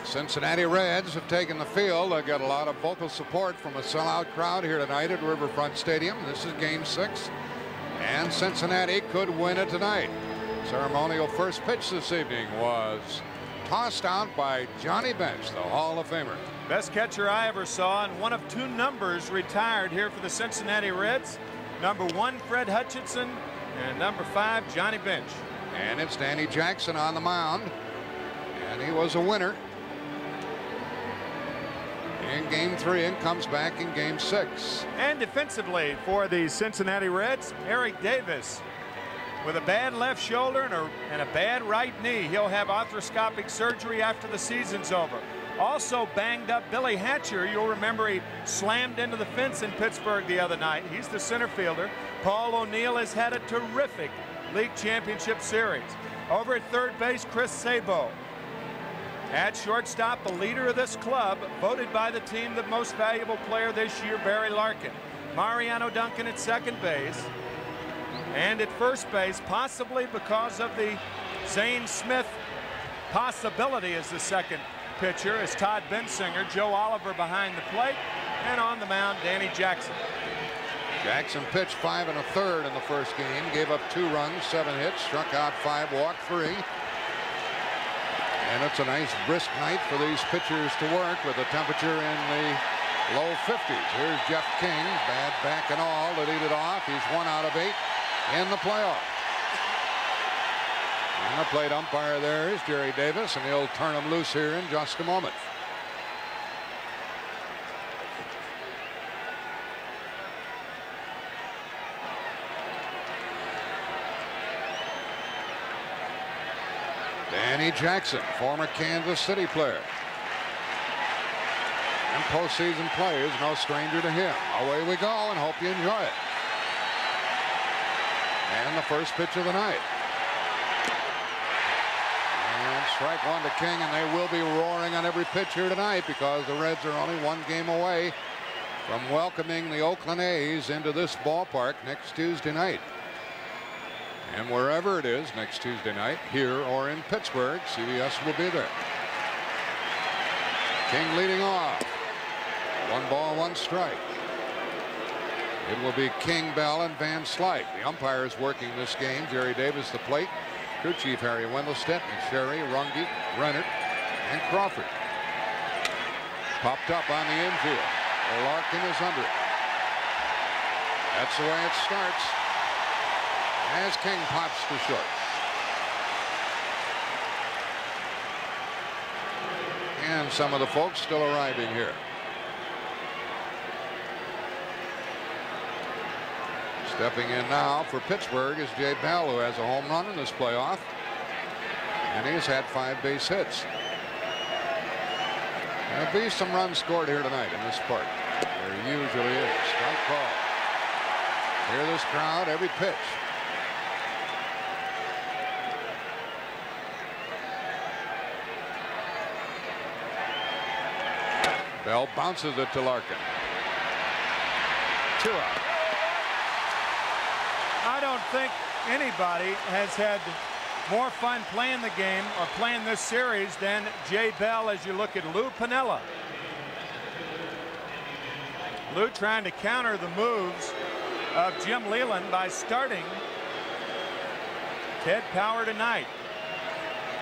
Cincinnati Reds have taken the field. They've got a lot of vocal support from a sellout crowd here tonight at Riverfront Stadium. This is Game 6, and Cincinnati could win it tonight. Ceremonial first pitch this evening was tossed out by Johnny Bench, the Hall of Famer. Best catcher I ever saw, and one of 2 numbers retired here for the Cincinnati Reds. Number 1, Fred Hutchinson, and number 5, Johnny Bench. And it's Danny Jackson on the mound, and he was a winner in Game 3 and comes back in Game 6. And defensively for the Cincinnati Reds, Eric Davis with a bad left shoulder and a bad right knee. He'll have arthroscopic surgery after the season's over. Also banged up Billy Hatcher. You'll remember he slammed into the fence in Pittsburgh the other night. He's the center fielder. Paul O'Neill has had a terrific league championship series. Over at third base, Chris Sabo. At shortstop, the leader of this club, voted by the team the most valuable player this year, Barry Larkin. Mariano Duncan at second base. And at first base, possibly because of the Zane Smith possibility as the second pitcher, is Todd Bensinger. Joe Oliver behind the plate. And on the mound, Danny Jackson. Jackson pitched 5 1/3 in the first game, gave up 2 runs, 7 hits, struck out 5, walked 3. And it's a nice brisk night for these pitchers to work with a temperature in the low 50s. Here's Jeff King, bad back and all, to lead it off. He's 1 out of 8 in the playoff. And the plate umpire there is Jerry Davis, and he'll turn him loose here in just a moment. Danny Jackson, former Kansas City player and postseason play, is no stranger to him. Away we go, and hope you enjoy it. And the first pitch of the night. And strike 1 to King, and they will be roaring on every pitch here tonight because the Reds are only 1 game away from welcoming the Oakland A's into this ballpark next Tuesday night. And wherever it is next Tuesday night, here or in Pittsburgh, CBS will be there. King leading off. 1 ball, 1 strike. It will be King, Bell, and Van Slyke. The umpires working this game. Jerry Davis, the plate. Crew chief Harry Wendelstedt, McSherry, Runge, Rennert, and Crawford. Popped up on the infield. Larkin is under it. That's the way it starts, as King pops to short. And some of the folks still arriving here. Stepping in now for Pittsburgh is Jay Bell, who has a home run in this playoff. And he's had 5 base hits. There'll be some runs scored here tonight in this park. There usually is. Strike call. Hear this crowd every pitch. Bell bounces it to Larkin. 2 out. I don't think anybody has had more fun playing the game or playing this series than Jay Bell as you look at Lou Piniella. Lou trying to counter the moves of Jim Leyland by starting Ted Power tonight.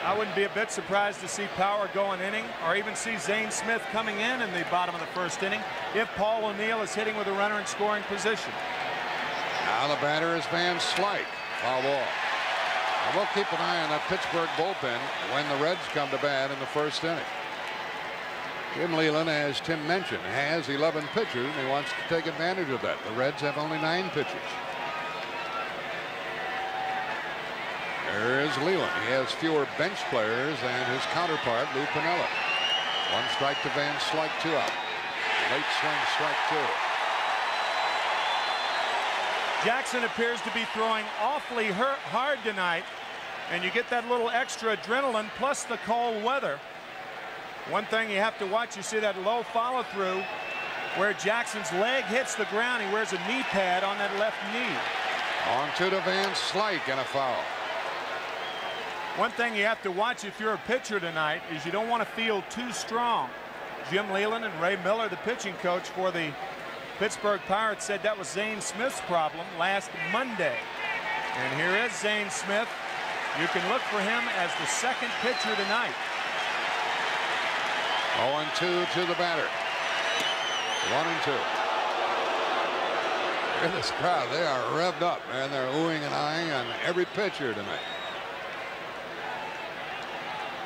I wouldn't be a bit surprised to see Power go an inning, or even see Zane Smith coming in the bottom of the first inning if Paul O'Neill is hitting with a runner in scoring position. Now the batter is Van Slyke. Foul ball. And we'll keep an eye on that Pittsburgh bullpen when the Reds come to bat in the first inning. Jim Leyland, as Tim mentioned, has 11 pitchers, and he wants to take advantage of that. The Reds have only 9 pitchers. There is Leyland. He has fewer bench players than his counterpart, Lou Piniella. 1 strike to Van Slyke, 2 out. Late swing, strike 2. Jackson appears to be throwing awfully hard tonight, and you get that little extra adrenaline plus the cold weather. One thing you have to watch, you see that low follow through where Jackson's leg hits the ground. He wears a knee pad on that left knee. On to Van Slyke, and a foul. One thing you have to watch if you're a pitcher tonight is you don't want to feel too strong. Jim Leyland and Ray Miller, the pitching coach for the Pittsburgh Pirates, said that was Zane Smith's problem last Monday. And here is Zane Smith. You can look for him as the second pitcher tonight. 0-2 to the batter. 1-2. Look at this crowd. They are revved up, man. They're oohing and eyeing on every pitcher tonight.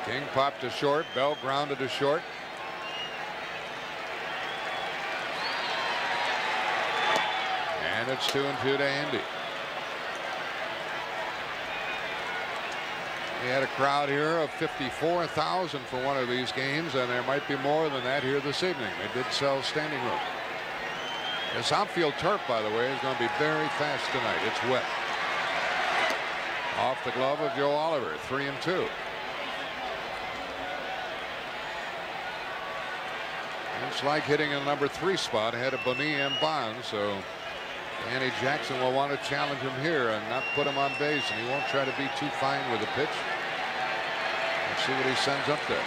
King popped to short. Bell grounded to short. And it's 2-2 to Andy. We had a crowd here of 54,000 for one of these games, and there might be more than that here this evening. They did sell standing room. This outfield turf, by the way, is going to be very fast tonight. It's wet. Off the glove of Joe Oliver. 3-2. It's like hitting in the number 3 spot ahead of Bonilla and Bonds, so Danny Jackson will want to challenge him here and not put him on base, and he won't try to be too fine with the pitch. Let's see what he sends up there.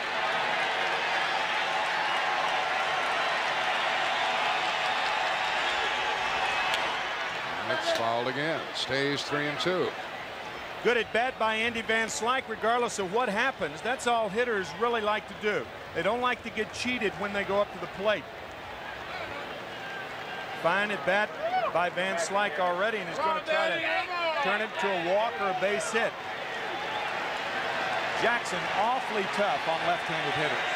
And it's fouled again. Stays 3-2. Good at bat by Andy Van Slyke, regardless of what happens. That's all hitters really like to do. They don't like to get cheated when they go up to the plate. Fine at bat by Van Slyke already, and he's going to try to turn it to a walk or a base hit. Jackson awfully tough on left-handed hitters.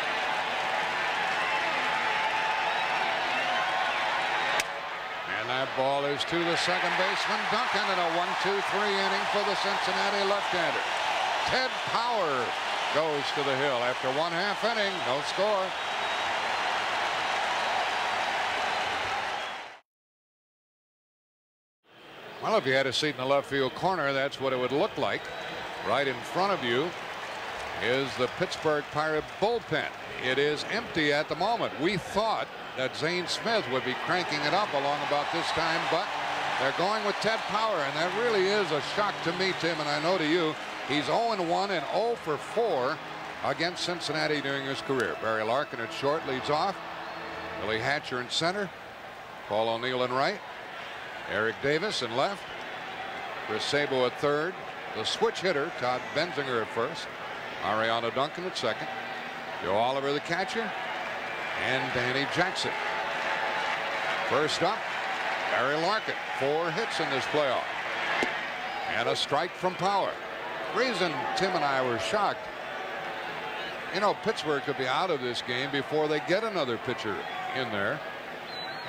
And that ball is to the second baseman Duncan in a 1-2-3 inning for the Cincinnati left-hander. Ted Power goes to the hill after 1/2 inning. No score. Well, if you had a seat in the left field corner, that's what it would look like. Right in front of you is the Pittsburgh Pirate bullpen. It is empty at the moment. We thought that Zane Smith would be cranking it up along about this time, but they're going with Ted Power, and that really is a shock to me, Tim, and I know to you. He's 0-1 and 0 for 4 against Cincinnati during his career. Barry Larkin at short leads off. Billy Hatcher in center. Paul O'Neill in right. Eric Davis in left. Chris Sabo at third. The switch hitter, Todd Benzinger at first. Ariana Duncan at second. Joe Oliver the catcher. And Danny Jackson. First up, Barry Larkin. 4 hits in this playoff. And a strike from Power. Reason Tim and I were shocked, you know, Pittsburgh could be out of this game before they get another pitcher in there.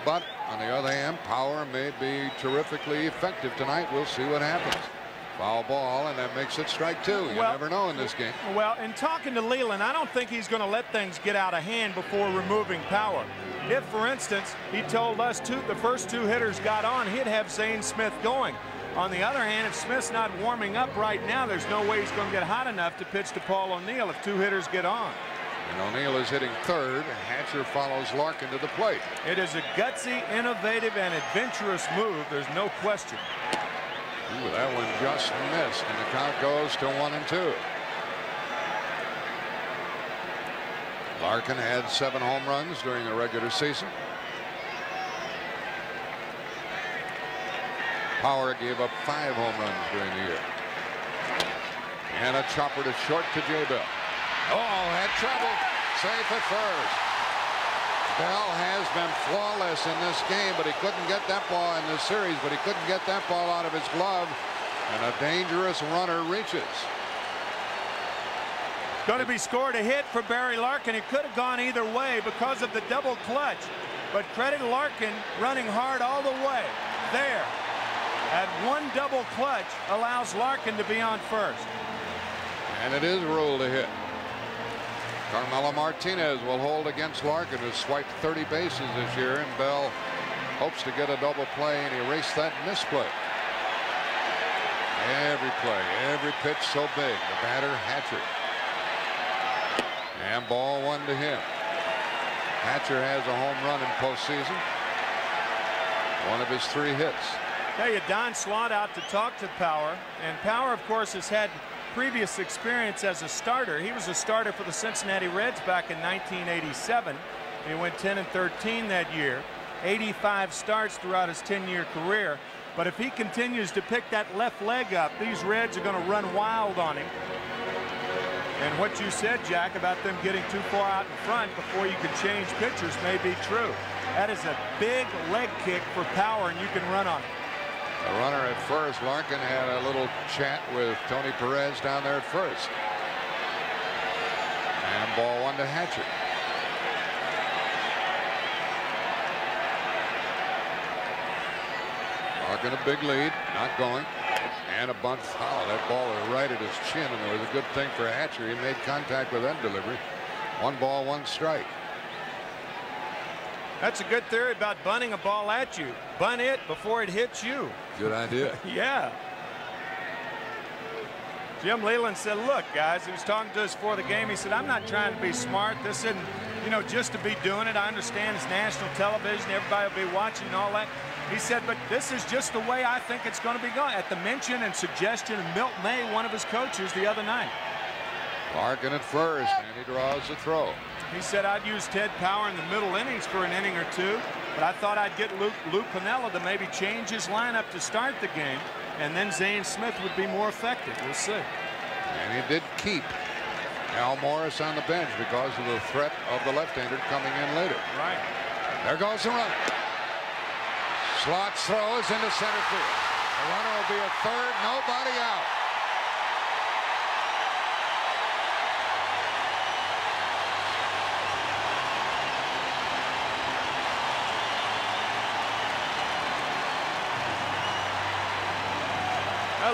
But on the other hand, Power may be terrifically effective tonight. We'll see what happens. Foul ball, and that makes it strike 2. You never know in this game. Well, in talking to Leyland, I don't think he's going to let things get out of hand before removing Power. If, for instance, he told us the first 2 hitters got on, he'd have Zane Smith going. On the other hand, if Smith's not warming up right now, there's no way he's going to get hot enough to pitch to Paul O'Neill if 2 hitters get on. And O'Neill is hitting third, and Hatcher follows Larkin to the plate. It is a gutsy, innovative, and adventurous move. There's no question. Ooh, that one just missed, and the count goes to 1-2. Larkin had 7 home runs during the regular season. Power gave up 5 home runs during the year. And a chopper to short to Jay Bell. Oh, had trouble. Safe at first. Bell has been flawless in this game, but he couldn't get that ball in this series, but he couldn't get that ball out of his glove. And a dangerous runner reaches. Going to be scored a hit for Barry Larkin. It could have gone either way because of the double clutch. But credit Larkin running hard all the way. There. That one double clutch allows Larkin to be on first. And it is ruled a hit. Carmelo Martinez will hold against Larkin, who swiped 30 bases this year, and Bell hopes to get a double play and erase that misplay. Every play, every pitch so big. The batter, Hatcher. And ball 1 to him. Hatcher has a home run in postseason. One of his 3 hits. Tell you, Don Slaught out to talk to Power, and Power, of course, has had previous experience as a starter. He was a starter for the Cincinnati Reds back in 1987. He went 10-13 that year. 85 starts throughout his 10-year career. But if he continues to pick that left leg up, these Reds are going to run wild on him. And what you said, Jack, about them getting too far out in front before you can change pitchers may be true. That is a big leg kick for power, and you can run on it. The runner at first. Larkin had a little chat with Tony Perez down there at first. And ball one to Hatcher. Larkin a big lead, not going. And a bunt foul. That ball was right at his chin, and it was a good thing for Hatcher. He made contact with that delivery. 1 ball, 1 strike. That's a good theory about bunting a ball at you. Bunt it before it hits you. Good idea. Yeah. Jim Leyland said, look, guys, he was talking to us before the game. He said, I'm not trying to be smart. This isn't, you know, just to be doing it. I understand it's national television. Everybody will be watching and all that. He said, but this is just the way I think it's going to be going. At the mention and suggestion of Milt May, one of his coaches, the other night. Larkin at first, and he draws the throw. He said, I'd use Ted Power in the middle innings for an inning or two, but I thought I'd get Lou Piniella to maybe change his lineup to start the game, and then Zane Smith would be more effective. We'll see. And he did keep Al Morris on the bench because of the threat of the left-hander coming in later. Right. There goes the runner. Slots throws into center field. The runner will be at third. Nobody out.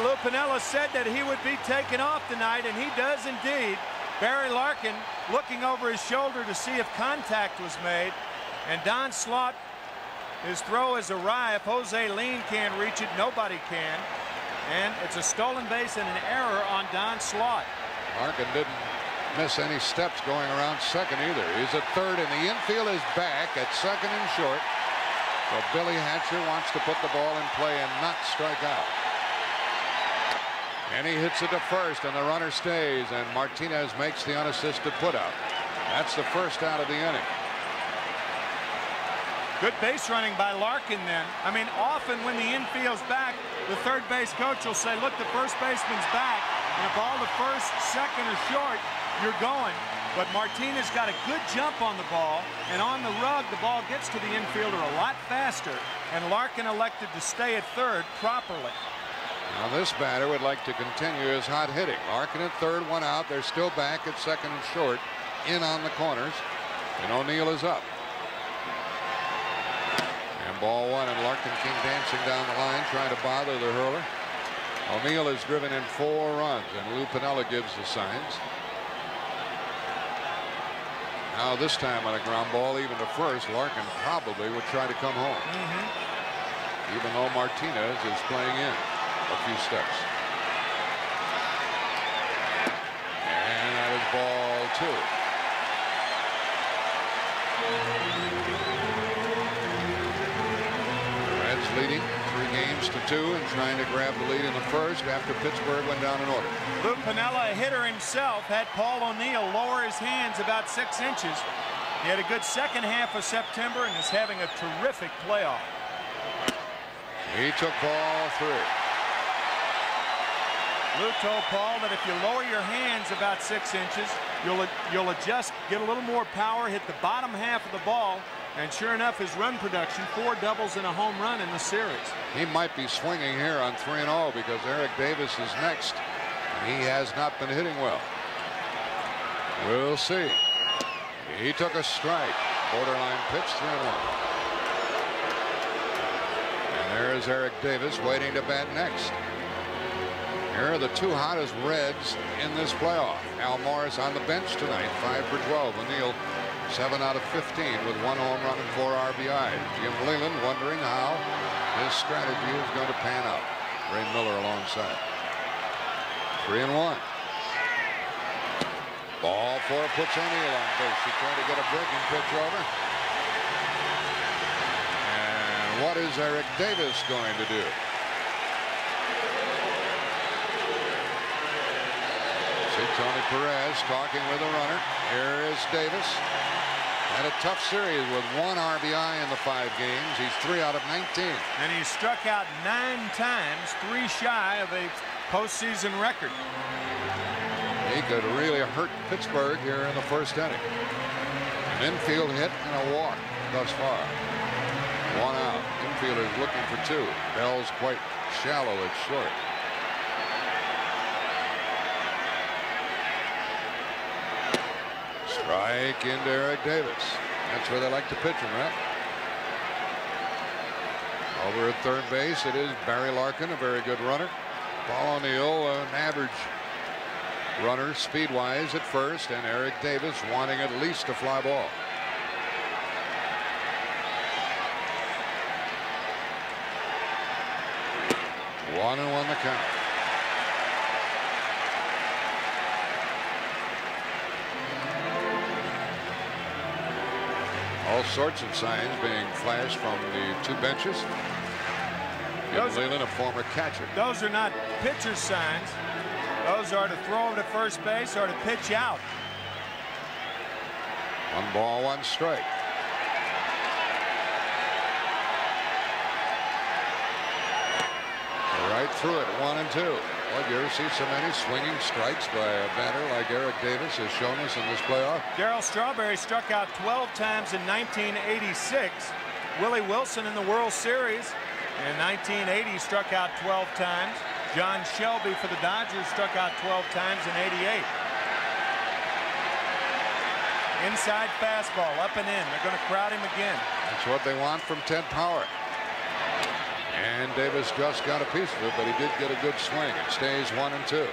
Lou Piniella said that he would be taken off tonight, and he does indeed. Barry Larkin looking over his shoulder to see if contact was made, and Don Slaught, his throw is awry. If Jose Lean can't reach it, nobody can, and it's a stolen base and an error on Don Slaught. Larkin didn't miss any steps going around second either. He's at third, and the infield is back at second and short. So Billy Hatcher wants to put the ball in play and not strike out. And he hits it to first, and the runner stays, and Martinez makes the unassisted putout. That's the first out of the inning. Good base running by Larkin then. I mean, often when the infield's back, the third base coach will say, look, the first baseman's back, and if all the first, second are short, you're going. But Martinez got a good jump on the ball, and on the rug, the ball gets to the infielder a lot faster, and Larkin elected to stay at third properly. Now this batter would like to continue his hot hitting. Larkin at third, 1 out. They're still back at second and short, in on the corners, and O'Neill is up. And ball 1, and Larkin came dancing down the line trying to bother the hurler. O'Neill has driven in 4 runs, and Lou Piniella gives the signs. Now this time on a ground ball, even to first, Larkin probably would try to come home. Even though Martinez is playing in a few steps. And that is ball 2. Reds leading 3-2 and trying to grab the lead in the first after Pittsburgh went down in order. Lou Piniella, a hitter himself, had Paul O'Neill lower his hands about 6 inches. He had a good second half of September and is having a terrific playoff. He took ball 3. Lou told Paul that if you lower your hands about 6 inches, you'll adjust, get a little more power, hit the bottom half of the ball, and sure enough, his run production, 4 doubles and a home run in the series. He might be swinging here on 3-0 because Eric Davis is next. He has not been hitting well. We'll see. He took a strike. Borderline pitch, 3-1. And there's Eric Davis waiting to bat next. Here are the 2 hottest Reds in this playoff. Al Morris on the bench tonight, 5 for 12. O'Neill, 7 out of 15 with 1 home run and 4 RBIs. Jim Leyland wondering how his strategy is going to pan out. Ray Miller alongside. 3-1. Ball 4 puts O'Neill on base. He tried to get a breaking pitch over. And what is Eric Davis going to do? Tony Perez talking with the runner. Here is Davis. Had a tough series with 1 RBI in the 5 games. He's 3 out of 19. And he struck out 9 times, 3 shy of a postseason record. He could really hurt Pittsburgh here in the first inning. An infield hit and a walk thus far. 1 out. Infielder's looking for 2. Bell's quite shallow at short. Strike into Eric Davis. That's where they like to pitch him, right? Over at third base, it is Barry Larkin, a very good runner. Paul O'Neill, an average runner speed-wise at first, and Eric Davis wanting at least a fly ball. One and 1 the count. All sorts of signs being flashed from the 2 benches. Gibb Leland, a former catcher. Those are not pitcher's signs. Those are to throw to first base or to pitch out. 1 ball, 1 strike. Right through it, 1 and 2. Well, you ever see so many swinging strikes by a batter like Eric Davis has shown us in this playoff? Darryl Strawberry struck out 12 times in 1986. Willie Wilson in the World Series in 1980 struck out 12 times. John Shelby for the Dodgers struck out 12 times in '88. Inside fastball, up and in. They're going to crowd him again. That's what they want from Ted Power. And Davis just got a piece of it, but he did get a good swing. It stays 1 and 2.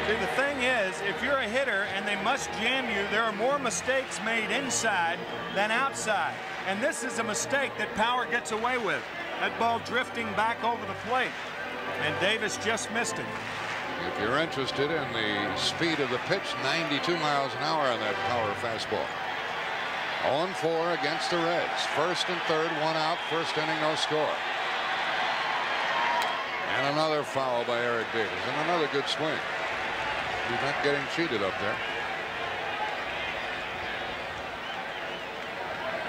See, the thing is, if you're a hitter and they must jam you, there are more mistakes made inside than outside. And this is a mistake that Power gets away with. That ball drifting back over the plate. And Davis just missed it. If you're interested in the speed of the pitch, 92 miles an hour on that Power fastball. 0-4 against the Reds. First and third, 1 out. First inning, no score. And another foul by Eric Davis. And another good swing. He's not getting cheated up there.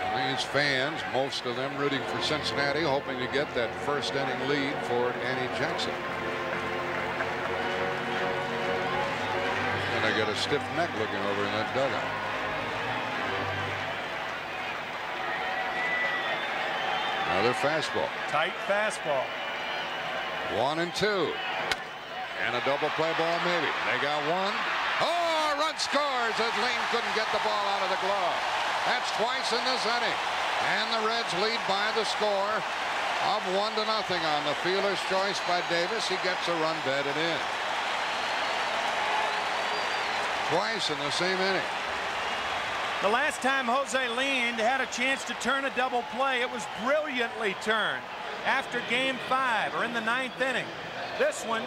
And these fans, most of them rooting for Cincinnati, hoping to get that first inning lead for Danny Jackson. And they get a stiff neck looking over in that dugout. Another fastball. Tight fastball. 1 and 2. And a double play ball maybe. They got 1. Oh, a run scores as Lane couldn't get the ball out of the glove. That's twice in this inning. And the Reds lead by the score of 1-0 on the fielder's choice by Davis. He gets a run batted in. Twice in the same inning. The last time Jose Lind had a chance to turn a double play, it was brilliantly turned after game 5 or in the 9th inning. This one,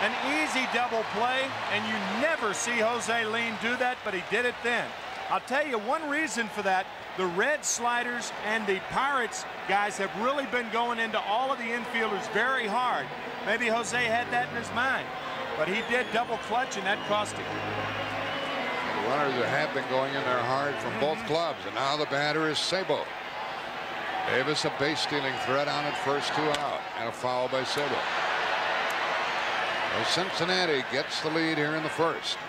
an easy double play, and you never see Jose Lind do that, but he did it then. I'll tell you one reason for that. The Red sliders and the Pirates guys have really been going into all of the infielders very hard. Maybe Jose had that in his mind, but he did double clutch, and that cost him. The runners have been going in there hard from both clubs, and now the batter is Sabo. Davis, a base stealing threat on at first, 2 out, and a foul by Sabo. Well, Cincinnati gets the lead here in the first.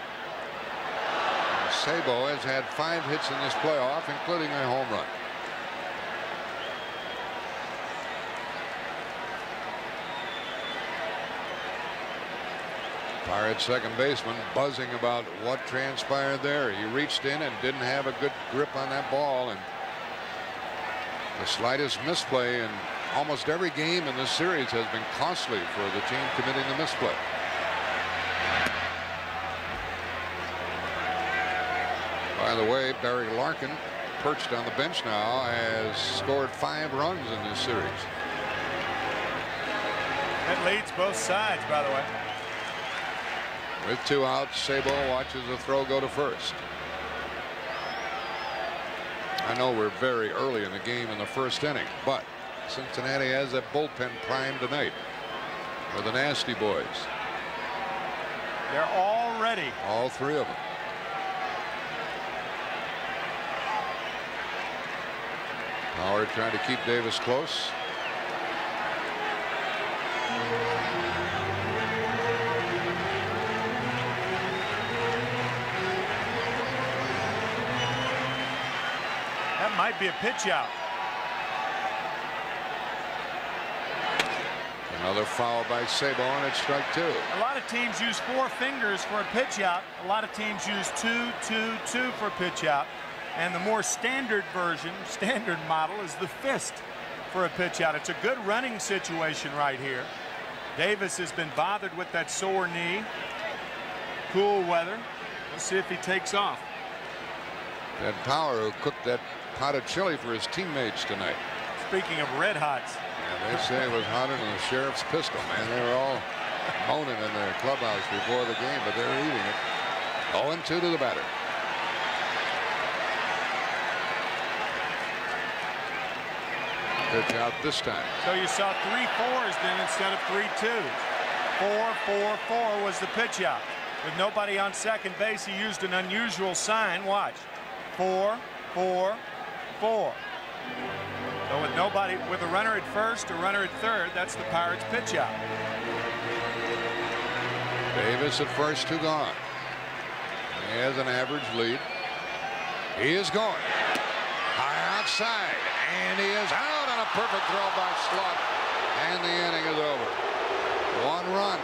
And Sabo has had 5 hits in this playoff, including a home run. Pirates second baseman buzzing about what transpired there. He reached in and didn't have a good grip on that ball, and the slightest misplay in almost every game in this series has been costly for the team committing the misplay. By the way, Barry Larkin, perched on the bench now, has scored 5 runs in this series. That leads both sides, by the way. With 2 outs, Sabo watches the throw go to first. I know we're very early in the game in the first inning, but Cincinnati has a bullpen prime tonight for the Nasty Boys. They're all already. All three of them. Howard trying to keep Davis close. That might be a pitch out. Another foul by Sabo, and it's strike two. A lot of teams use 4 fingers for a pitch out. A lot of teams use 2, 2, 2 for a pitch out. And the more standard version, standard model, is the fist for a pitch out. It's a good running situation right here. Davis has been bothered with that sore knee. Cool weather. Let's see if he takes off. That Power, who cooked that pot of chili for his teammates tonight. Speaking of red hots. Yeah, they say it was hotter than the sheriff's pistol, man. They were all moaning in their clubhouse before the game, but they were eating it. 0-2 to the batter. Pitch out this time. So you saw 3 4s then instead of 3 2s. 4 4 4 was the pitch out. With nobody on second base, he used an unusual sign. Watch. 4 4 4. So with nobody, with a runner at first, a runner at third, that's the Pirates' pitch out. Davis at first, 2 gone. He has an average lead. He is going high outside, and he is out on a perfect throw by Slot, and the inning is over. 1 run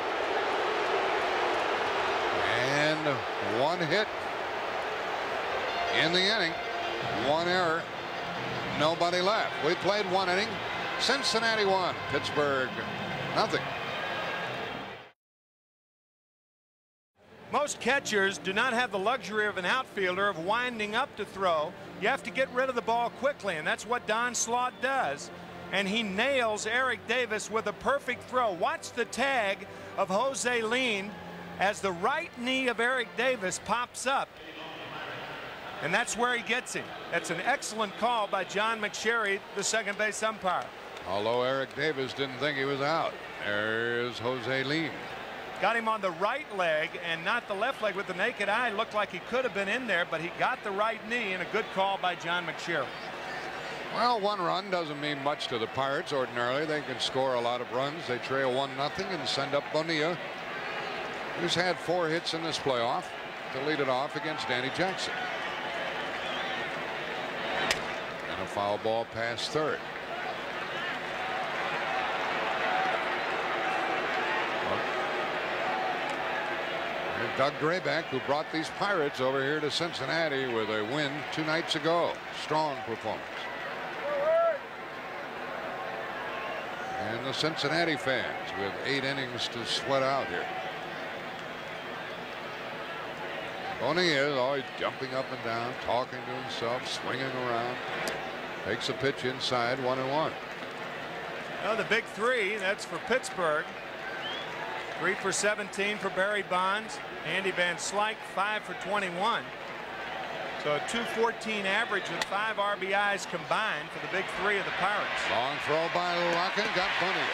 and 1 hit in the inning. 1 error. Nobody left. We played 1 inning. Cincinnati won. Pittsburgh nothing. Most catchers do not have the luxury of an outfielder of winding up to throw. You have to get rid of the ball quickly, and that's what Don Slaught does. And he nails Eric Davis with a perfect throw. Watch the tag of Jose Lean as the right knee of Eric Davis pops up. And that's where he gets him. That's an excellent call by John McSherry, the second base umpire. Although Eric Davis didn't think he was out. There's Jose Lean. Got him on the right leg and not the left leg. With the naked eye, looked like he could have been in there, but he got the right knee, and a good call by John McSherry. Well, 1 run doesn't mean much to the Pirates. Ordinarily, they can score a lot of runs. They trail 1-0 and send up Bonilla, who's had 4 hits in this playoff, to lead it off against Danny Jackson. And a foul ball past third. And Doug Grayback, who brought these Pirates over here to Cincinnati with a win 2 nights ago. Strong performance. And the Cincinnati fans with 8 innings to sweat out here. Bonilla is always jumping up and down, talking to himself, swinging around. Takes a pitch inside, 1-1. Well, the big 3, that's for Pittsburgh. 3 for 17 for Barry Bonds. Andy Van Slyke 5 for 21. So a .214 average with 5 RBIs combined for the big 3 of the Pirates. Long throw by Larkin, got Bonilla.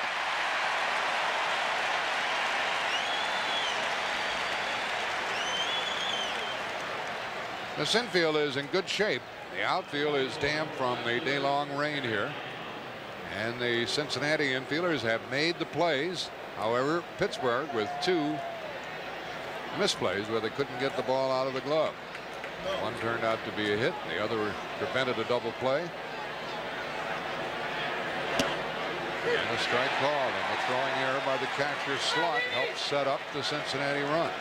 This infield is in good shape. The outfield is damp from the day-long rain here. And the Cincinnati infielders have made the plays. However, Pittsburgh with 2 misplays where they couldn't get the ball out of the glove. One turned out to be a hit. The other prevented a double play. And a strike called. And the throwing error by the catcher Slot helped set up the Cincinnati run.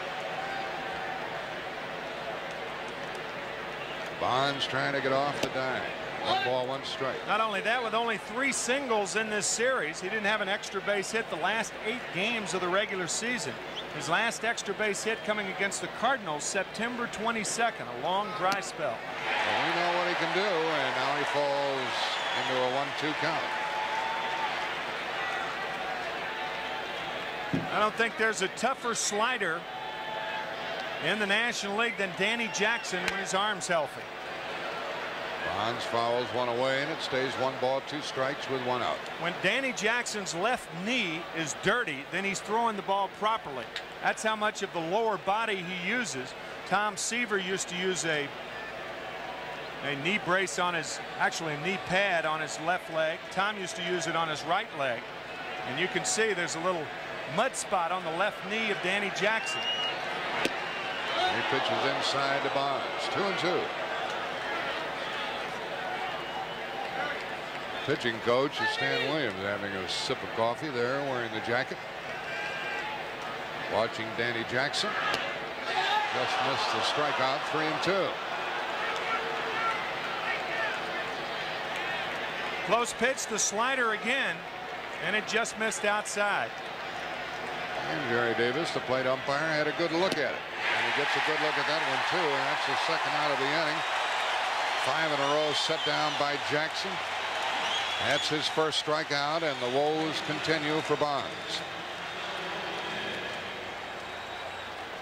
Bonds trying to get off the dime. 1 ball, 1 strike. Not only that, with only 3 singles in this series, he didn't have an extra base hit the last 8 games of the regular season. His last extra base hit coming against the Cardinals September 22nd, a long dry spell. Well, we know what he can do, and now he falls into a 1-2 count. I don't think there's a tougher slider in the National League than Danny Jackson when his arm's healthy. Bonds fouls one away, and it stays 1 ball, 2 strikes with 1 out. When Danny Jackson's left knee is dirty, then he's throwing the ball properly. That's how much of the lower body he uses. Tom Seaver used to use a knee brace on his, actually a knee pad on his left leg. Tom used to use it on his right leg. And you can see there's a little mud spot on the left knee of Danny Jackson. He pitches inside to Bonds. 2-2. Pitching coach is Stan Williams, having a sip of coffee there, wearing the jacket. Watching Danny Jackson. Just missed the strikeout. 3-2. Close pitch, the slider again, and it just missed outside. And Jerry Davis, the plate umpire, had a good look at it. And he gets a good look at that one, too. And that's the second out of the inning. 5 in a row set down by Jackson. That's his first strikeout, and the woes continue for Bonds.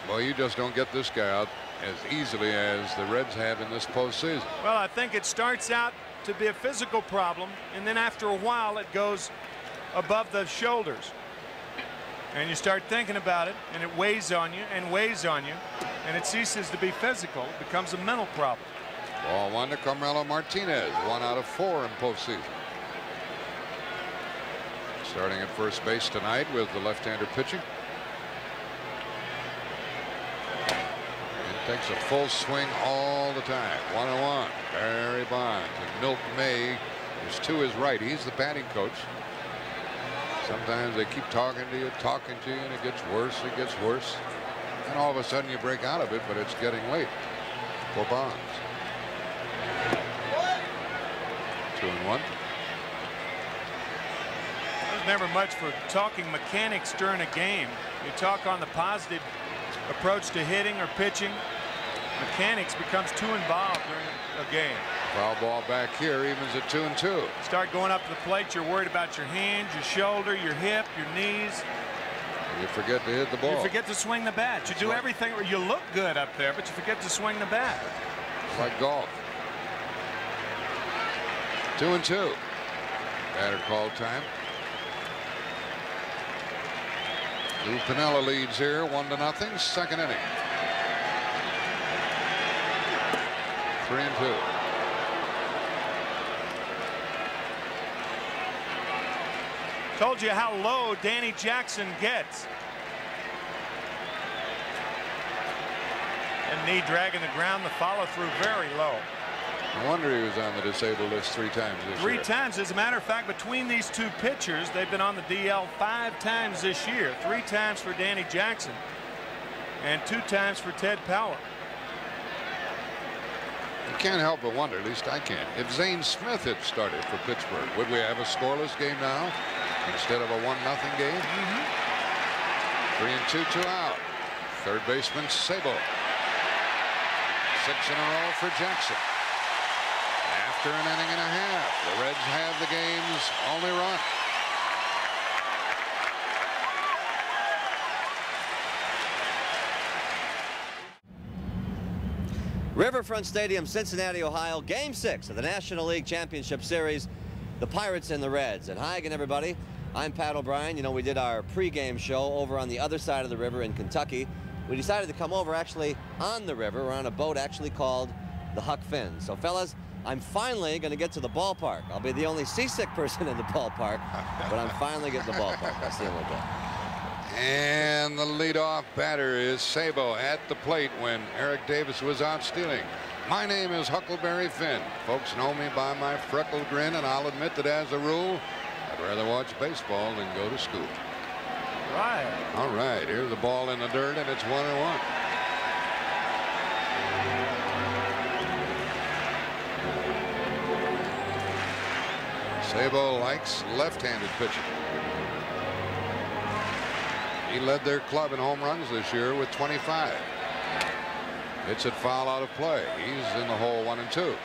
Well, you just don't get this guy out as easily as the Reds have in this postseason. Well, I think it starts out to be a physical problem, and then after a while it goes above the shoulders. And you start thinking about it, and it weighs on you and weighs on you, and it ceases to be physical. It becomes a mental problem. Ball 1 to Carmelo Martinez, 1 out of 4 in postseason. Starting at first base tonight with the left-hander pitching. And takes a full swing all the time. 1-1. Barry Bonds, and Milt May is to his right. He's the batting coach. Sometimes they keep talking to you, and it gets worse, and all of a sudden you break out of it, but it's getting late for Bonds. 2-1. There's never much for talking mechanics during a game. You talk on the positive approach to hitting or pitching. Mechanics becomes too involved during a game. Foul ball back here, evens at 2-2. Start going up to the plate, you're worried about your hands, your shoulder, your hip, your knees. You forget to hit the ball. You forget to swing the bat. You do everything. You look good up there, but you forget to swing the bat. It's like golf. 2-2. Batter call time. Lou Piniella leads here, 1-0. Second inning. 3-2. Told you how low Danny Jackson gets. And knee dragging the ground, the follow through very low. No wonder he was on the disabled list 3 times this year. 3 times. As a matter of fact, between these 2 pitchers, they've been on the DL 5 times this year. 3 times for Danny Jackson and 2 times for Ted Power. You can't help but wonder, at least I can't, if Zane Smith had started for Pittsburgh, would we have a scoreless game now instead of a 1-0 game? 3-2, 2 out. Third baseman Sabo. 6 in a row for Jackson. After an inning and a half, the Reds have the game's only run. Riverfront Stadium, Cincinnati, Ohio, Game 6 of the National League Championship Series, the Pirates and the Reds. And hi again, everybody. I'm Pat O'Brien. You know, we did our pregame show over on the other side of the river in Kentucky. We decided to come over actually on the river. We're on a boat actually called the Huck Finn. So, fellas, I'm finally going to get to the ballpark. I'll be the only seasick person in the ballpark, but I'm finally getting to the ballpark. I'll see you in a little bit. And the leadoff batter is Sabo at the plate when Eric Davis was out stealing. My name is Huckleberry Finn. Folks know me by my freckled grin, and I'll admit that as a rule, I'd rather watch baseball than go to school. Right. All right, here's the ball in the dirt, and it's 1-1. Sabo likes left-handed pitching. He led their club in home runs this year with 25. It's at foul out of play. He's in the hole 1-2.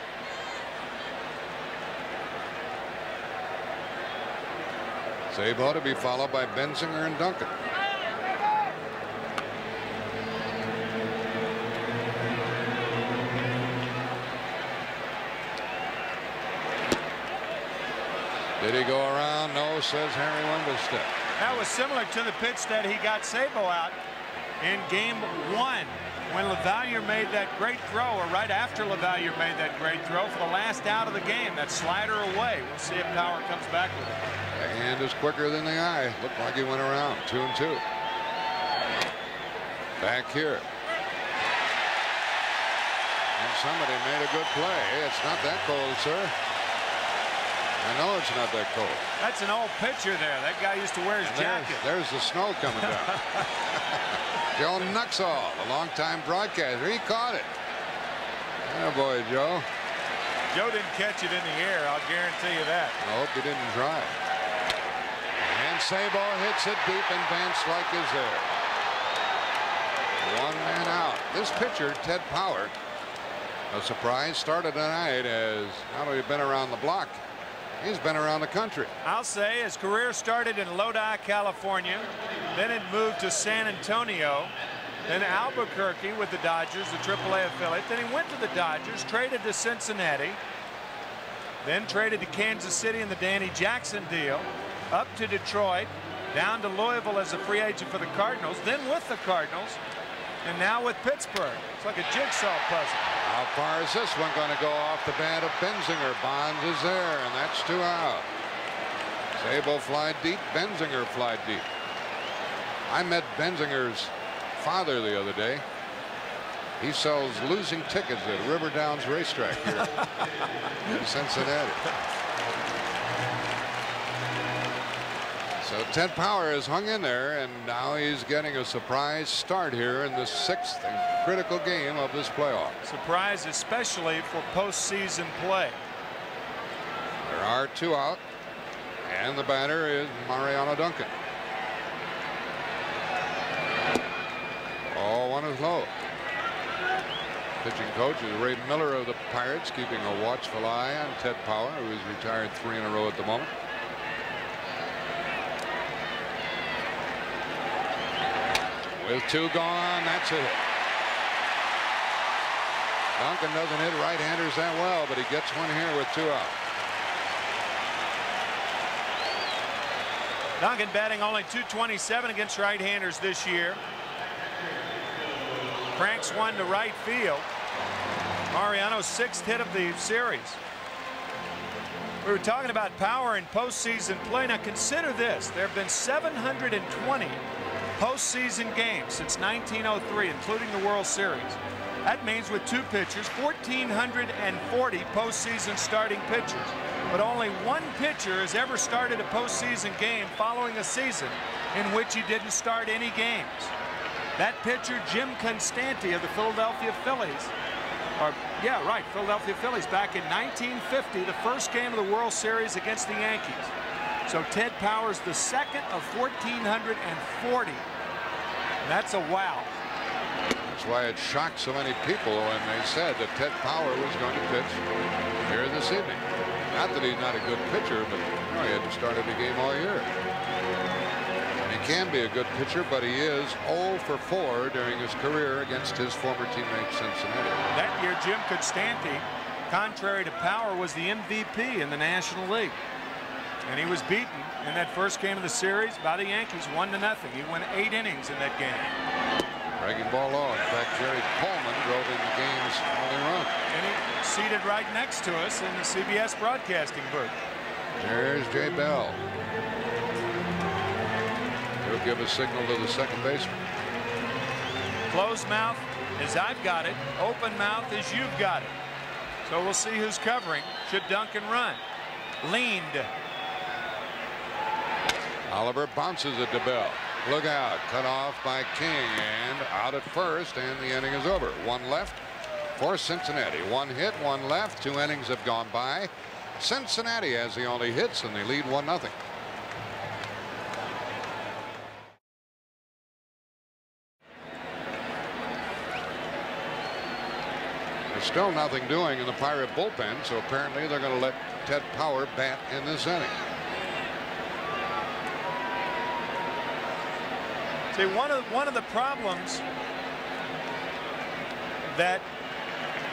Sabo to be followed by Benzinger and Duncan. Did he go around? No, says Harry Wimblestead. That was similar to the pitch that he got Sabo out in game 1 when LaValliere made that great throw, or right after LaValliere made that great throw for the last out of the game. That slider away. We'll see if Power comes back with it. The hand is quicker than the eye. Looked like he went around. 2-2. Back here. And somebody made a good play. It's not that cold, sir. I know it's not that cold. That's an old pitcher there. That guy used to wear his jacket. There's the snow coming down. Joe Nuxhall, a longtime broadcaster. He caught it. Oh boy, Joe. Joe didn't catch it in the air. I'll guarantee you that. I hope he didn't try. And Sabo hits it deep, and Van Slyke is there. One man out. This pitcher, Ted Power, a surprise, started tonight as not only been around the block, he's been around the country. I'll say his career started in Lodi, California. Then it moved to San Antonio. Then Albuquerque with the Dodgers, the AAA affiliate. Then he went to the Dodgers, traded to Cincinnati. Then traded to Kansas City in the Danny Jackson deal. Up to Detroit. Down to Louisville as a free agent for the Cardinals. Then with the Cardinals. And now with Pittsburgh. It's like a jigsaw puzzle. How far is this one going to go off the bat of Benzinger? Bonds is there, and that's 2 out. Sabo flied deep. Benzinger flied deep. I met Benzinger's father the other day. He sells losing tickets at River Downs Racetrack here in Cincinnati. So Ted Power has hung in there, and now he's getting a surprise start here in the 6th and critical game of this playoff. Surprise, especially for postseason play. There are 2 out, and the batter is Mariano Duncan. Oh, one is low. Pitching coach is Ray Miller of the Pirates, keeping a watchful eye on Ted Power, who is retired 3 in a row at the moment. With 2 gone, that's it. Duncan doesn't hit right-handers that well, but he gets one here with 2 out. Duncan batting only .227 against right-handers this year. Cranks one to right field. Mariano's 6th hit of the series. We were talking about Power in postseason play. Now consider this. There have been 720 postseason games since 1903, including the World Series. That means with 2 pitchers, 1,440 postseason starting pitchers. But only 1 pitcher has ever started a postseason game following a season in which he didn't start any games. That pitcher, Jim Constanti of the Philadelphia Phillies. Philadelphia Phillies back in 1950, the first game of the World Series against the Yankees. So Ted Power's the 2nd of 1,440. That's a wow. That's why it shocked so many people when they said that Ted Power was going to pitch here this evening. Not that he's not a good pitcher, but he hadn't started a game all year. And he can be a good pitcher, but he is 0 for 4 during his career against his former teammate Cincinnati. That year, Jim Constanti, contrary to Power, was the MVP in the National League. And he was beaten in that first game of the series by the Yankees 1-0. He went 8 innings in that game. Breaking ball low. In fact, Jerry Coleman drove in the game's only run. And he's seated right next to us in the CBS broadcasting booth. There's Jay Bell. He'll give a signal to the second baseman. Closed mouth is I've got it. Open mouth is you've got it. So we'll see who's covering. Should Duncan run? Leaned. Oliver bounces it to Bell. Look out. Cut off by King, and out at first, and the inning is over. 1 left for Cincinnati. 1 hit, 1 left. 2 innings have gone by. Cincinnati has the only hits, and they lead 1-0. There's still nothing doing in the Pirate bullpen, so apparently they're going to let Ted Power bat in this inning. See, one of the problems that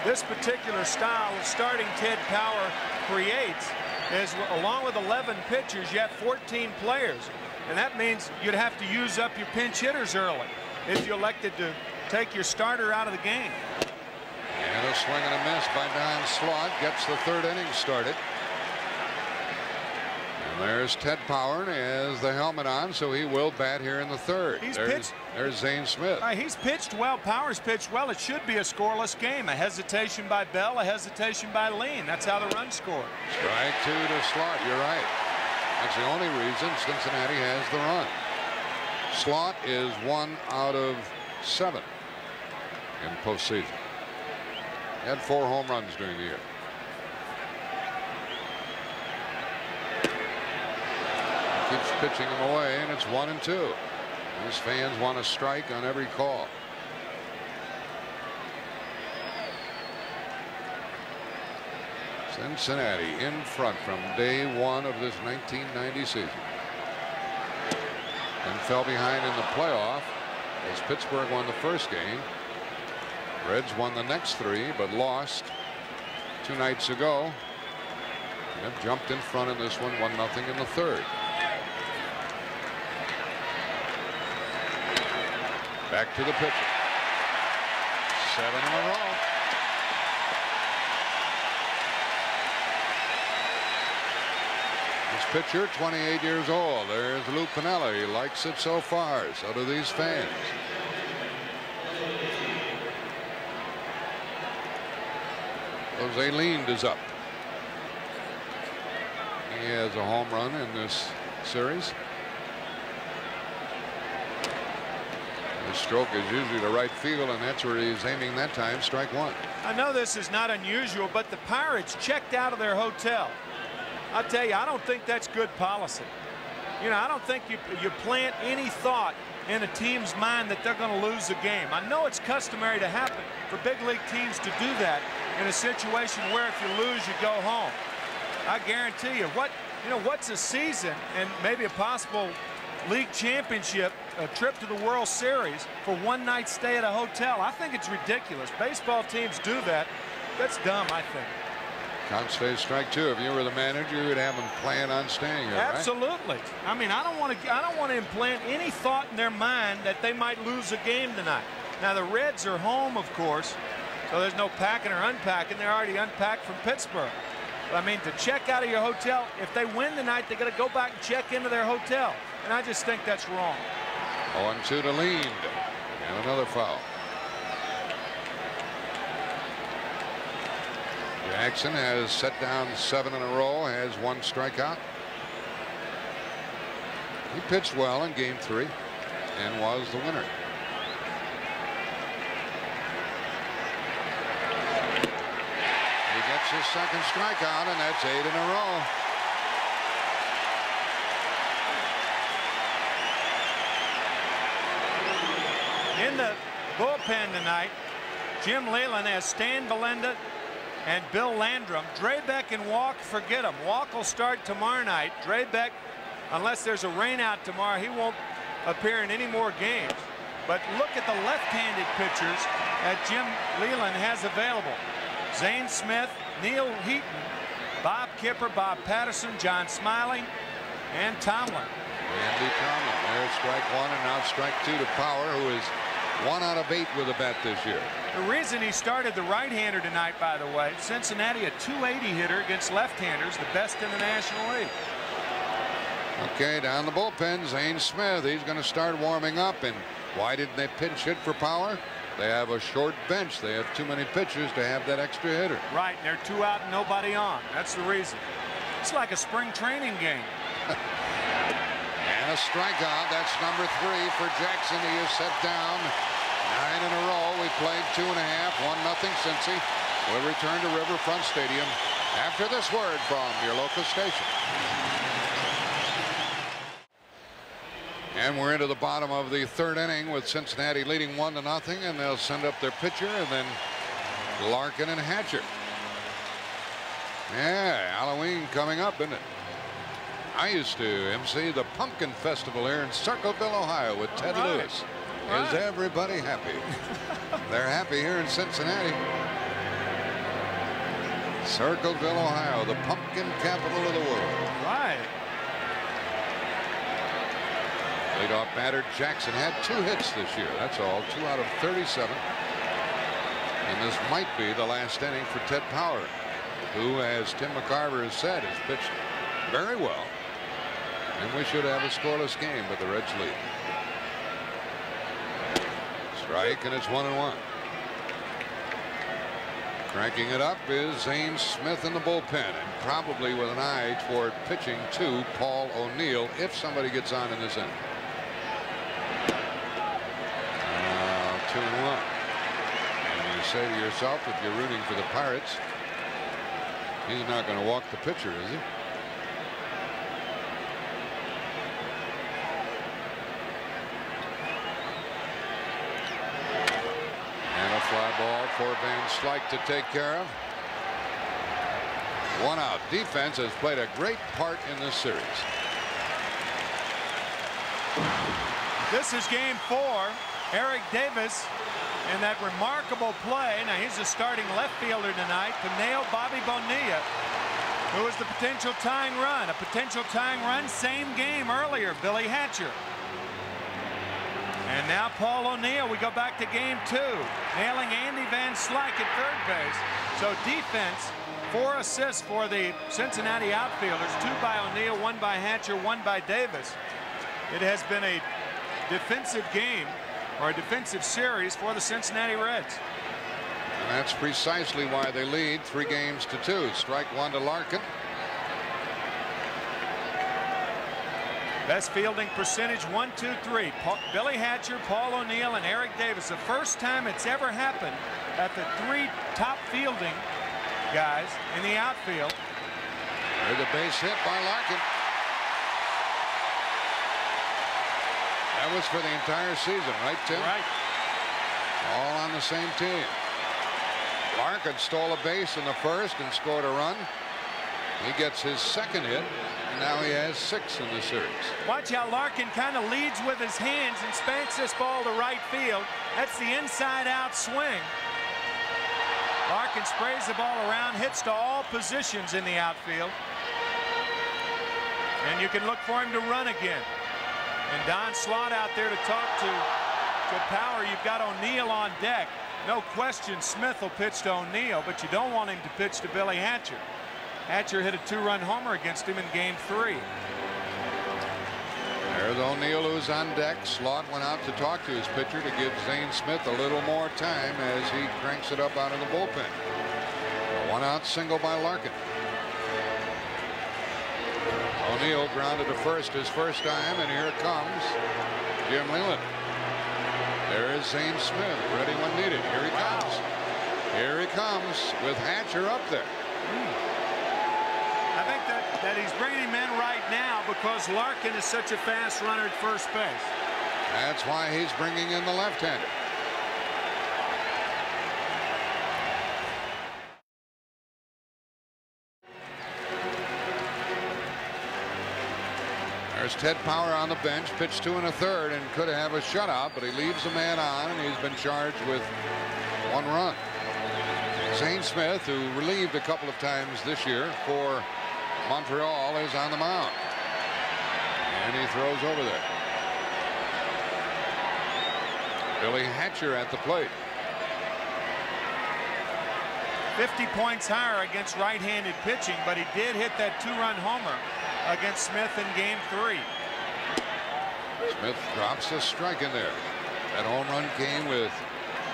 this particular style of starting Ted Power creates is along with 11 pitchers, you have 14 players. And that means you'd have to use up your pinch hitters early if you elected to take your starter out of the game. And a swing and a miss by Don Slaught gets the third inning started. And there's Ted Power has the helmet on, so he will bat here in the third. There's Zane Smith. He's pitched well. Powers pitched well. It should be a scoreless game. A hesitation by Bell, a hesitation by Lean. That's how the run scored. Strike 2 to Slaught. You're right. That's the only reason Cincinnati has the run. Slaught is 1 out of 7 in postseason. He had 4 home runs during the year. Keeps pitching him away, and it's 1-2. These fans want a strike on every call. Cincinnati in front from day 1 of this 1990 season. And fell behind in the playoff as Pittsburgh won the first game. Reds won the next 3, but lost 2 nights ago. And jumped in front in this one, 1-0 in the third. Back to the pitcher. 7 in a row. This pitcher, 28 years old. There's Lou Piniella. He likes it so far. So do these fans. Jose Lind is up. He has a home run in this series. The stroke is usually to right field, and that's where he's aiming that time. Strike 1. I know this is not unusual, but the Pirates checked out of their hotel. I'll tell you, I don't think that's good policy. You know, I don't think you plant any thought in a team's mind that they're going to lose a game. I know it's customary to happen for big league teams to do that in a situation where if you lose, you go home. I guarantee you, what's a season and maybe a possible league championship, a trip to the World Series for one night stay at a hotel? I think it's ridiculous. Baseball teams do that. That's dumb, I think. Count stays strike 2. If you were the manager, you'd have them plan on staying here. Absolutely. Right? I mean, I don't want to implant any thought in their mind that they might lose a game tonight. Now the Reds are home, of course, so there's no packing or unpacking. They're already unpacked from Pittsburgh. But I mean, to check out of your hotel, if they win tonight, they got to go back and check into their hotel, and I just think that's wrong. 0-2 to Lind, and another foul. Jackson has set down 7 in a row, has 1 strikeout. He pitched well in game 3 and was the winner. He gets his second strikeout, and that's 8 in a row. In the bullpen tonight, Jim Leyland has Stan Belenda and Bill Landrum. Drabek and Walk, forget him. Walk will start tomorrow night. Drabek, unless there's a rainout tomorrow, he won't appear in any more games. But look at the left-handed pitchers that Jim Leyland has available. Zane Smith, Neil Heaton, Bob Kipper, Bob Patterson, John Smiley, and Tomlin. Andy Tomlin. There's strike 1, and now strike 2 to Power, who is 1 out of 8 with a bat this year. The reason he started the right-hander tonight, by the way, Cincinnati a .280 hitter against left-handers, the best in the National League. Okay, down the bullpen, Zane Smith. He's going to start warming up. And why didn't they pinch hit for Power? They have a short bench. They have too many pitchers to have that extra hitter. Right, and they're 2 out and nobody on. That's the reason. It's like a spring training game. And a strikeout. That's number 3 for Jackson. He is set down 9 in a row. We played 2.5, 1-0 Cincy. We'll return to Riverfront Stadium after this word from your local station. And we're into the bottom of the 3rd inning with Cincinnati leading 1-0, and they'll send up their pitcher, and then Larkin and Hatcher. Yeah, Halloween coming up, isn't it? I used to MC the Pumpkin Festival here in Circleville, Ohio with Ted Lewis. Is everybody happy? They're happy here in Cincinnati. Circleville, Ohio, the pumpkin capital of the world. Right. Leadoff batter Jackson had 2 hits this year. That's all. 2 out of 37. And this might be the last inning for Ted Power, who, as Tim McCarver has said, has pitched very well. And we should have a scoreless game, but the Reds lead. Strike, and it's 1-1. Cranking it up is Zane Smith in the bullpen, and probably with an eye toward pitching to Paul O'Neill if somebody gets on in this inning. 2-1. And you say to yourself, if you're rooting for the Pirates, he's not going to walk the pitcher, is he? And a fly ball for Van Slyke to take care of. 1 out. Defense has played a great part in this series. This is game 4. Eric Davis in that remarkable play. Now he's a starting left fielder tonight to nail Bobby Bonilla, who was the potential tying run. A potential tying run, same game earlier, Billy Hatcher. And now Paul O'Neill. We go back to game 2, nailing Andy Van Slyke at third base. So defense, 4 assists for the Cincinnati outfielders, 2 by O'Neill, 1 by Hatcher, 1 by Davis. It has been a defensive game, or a defensive series, for the Cincinnati Reds. And that's precisely why they lead 3 games to 2. Strike 1 to Larkin. Best fielding percentage, 1, 2, 3. Billy Hatcher, Paul O'Neill, and Eric Davis. The first time it's ever happened that the 3 top fielding guys in the outfield. There's a base hit by Larkin. That was for the entire season, right, Tim? Right. All on the same team. Larkin stole a base in the first and scored a run. He gets his 2nd hit, and now he has 6 in the series. Watch how Larkin kind of leads with his hands and spanks this ball to right field. That's the inside-out swing. Larkin sprays the ball around, hits to all positions in the outfield. And you can look for him to run again. And Don Slaught out there to talk to Power. You've got O'Neill on deck. No question Smith will pitch to O'Neill, but you don't want him to pitch to Billy Hatcher. Hatcher hit a 2-run homer against him in game 3. There's O'Neill, who's on deck. Slaught went out to talk to his pitcher to give Zane Smith a little more time as he cranks it up out of the bullpen. A 1-out single by Larkin. O'Neill grounded to first his first time, and here comes Jim Leyland. There is Zane Smith, ready when needed. Here he comes. Here he comes with Hatcher up there. I think that he's bringing him in right now because Larkin is such a fast runner at first base. That's why he's bringing in the left-hander. There's Ted Power on the bench, pitched 2 1/3 and could have a shutout, but he leaves a man on, and he's been charged with 1 run. Zane Smith, who relieved a couple of times this year for Montreal, is on the mound. And he throws over there. Billy Hatcher at the plate. 50 points higher against right-handed pitching, but he did hit that 2-run homer against Smith in game 3. Smith drops a strike in there. That home run came with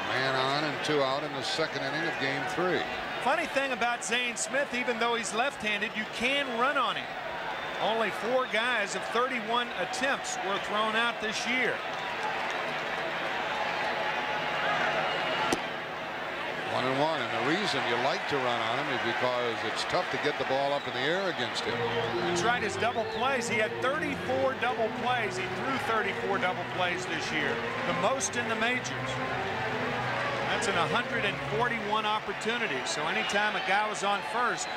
man on and 2 out in the 2nd inning of game 3. Funny thing about Zane Smith, even though he's left-handed, you can run on him. Only 4 guys of 31 attempts were thrown out this year. 1-1, and the reason you like to run on him is because it's tough to get the ball up in the air against him. That's right, his double plays. He had 34 double plays. He threw 34 double plays this year, the most in the majors. That's in 141 opportunities. So anytime a guy was on first,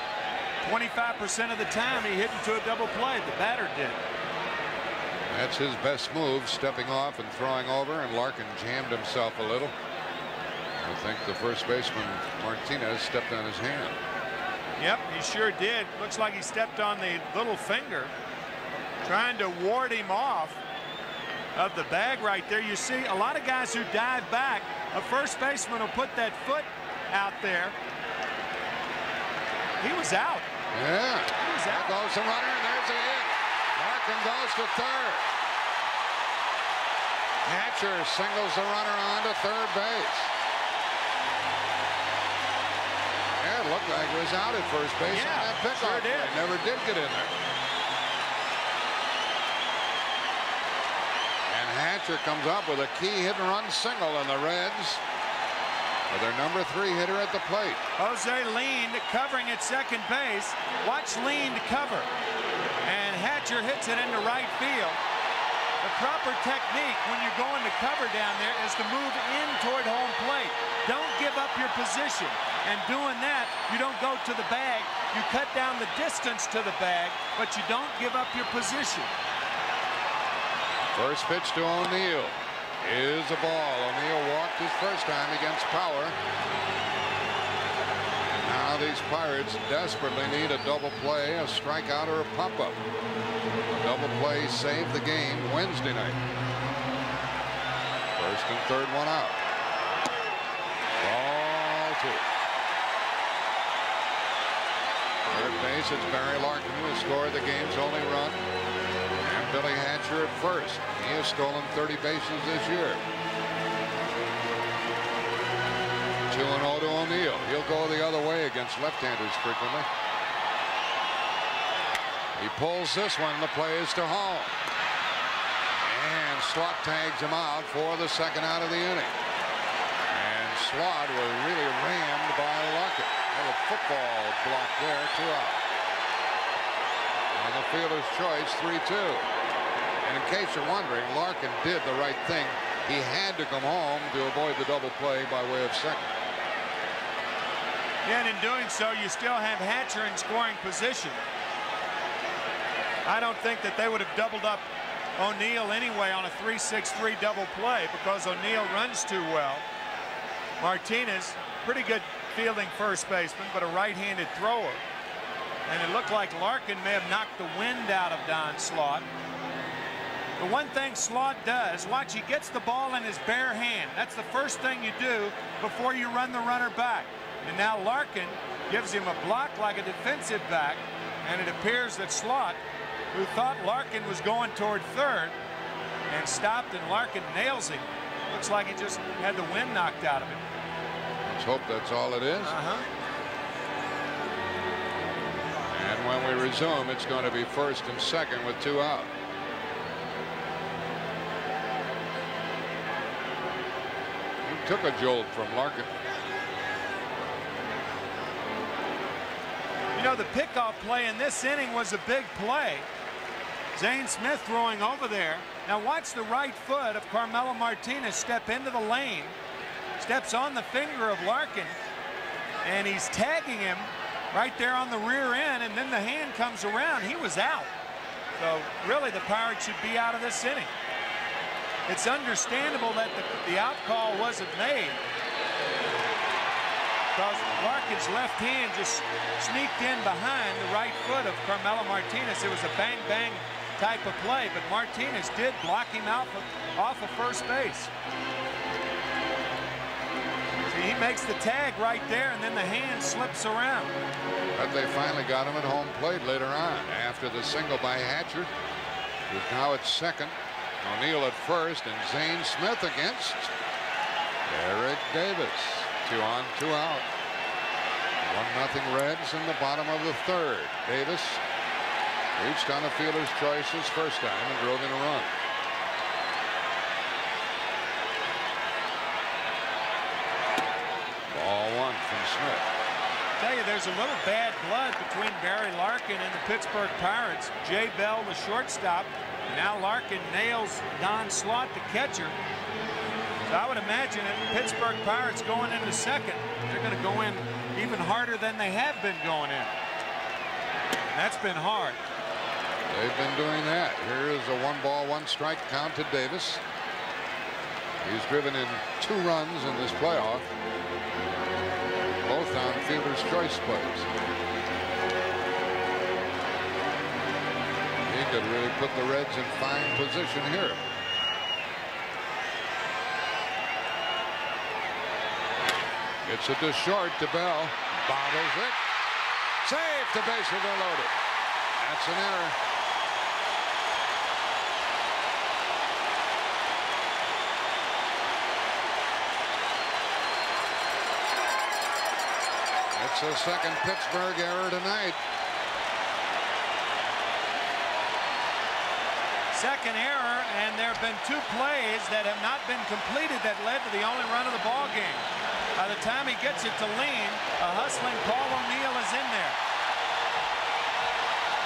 25% of the time he hit into a double play. The batter did. That's his best move, stepping off and throwing over, and Larkin jammed himself a little. I think the first baseman, Martinez, stepped on his hand. Yep, he sure did. Looks like he stepped on the little finger, trying to ward him off of the bag right there. You see a lot of guys who dive back, a first baseman will put that foot out there. He was out. Yeah. He was out. There goes the runner, and there's a hit. Larkin goes to third. Hatcher singles the runner on to third base. Yeah, it looked like it was out at first base on that pickoff. Sure did. Never did get in there. And Hatcher comes up with a key hit and run single, and the Reds with their number 3 hitter at the plate. Jose leaned, covering at second base. Watch leaned cover. And Hatcher hits it into right field. The proper technique when you're going to cover down there is to move in toward home plate. Don't give up your position. And doing that, you don't go to the bag. You cut down the distance to the bag, but you don't give up your position. First pitch to O'Neill is a ball. O'Neill walked his first time against Power. And now these Pirates desperately need a double play, a strikeout, or a pop-up. A double play saved the game Wednesday night. First and third, one out. Ball 2. Third base, it's Barry Larkin who has scored the game's only run. And Billy Hatcher at first. He has stolen 30 bases this year. 2-0 to O'Neill. He'll go the other way against left-handers frequently. He pulls this one. The play is to home. And Slot tags him out for the second out of the inning. And Slot was really rammed by Larkin. A football block there, 2 out. On the fielder's choice, 3-2. And in case you're wondering, Larkin did the right thing. He had to come home to avoid the double play by way of second. Yeah, and in doing so, you still have Hatcher in scoring position. I don't think that they would have doubled up O'Neill anyway on a 3-6-3 double play because O'Neill runs too well. Martinez, pretty good fielding first baseman, but a right-handed thrower. And it looked like Larkin may have knocked the wind out of Don Slot. The one thing Slot does, watch, he gets the ball in his bare hand. That's the first thing you do before you run the runner back. And now Larkin gives him a block like a defensive back, and it appears that Slot, who thought Larkin was going toward third, and stopped, and Larkin nails him. Looks like he just had the wind knocked out of him. Let's hope that's all it is. And when we resume, it's going to be first and second with 2 out. He took a jolt from Larkin. You know, the pickoff play in this inning was a big play. Zane Smith throwing over there. Now watch the right foot of Carmelo Martinez step into the lane. Steps on the finger of Larkin, and he's tagging him right there on the rear end, and then the hand comes around. He was out. So really the Pirates should be out of this inning. It's understandable that the out call wasn't made because Larkin's left hand just sneaked in behind the right foot of Carmelo Martinez. It was a bang-bang type of play, but Martinez did block him out off of first base. He makes the tag right there, and then the hand slips around. But they finally got him at home plate later on after the single by Hatcher, who's now at second. O'Neill at first, and Zane Smith against Eric Davis. 2 on, 2 out. 1-0 Reds in the bottom of the third. Davis reached on a fielder's choice his first time and drove in a run. Ball 1 from Smith. I tell you, there's a little bad blood between Barry Larkin and the Pittsburgh Pirates. Jay Bell, the shortstop. Now Larkin nails Don Slot, the catcher. So I would imagine if the Pittsburgh Pirates going into second, they're going to go in even harder than they have been going in. And that's been hard. They've been doing that. Here is a 1-ball, 1-strike count to Davis. He's driven in 2 runs in this playoff. Both on fielder's choice plays. He could really put the Reds in fine position here. Gets it to short to Bell. Bobbles it. Safe. The bases are loaded. That's an error. It's the second Pittsburgh error tonight. Second error, and there have been 2 plays that have not been completed that led to the only run of the ball game. By the time he gets it to Lean, a hustling Paul O'Neill is in there.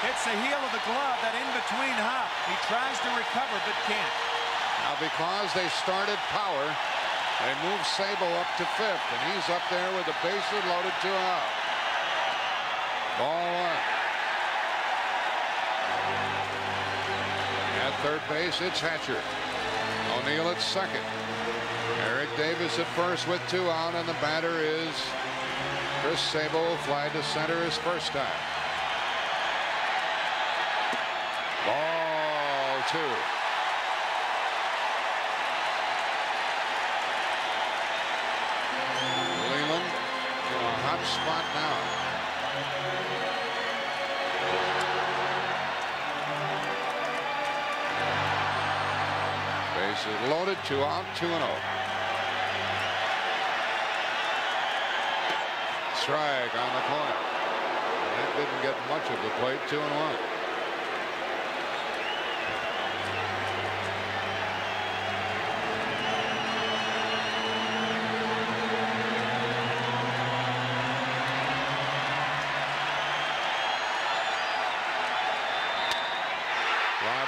Hits the heel of the glove, that in-between hop. He tries to recover but can't. Now because they started Power, they move Sabo up to 5th, and he's up there with the bases loaded, 2 out. Ball 1. At third base, it's Hatcher. O'Neill at second. Eric Davis at first with 2 out, and the batter is Chris Sabo. Fly to center his first time. Ball 2. Hot spot now. Bases loaded, 2 out, 2-0. Strike on the corner. That didn't get much of the plate. 2-1.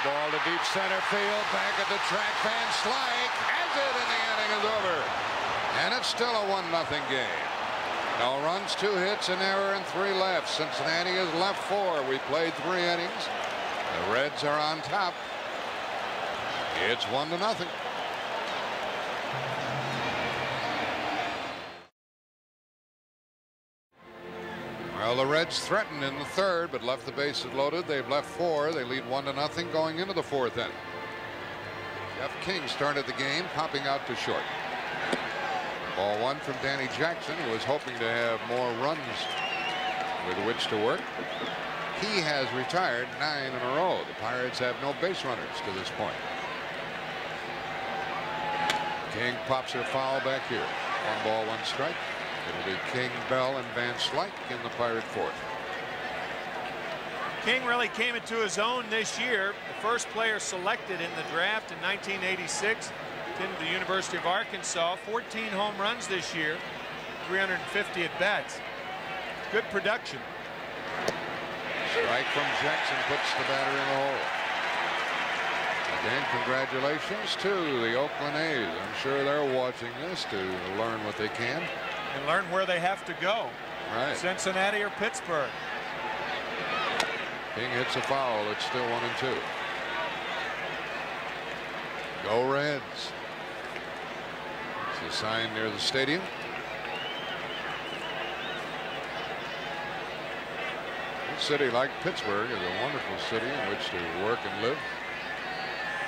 Ball to deep center field. Back at the track. Van Slyke has it, and the inning is over. And it's still a 1-0 game. No runs, 2 hits, an error, and 3 left. Cincinnati has left 4. We played 3 innings. The Reds are on top. It's 1-0. Well, the Reds threatened in the 3rd, but left the bases loaded. They've left 4. They lead 1-0 going into the 4th inning. Jeff King started the game, popping out to short. Ball 1 from Danny Jackson, who was hoping to have more runs with which to work. He has retired 9 in a row. The Pirates have no base runners to this point. King pops her foul back here. 1 ball, 1 strike. It'll be King, Bell, and Van Slyke in the Pirate 4th. King really came into his own this year. The first player selected in the draft in 1986. Attended the University of Arkansas. 14 home runs this year. 350 at bats. Good production. Strike from Jackson puts the batter in the hole. Again, congratulations to the Oakland A's. I'm sure they're watching this to learn what they can. And learn where they have to go. Right. Cincinnati or Pittsburgh. King hits a foul. It's still 1-2. Go Reds. It's a sign near the stadium. A city like Pittsburgh is a wonderful city in which to work and live.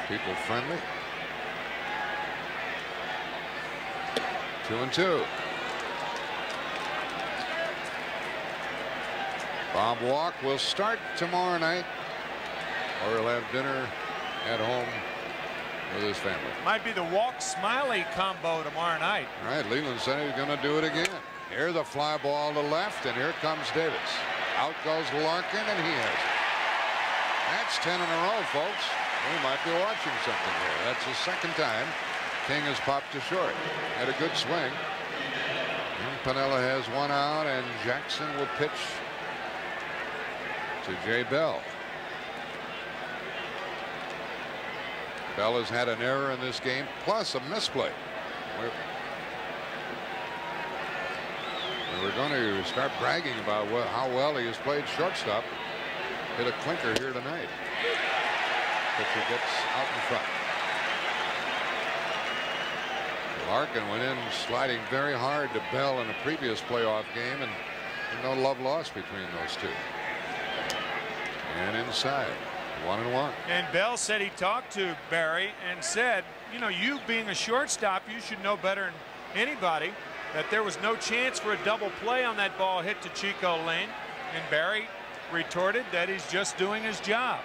People friendly. 2-2. Bob Walk will start tomorrow night, or he'll have dinner at home with his family. Might be the Walk-Smiley combo tomorrow night. All right, Leland said he's going to do it again. Here's the fly ball to left, and here comes Davis. Out goes Larkin, and he has it. That's 10 in a row, folks. We might be watching something here. That's the 2nd time King has popped to short. Had a good swing. And Piniella has 1 out, and Jackson will pitch to Jay Bell. Bell has had an error in this game, plus a misplay. We're going to start bragging about how well he has played shortstop. Hit a clinker here tonight. Pitcher gets out in front. Larkin went in sliding very hard to Bell in a previous playoff game, and no love lost between those two. And inside, 1-1. And Bell said he talked to Barry and said, you know, you being a shortstop, you should know better than anybody that there was no chance for a double play on that ball hit to Chico Lane. And Barry retorted that he's just doing his job.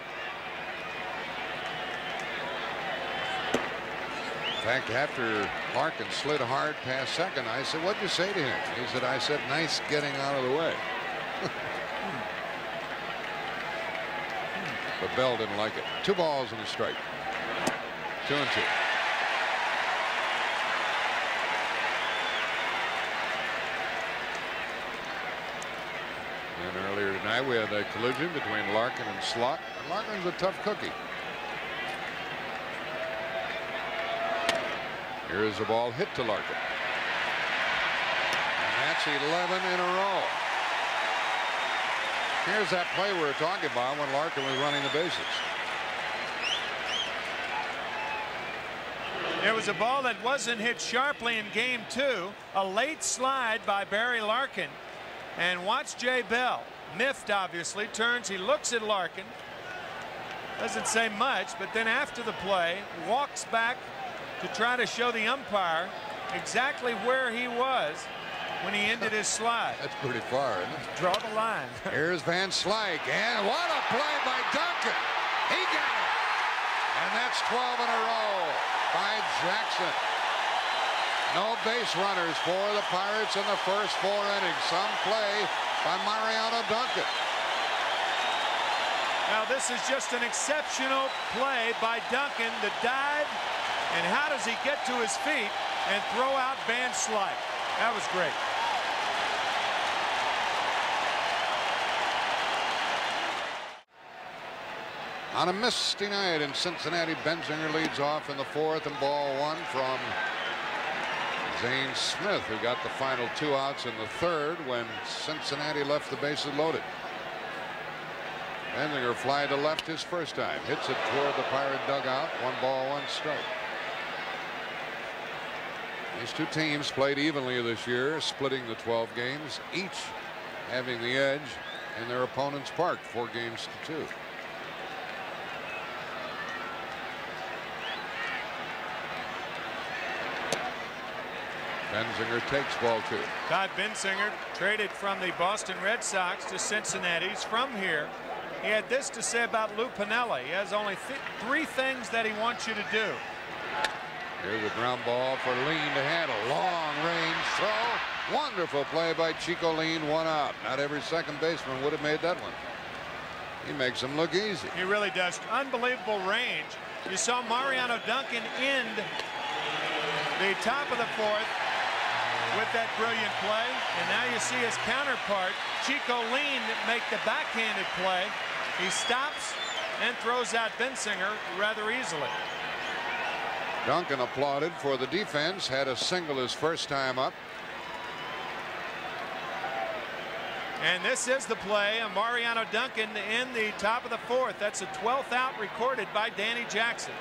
In fact, after Larkin slid hard past second, I said, what'd you say to him? He said, I said, nice getting out of the way. But Bell didn't like it. 2 balls and a strike. 2-2. And earlier tonight we had a collision between Larkin and Slot. And Larkin's a tough cookie. Here's the ball hit to Larkin. And that's 11 in a row. Here's that play we were talking about when Larkin was running the bases. It was a ball that wasn't hit sharply in game 2. A late slide by Barry Larkin. And watch Jay Bell. Miffed, obviously. Turns. He looks at Larkin. Doesn't say much. But then after the play, walks back to try to show the umpire exactly where he was when he ended his slide. That's pretty far, isn't it? Draw the line. Here's Van Slyke, and what a play by Duncan. He got it. And that's 12 in a row by Jackson. No base runners for the Pirates in the first 4 innings. Some play by Mariano Duncan. Now this is just an exceptional play by Duncan. The dive, and how does he get to his feet and throw out Van Slyke? That was great. On a misty night in Cincinnati, Benzinger leads off in the 4th and ball 1 from Zane Smith, who got the final 2 outs in the 3rd when Cincinnati left the bases loaded. Benzinger fly to left his first time, hits it toward the Pirate dugout. 1 ball, 1 strike. These two teams played evenly this year, splitting the 12 games, each having the edge in their opponent's park, 4 games to 2. Benzinger takes ball 2. Todd Benzinger traded from the Boston Red Sox to Cincinnati. He's from here. He had this to say about Lou Piniella. He has only 3 things that he wants you to do. Here's a ground ball for Lean to handle. Long range throw. Wonderful play by Chico Lean. 1 out. Not every second baseman would have made that one. He makes them look easy. He really does. Unbelievable range. You saw Mariano Duncan end the top of the 4th with that brilliant play, and now you see his counterpart Chico Lean make the backhanded play. He stops and throws out Benzinger rather easily. Duncan applauded for the defense, had a single his first time up. And this is the play of Mariano Duncan in the top of the 4th. That's a 12th out recorded by Danny Jackson.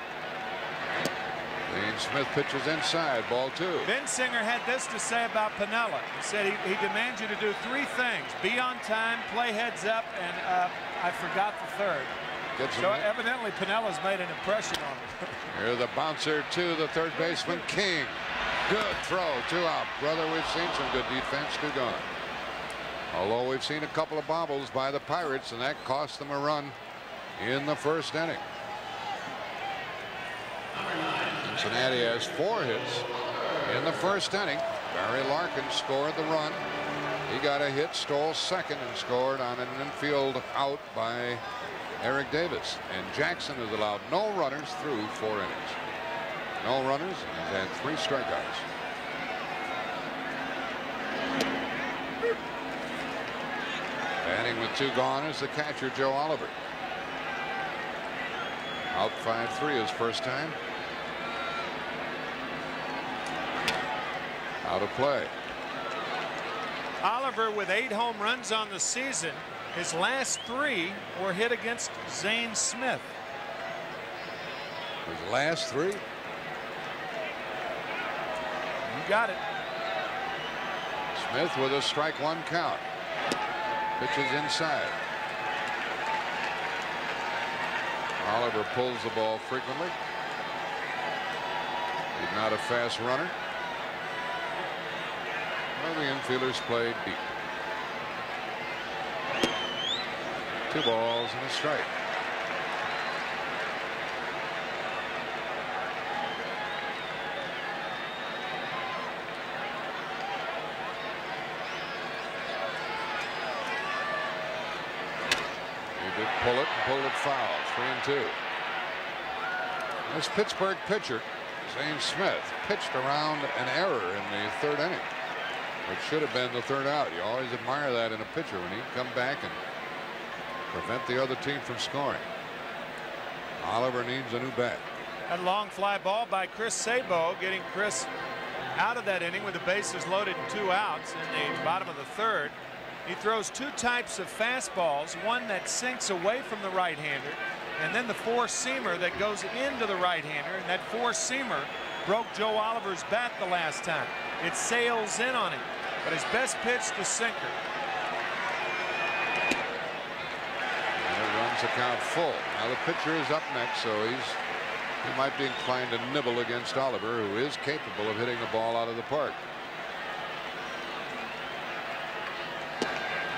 Dean Smith pitches inside, ball 2. Benzinger had this to say about Piniella. He said he demands you to do 3 things: be on time, play heads up, and I forgot the 3rd. So evidently Pinella's made an impression on him. Here's the bouncer to the 3rd baseman, King. Good throw, 2 out. Brother, we've seen some good defense, 2 gone. Although we've seen a couple of bobbles by the Pirates, and that cost them a run in the 1st inning. Cincinnati has 4 hits in the 1st inning. Barry Larkin scored the run. He got a hit, stole second, and scored on an infield out by Eric Davis. And Jackson has allowed no runners through 4 innings. No runners, and he's had 3 strikeouts. Batting with 2 gone is the catcher, Joe Oliver. Out 5-3 his first time. Out of play. Oliver with 8 home runs on the season. His last 3 were hit against Zane Smith. His last 3? got it. Smith with a strike one count. Pitches inside. Oliver pulls the ball frequently. He's not a fast runner. Well, the infielders played deep. 2 balls and a strike. He did pull it and pulled it foul. 3-2. This Pittsburgh pitcher, Zane Smith, pitched around an error in the 3rd inning, which should have been the 3rd out. You always admire that in a pitcher when he can come back and prevent the other team from scoring. Oliver needs a new bat. A long fly ball by Chris Sabo, getting Chris out of that inning with the bases loaded and 2 outs in the bottom of the 3rd. He throws 2 types of fastballs, one that sinks away from the right-hander, and then the 4-seamer that goes into the right-hander, and that 4-seamer broke Joe Oliver's bat the last time. It sails in on him, but his best pitch, the sinker. The count full. Now the pitcher is up next, so he might be inclined to nibble against Oliver, who is capable of hitting the ball out of the park.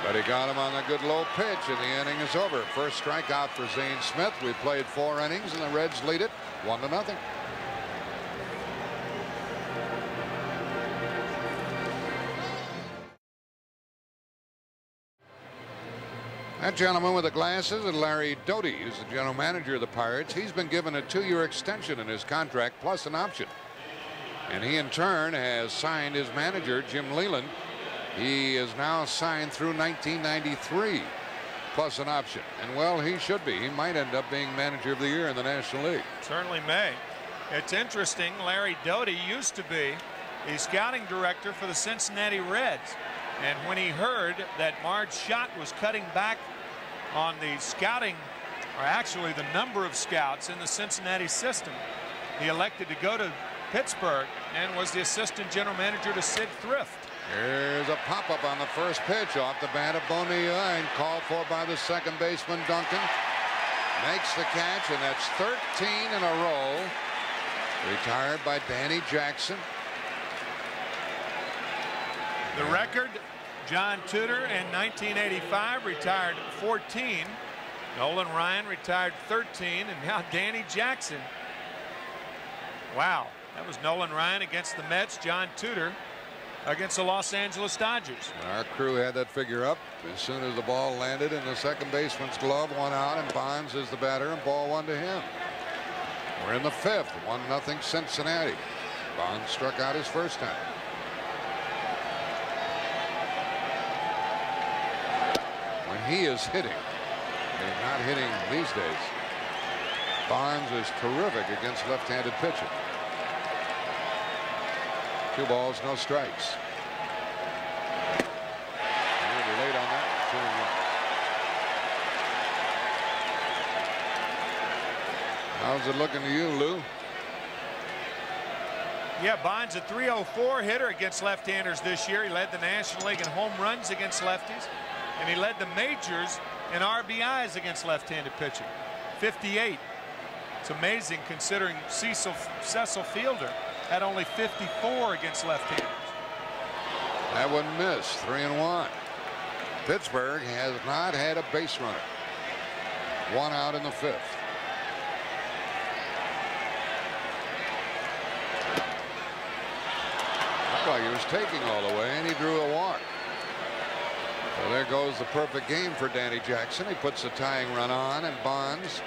But he got him on a good low pitch, and the inning is over. First strikeout for Zane Smith. We played 4 innings, and the Reds lead it 1-0. That gentleman with the glasses is Larry Doty, who's the general manager of the Pirates. He's been given a 2-year extension in his contract plus an option. And he in turn has signed his manager, Jim Leyland. He is now signed through 1993 plus an option. And well, he should be. He might end up being manager of the year in the National League. Certainly may. It's interesting, Larry Doty used to be the scouting director for the Cincinnati Reds. And when he heard that Marge Schott was cutting back on the scouting, or actually the number of scouts in the Cincinnati system, he elected to go to Pittsburgh and was the assistant general manager to Sid Thrift. Here's a pop-up on the first pitch off the bat of Bonilla and called for by the second baseman Duncan. Makes the catch, and that's 13 in a row. Retired by Danny Jackson. The record, John Tudor in 1985 retired 14. Nolan Ryan retired 13, and now Danny Jackson. Wow, that was Nolan Ryan against the Mets, John Tudor against the Los Angeles Dodgers. Our crew had that figure up as soon as the ball landed in the second baseman's glove. 1 out, and Bonds is the batter, and ball 1 to him. We're in the 5th, 1-0 Cincinnati. Bonds struck out his first time. When he is hitting, and not hitting these days, Bonds is terrific against left-handed pitching. 2 balls, no strikes. A little late on that. 2-1. How's it looking to you, Lou? Yeah, Bonds a .304 hitter against left-handers this year. He led the National League in home runs against lefties, and he led the majors in RBIs against left-handed pitching. 58. It's amazing considering Cecil Fielder had only 54 against left-handers. That one missed. 3-1. Pittsburgh has not had a base runner. 1 out in the 5th. Looked like he was taking all the way, and he drew a walk. So there goes the perfect game for Danny Jackson. He puts the tying run on, and Bonds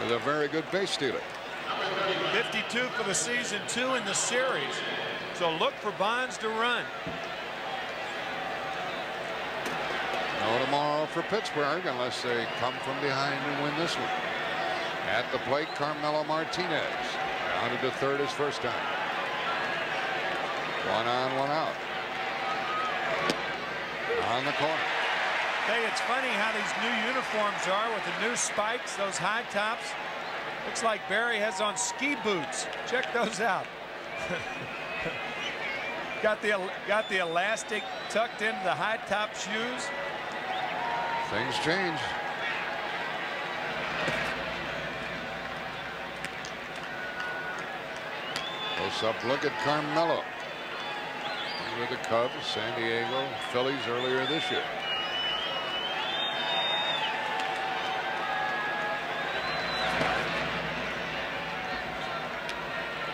is a very good base stealer. 52 for the season, 2 in the series. So look for Bonds to run. No tomorrow for Pittsburgh unless they come from behind and win this one. At the plate, Carmelo Martinez. Grounded to third his first time. 1 on, 1 out. On the corner. Hey, it's funny how these new uniforms are with the new spikes, those high tops. Looks like Barry has on ski boots. Check those out. Got the elastic tucked into the high top shoes. Things change. Close up look at Carmelo. With the Cubs, San Diego, Phillies earlier this year.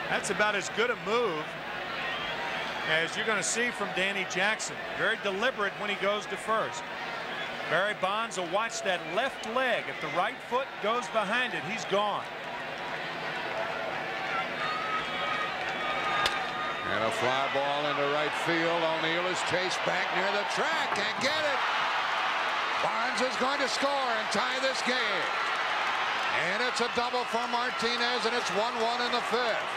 That's about as good a move as you're going to see from Danny Jackson. Very deliberate when he goes to first. Barry Bonds will watch that left leg. If the right foot goes behind it, he's gone. And a fly ball into right field. O'Neill is chased back near the track. Can't get it. Bonds is going to score and tie this game. And it's a double for Martinez, and it's 1-1 in the fifth.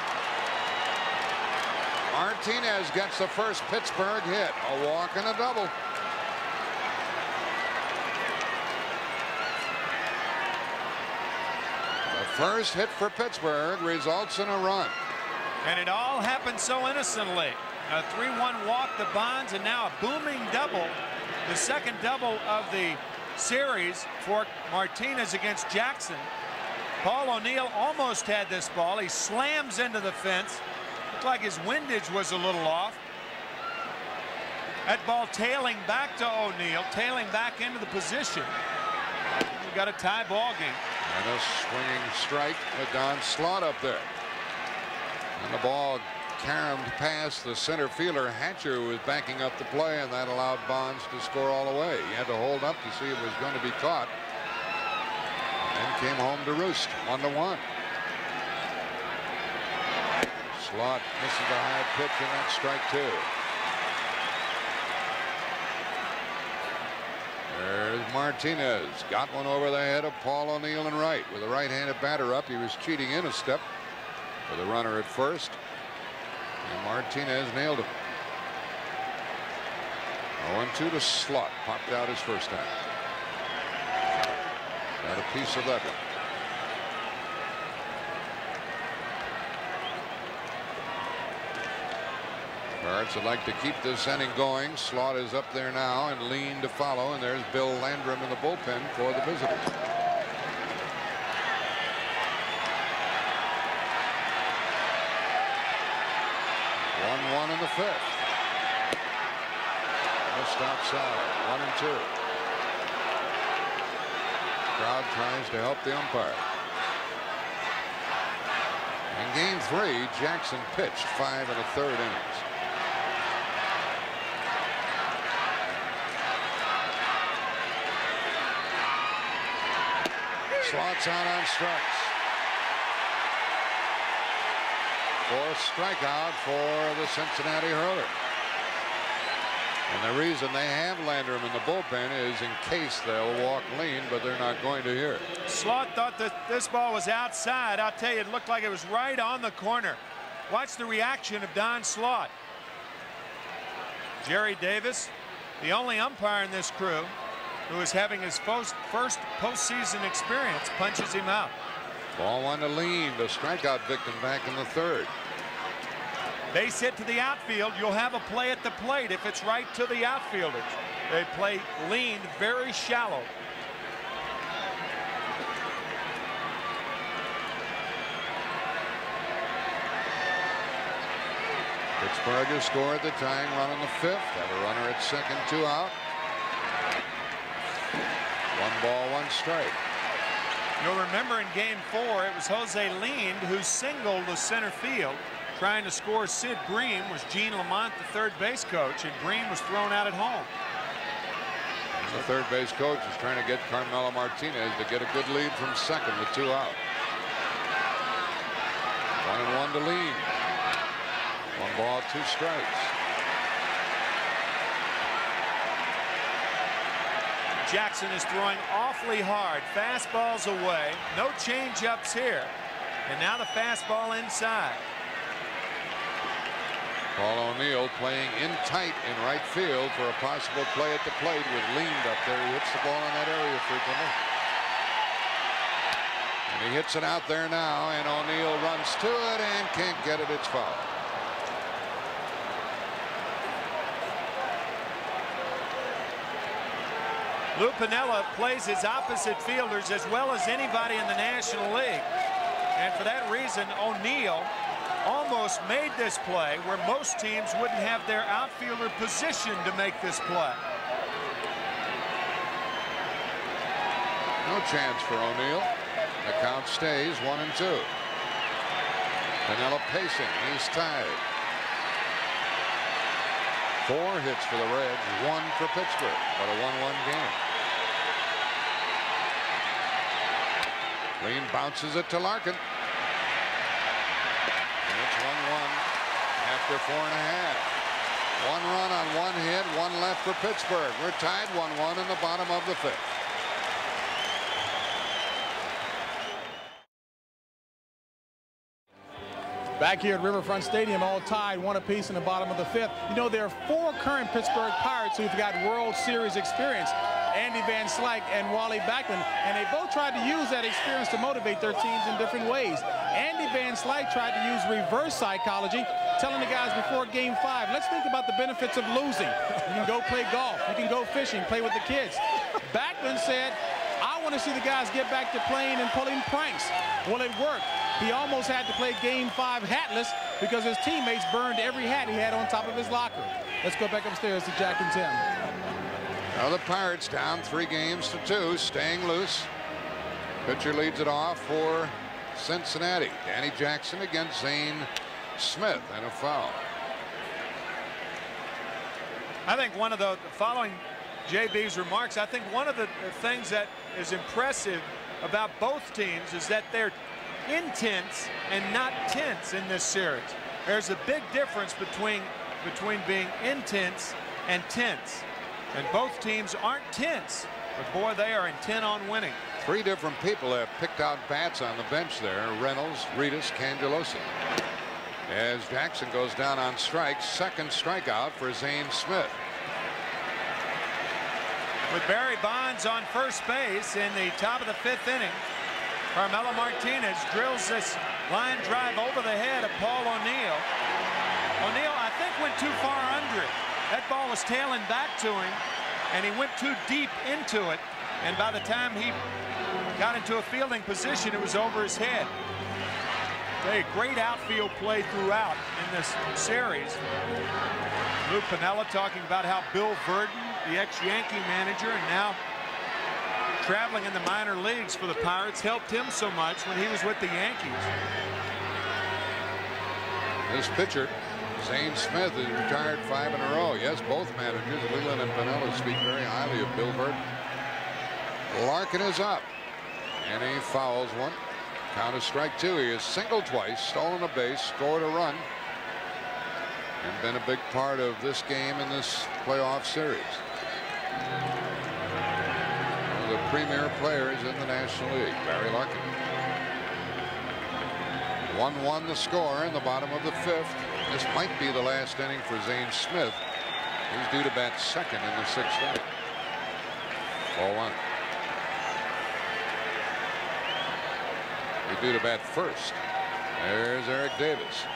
Martinez gets the first Pittsburgh hit. A walk and a double. The first hit for Pittsburgh results in a run. And it all happened so innocently. A 3-1 walk to Bonds, and now a booming double. The second double of the series for Martinez against Jackson. Paul O'Neill almost had this ball. He slams into the fence. Looked like his windage was a little off. That ball tailing back to O'Neill, tailing back into the position. We got a tie ball game. And a swinging strike with Don Slaught up there. And the ball caromed past the center fielder. Hatcher was backing up the play, and that allowed Bonds to score all the way. He had to hold up to see if it was going to be caught. And came home to roost. 1-1. Slaught misses the high pitch, and that's strike two. There's Martinez. Got one over the head of Paul O'Neill in right. With a right-handed batter up, he was cheating in a step for the runner at first. And Martinez nailed him. 0-2 to Slaught. Popped out his first time. Got a piece of that one. Pirates would like to keep this inning going. Slaught is up there now and lean to follow, and there's Bill Landrum in the bullpen for the visitors. One in the fifth. Just outside. 1-2. Crowd tries to help the umpire. In game 3, Jackson pitched 5 1/3 innings. Slaught's out on strikes. 4th strikeout for the Cincinnati hurler. And the reason they have Landrum in the bullpen is in case they'll walk lean, but they're not going to here. Slaught thought that this ball was outside. I'll tell you, it looked like it was right on the corner. Watch the reaction of Don Slaught. Jerry Davis, the only umpire in this crew who is having his first postseason experience, punches him out. Ball 1 to Lean, the strikeout victim back in the 3rd. Base hit to the outfield. You'll have a play at the plate if it's right to the outfielders. They play leaned very shallow. Pittsburgh has scored the tying run in the 5th. Have a runner at second, 2 out. 1 ball, 1 strike. You'll remember in game 4, it was Jose Lean who singled the center field. Trying to score Sid Bream was Gene Lamont, the third base coach, and Bream was thrown out at home. The third base coach is trying to get Carmelo Martinez to get a good lead from second with 2 out. 1-1 to Lean. 1 ball, 2 strikes. Jackson is throwing awfully hard. Fastballs away. No change-ups here. And now the fastball inside. Paul O'Neill playing in tight in right field for a possible play at the plate with Leaned up there. He hits the ball in that area frequently. And he hits it out there now, and O'Neill runs to it and can't get it. It's foul. Lou Piniella plays his opposite fielders as well as anybody in the National League. And for that reason, O'Neill almost made this play where most teams wouldn't have their outfielder positioned to make this play. No chance for O'Neill. The count stays 1-2. Piniella pacing. He's tied. 4 hits for the Reds, 1 for Pittsburgh, but a 1-1 game. Green bounces it to Larkin. And it's 1-1 after 4½. 1 run on 1 hit, 1 left for Pittsburgh. We're tied 1-1 in the bottom of the 5th. Back here at Riverfront Stadium, all tied 1 apiece in the bottom of the 5th. You know, there are 4 current Pittsburgh Pirates who've got World Series experience. Andy Van Slyke and Wally Backman, and they both tried to use that experience to motivate their teams in different ways. Andy Van Slyke tried to use reverse psychology, telling the guys before Game 5, let's think about the benefits of losing. You can go play golf, you can go fishing, play with the kids. Backman said, I want to see the guys get back to playing and pulling pranks. Well, it worked. He almost had to play Game 5 hatless because his teammates burned every hat he had on top of his locker. Let's go back upstairs to Jack and Tim. Now the Pirates down 3-2, staying loose. Pitcher leads it off for Cincinnati. Danny Jackson against Zane Smith, and a foul. I think one of the following JB's remarks, I think one of the things that is impressive about both teams is that they're intense and not tense in this series. There's a big difference between being intense and tense. And both teams aren't tense, but boy, they are intent on winning. 3 different people have picked out bats on the bench there. Reynolds, Reedus, Cangelosi. As Jackson goes down on strikes, 2nd strikeout for Zane Smith. With Barry Bonds on first base in the top of the 5th inning, Carmelo Martinez drills this line drive over the head of Paul O'Neill. O'Neill, I think, went too far under it. That ball was tailing back to him, and he went too deep into it. And by the time he got into a fielding position, it was over his head. A great outfield play throughout in this series. Lou Piniella talking about how Bill Verdon, the ex-Yankee manager, and now traveling in the minor leagues for the Pirates, helped him so much when he was with the Yankees. This pitcher, Zane Smith, has retired 5 in a row. Yes, both managers, Leland and Piniella, speak very highly of Bill Verdon. Larkin is up, and he fouls one. Count is strike 2. He has singled twice, stolen a base, scored a run, and been a big part of this game in this playoff series. One of the premier players in the National League, Barry Larkin. 1-1 the score in the bottom of the 5th. This might be the last inning for Zane Smith. He's due to bat 2nd in the 6th inning. 4-1. He's due to bat 1st. There's Eric Davis.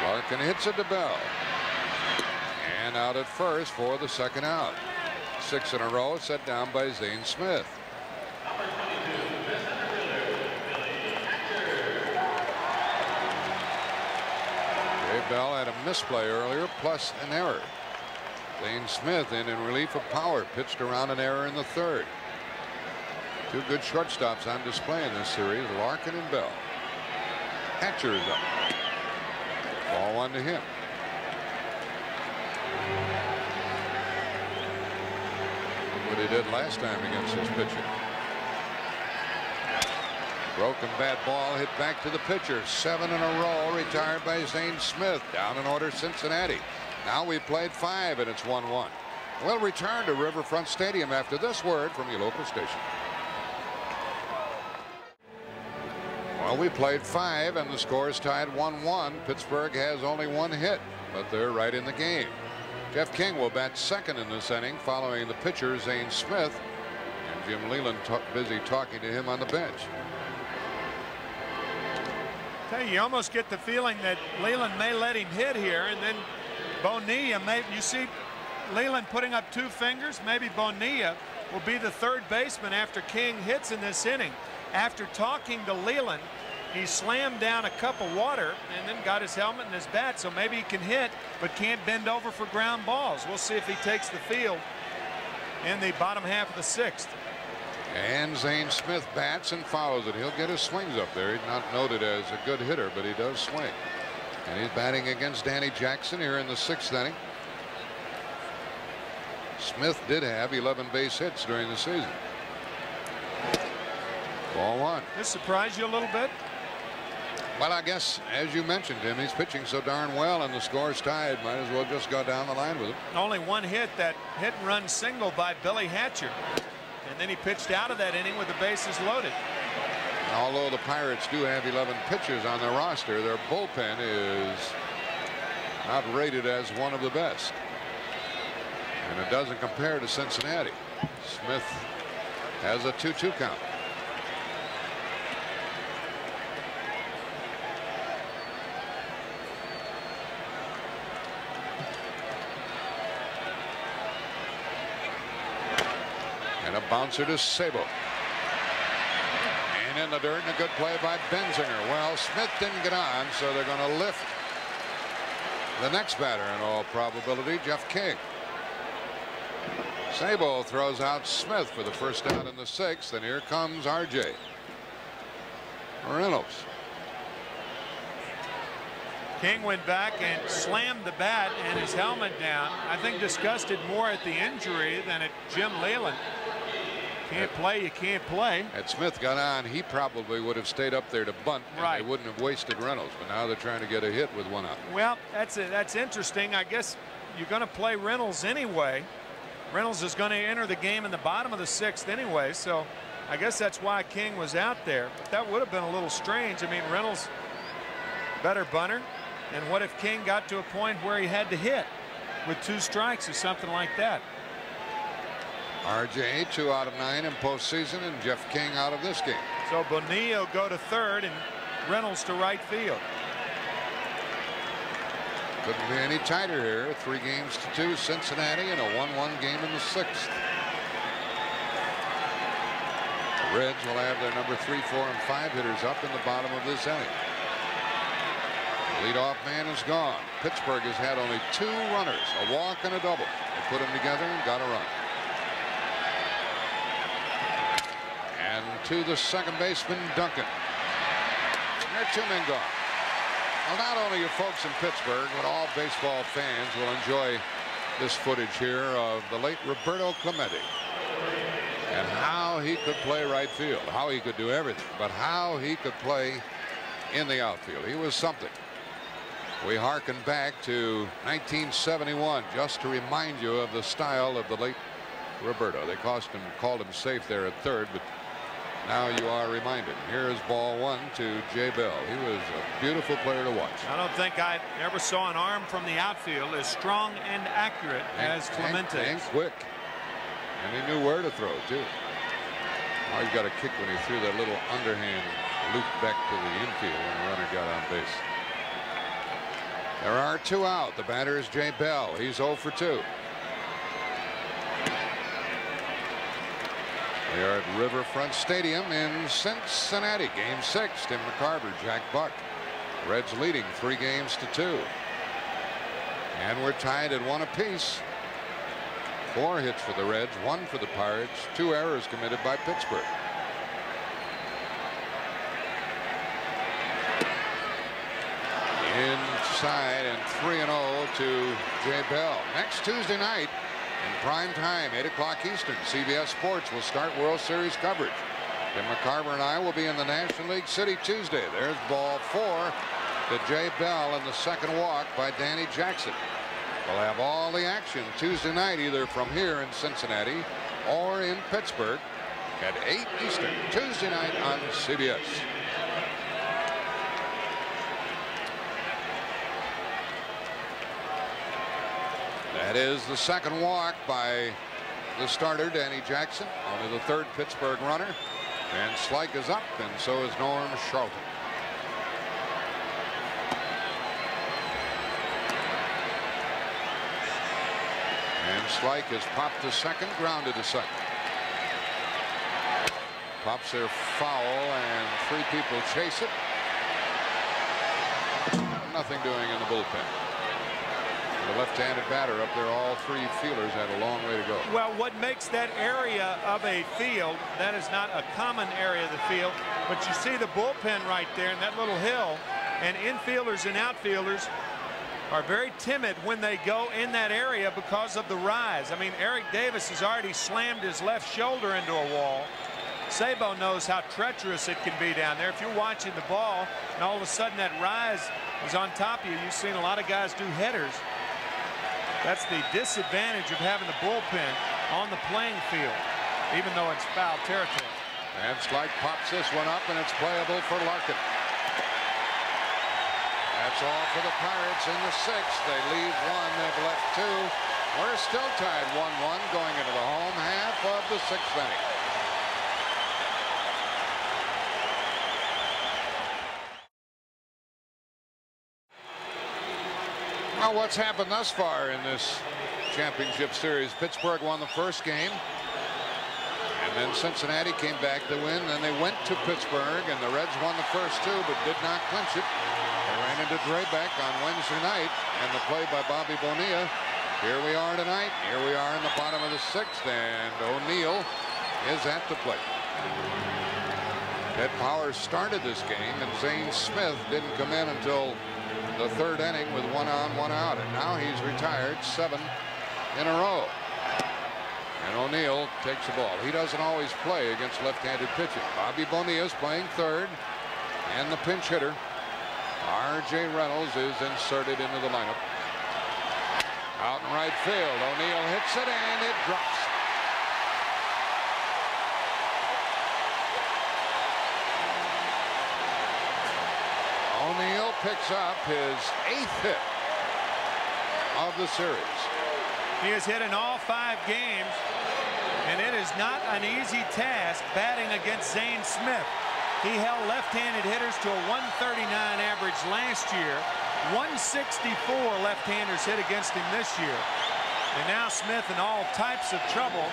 Larkin hits it to Bell. And out at first for the 2nd out. 6 in a row set down by Zane Smith. Jay Bell had a misplay earlier, plus an error. Zane Smith in relief of Power, pitched around an error in the 3rd. 2 good shortstops on display in this series, Larkin and Bell. Hatcher is up. Ball 1 to him. Look what he did last time against this pitcher. Broken bat ball hit back to the pitcher. 7 in a row retired by Zane Smith. Down in order Cincinnati. Now we've played 5 and it's 1-1. We'll return to Riverfront Stadium after this word from your local station. Well, we played 5 and the score is tied 1-1. Pittsburgh has only 1 hit, but they're right in the game. Jeff King will bat 2nd in this inning following the pitcher Zane Smith, and Jim Leland busy talking to him on the bench. Tell you almost get the feeling that Leyland may let him hit here, and then Bonilla may. You see Leyland putting up 2 fingers. Maybe Bonilla will be the third baseman after King hits in this inning. After talking to Leyland, he slammed down a cup of water and then got his helmet and his bat, so maybe he can hit but can't bend over for ground balls. We'll see if he takes the field in the bottom half of the 6th. And Zane Smith bats and fouls it. He'll get his swings up there. He's not noted as a good hitter, but he does swing. And he's batting against Danny Jackson here in the 6th inning. Smith did have 11 base hits during the season. Ball 1. This surprised you a little bit? Well, I guess, as you mentioned, Tim, he's pitching so darn well, and the score's tied. Might as well just go down the line with him. Only 1 hit, that hit and run single by Billy Hatcher. And then he pitched out of that inning with the bases loaded. And although the Pirates do have 11 pitchers on their roster, their bullpen is not rated as one of the best. And it doesn't compare to Cincinnati. Smith has a 2-2 count. And a bouncer to Sabo. And in the dirt, and a good play by Benzinger. Well, Smith didn't get on, so they're going to lift the next batter in all probability, Jeff King. Sabo throws out Smith for the first out in the 6th, and here comes R.J. Reynolds. King went back and slammed the bat and his helmet down. I think disgusted more at the injury than at Jim Leyland. Can't play, you can't play. Had Smith got on, he probably would have stayed up there to bunt, and right. They wouldn't have wasted Reynolds. But now they're trying to get a hit with 1 out. Well, that's interesting. I guess you're going to play Reynolds anyway. Reynolds is going to enter the game in the bottom of the 6th anyway, so I guess that's why King was out there. But that would have been a little strange. I mean, Reynolds, better bunter. And what if King got to a point where he had to hit with 2 strikes or something like that? R.J. 2 out of 9 in postseason, and Jeff King out of this game. So Bonilla will go to 3rd and Reynolds to right field. Couldn't be any tighter here. 3-2 Cincinnati and a 1-1 game in the 6th. The Reds will have their number 3, 4, and 5 hitters up in the bottom of this inning. Leadoff man is gone. Pittsburgh has had only 2 runners, a walk and a double. They put them together and got a run. And to the second baseman, Duncan. And there are 2 men gone. Well, not only you folks in Pittsburgh, but all baseball fans will enjoy this footage here of the late Roberto Clemente and how he could play right field, how he could do everything, but how he could play in the outfield. He was something. We hearken back to 1971 just to remind you of the style of the late Roberto. They called him safe there at 3rd, but now you are reminded. Here's ball 1 to Jay Bell. He was a beautiful player to watch. I don't think I ever saw an arm from the outfield as strong and accurate as Clemente. And quick. And he knew where to throw, too. Oh, he got a kick when he threw that little underhand loop back to the infield when the runner got on base. There are 2 out. The batter is Jay Bell. He's 0 for 2. We are at Riverfront Stadium in Cincinnati. Game 6. Tim McCarver, Jack Buck. Reds leading 3-2. And we're tied at 1 apiece. 4 hits for the Reds, 1 for the Pirates, 2 errors committed by Pittsburgh. Inside and 3-0 to Jay Bell. Next Tuesday night in prime time, 8 o'clock Eastern, CBS Sports will start World Series coverage. Tim McCarver and I will be in the National League City Tuesday. There's ball 4 to Jay Bell and the second walk by Danny Jackson. We'll have all the action Tuesday night either from here in Cincinnati or in Pittsburgh at 8 Eastern Tuesday night on CBS. That is the second walk by the starter, Danny Jackson. Only the 3rd Pittsburgh runner. And Slyke is up, and so is Norm Charlton. Slyke has popped to second, grounded to second. Pops their foul, and 3 people chase it. Nothing doing in the bullpen. The left-handed batter up there, all 3 fielders had a long way to go. Well, what makes that area of a field, that is not a common area of the field, but you see the bullpen right there in that little hill, and infielders and outfielders are very timid when they go in that area because of the rise. I mean, Eric Davis has already slammed his left shoulder into a wall. Sabo knows how treacherous it can be down there. If you're watching the ball and all of a sudden that rise is on top of you, you've seen a lot of guys do headers. That's the disadvantage of having the bullpen on the playing field, even though it's foul territory. And Slyke pops this one up, and it's playable for Larkin. That's all for the Pirates in the 6th. They leave 1, they've left 2. We're still tied 1-1 going into the home half of the 6th inning. Well, what's happened thus far in this championship series? Pittsburgh won the first game, and then Cincinnati came back to win. Then they went to Pittsburgh, and the Reds won the first 2 but did not clinch it. They ran into Drabek on Wednesday night, and the play by Bobby Bonilla. Here we are tonight. Here we are in the bottom of the 6th, and O'Neill is at the plate. Ted Powers started this game, and Zane Smith didn't come in until the 3rd inning with 1 on, 1 out, and now he's retired 7 in a row. And O'Neill takes the ball. He doesn't always play against left-handed pitching. Bobby Bonilla is playing 3rd, and the pinch hitter R.J. Reynolds is inserted into the lineup. Out in right field, O'Neill hits it, and it drops. O'Neill picks up his 8th hit of the series. He has hit in all 5 games, and it is not an easy task batting against Zane Smith. He held left-handed hitters to a 139 average last year. 164 left-handers hit against him this year. And now Smith in all types of trouble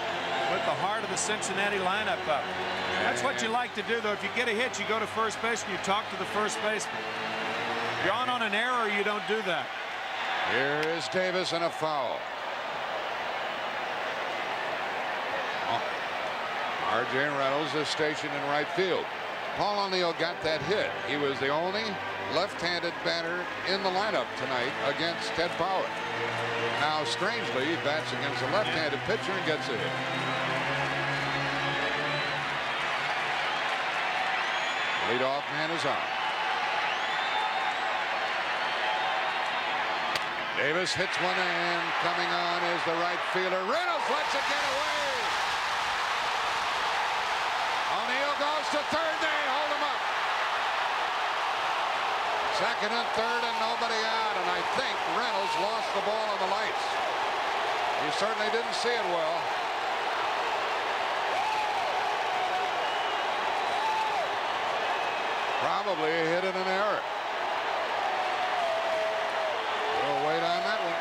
with the heart of the Cincinnati lineup up. That's what you like to do, though. If you get a hit, you go to first base and you talk to the first baseman. If you're on an error, you don't do that. Here is Davis and a foul. R.J. Reynolds is stationed in right field. Paul O'Neill got that hit. He was the only left-handed batter in the lineup tonight against Ted Powers. Now, strangely, he bats against a left-handed pitcher and gets a hit. Leadoff man is on. Davis hits one, and coming on is the right fielder. Reynolds lets it get away. O'Neill goes to 3rd. They hold him up. 2nd and 3rd, and nobody out. And I think Reynolds lost the ball on the lights. He certainly didn't see it well. Probably a hit and an error. We'll wait on that one.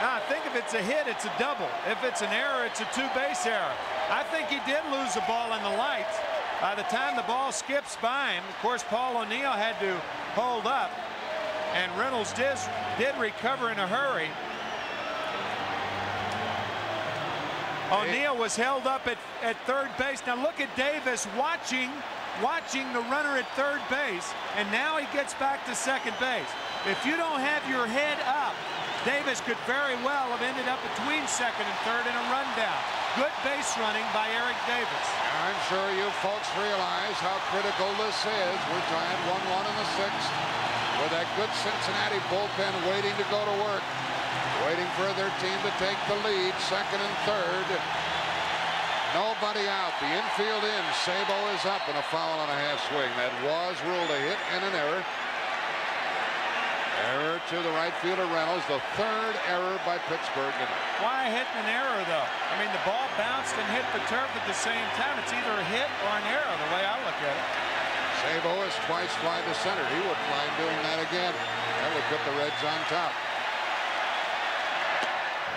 Now, I think if it's a hit, it's a double. If it's an error, it's a 2-base error. I think he did lose the ball in the lights. By the time the ball skips by him, of course, Paul O'Neill had to hold up, and Reynolds did recover in a hurry. O'Neill was held up at 3rd base. Now look at Davis watching the runner at 3rd base, and now he gets back to 2nd base. If you don't have your head up, Davis could very well have ended up between 2nd and 3rd in a rundown. Good base running by Eric Davis. I'm sure you folks realize how critical this is. We're tied 1-1 in the 6th with that good Cincinnati bullpen waiting to go to work, waiting for their team to take the lead. 2nd and 3rd. Nobody out. The infield in. Sabo is up, and a foul on a half swing. That was ruled a hit and an error. Error to the right fielder Reynolds. The 3rd error by Pittsburgh tonight. Why a hit and an error, though? I mean, the ball bounced and hit the turf at the same time. It's either a hit or an error, the way I look at it. Sabo has twice fly to center. He wouldn't mind doing that again. That would put the Reds on top.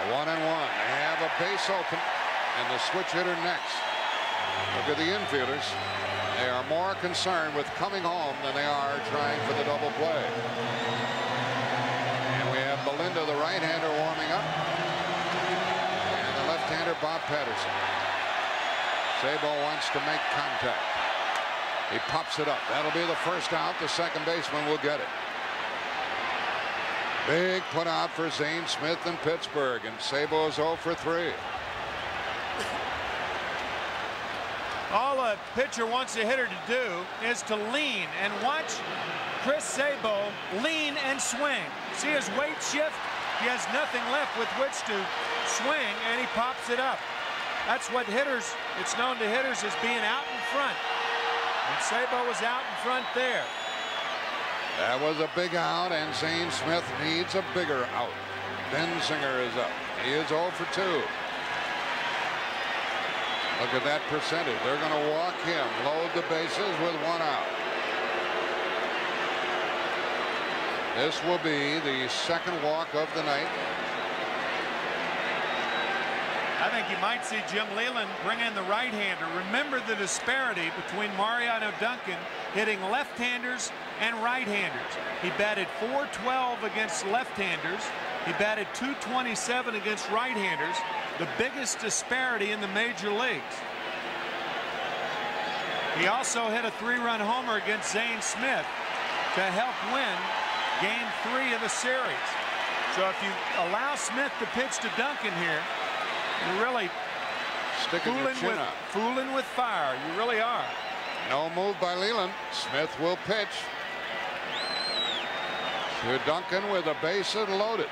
1-1. They have a base open and the switch hitter next. Look at the infielders. They are more concerned with coming home than they are trying for the double play. And we have Belinda, the right-hander, warming up. And the left-hander, Bob Patterson. Sabo wants to make contact. He pops it up. That'll be the first out. The second baseman will get it. Big put out for Zane Smith in Pittsburgh, and Sabo's 0 for 3. All a pitcher wants a hitter to do is to lean, and watch Chris Sabo lean and swing. See his weight shift? He has nothing left with which to swing, and he pops it up. That's what hitters, it's known to hitters as being out in front. And Sabo was out in front there. That was a big out, and Zane Smith needs a bigger out. Benzinger is up. He is 0 for 2. Look at that percentage. They're going to walk him, load the bases with 1 out. This will be the second walk of the night. I think you might see Jim Leyland bring in the right-hander. Remember the disparity between Mariano Duncan hitting left-handers and right-handers. He batted .412 against left-handers. He batted .227 against right-handers. The biggest disparity in the major leagues. He also hit a 3-run homer against Zane Smith to help win Game 3 of the series. So if you allow Smith to pitch to Duncan here, you're really fooling with fire. You really are. No move by Leyland. Smith will pitch to Duncan with the bases loaded.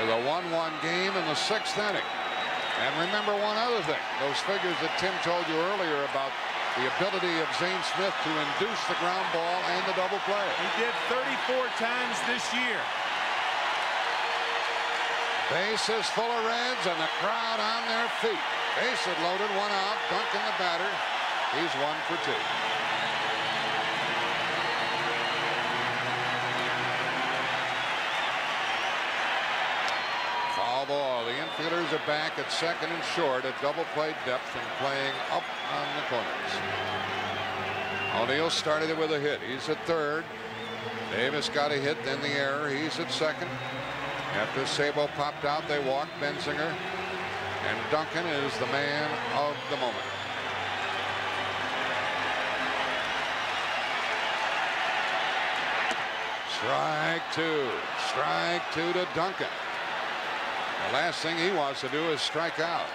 With a 1-1 game in the 6th inning. And remember one other thing. Those figures that Tim told you earlier about the ability of Zane Smith to induce the ground ball and the double play. He did 34 times this year. Bases full of Reds and the crowd on their feet. Bases loaded, 1 out. Duncan the batter. He's 1 for 2. Foul ball. The infielders are back at second and short at double play depth and playing up on the corners. O'Neill started it with a hit. He's at third. Davis got a hit, then the error. He's at second. After Sabo popped out, they walked Benzinger. And Duncan is the man of the moment. Strike two. Strike two to Duncan. The last thing he wants to do is strike out.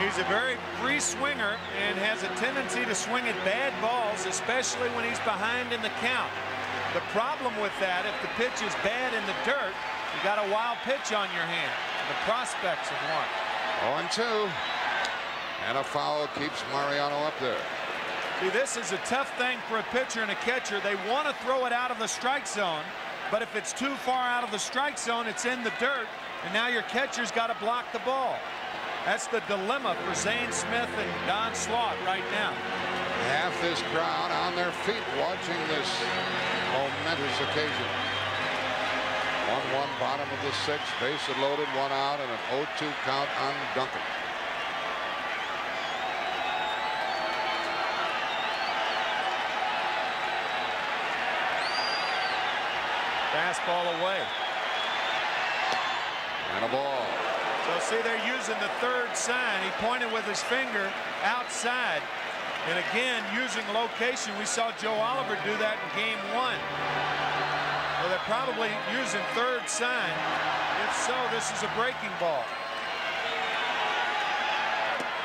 He's a very free swinger and has a tendency to swing at bad balls, especially when he's behind in the count. The problem with that, if the pitch is bad in the dirt, you got a wild pitch on your hand. The prospects of one. 0-2. And a foul keeps Mariano up there. See, this is a tough thing for a pitcher and a catcher. They want to throw it out of the strike zone, but if it's too far out of the strike zone, it's in the dirt, and now your catcher's got to block the ball. That's the dilemma for Zane Smith and Don Slaught right now. Half this crowd on their feet watching this momentous occasion. 1-1 bottom of the 6th. Bases loaded, 1 out, and an 0-2 count on Duncan. Fastball away. And a ball. So see, they're using the third sign. He pointed with his finger outside. And again, using location. We saw Joe Oliver do that in Game 1. Well, they're probably using third sign. If so, this is a breaking ball.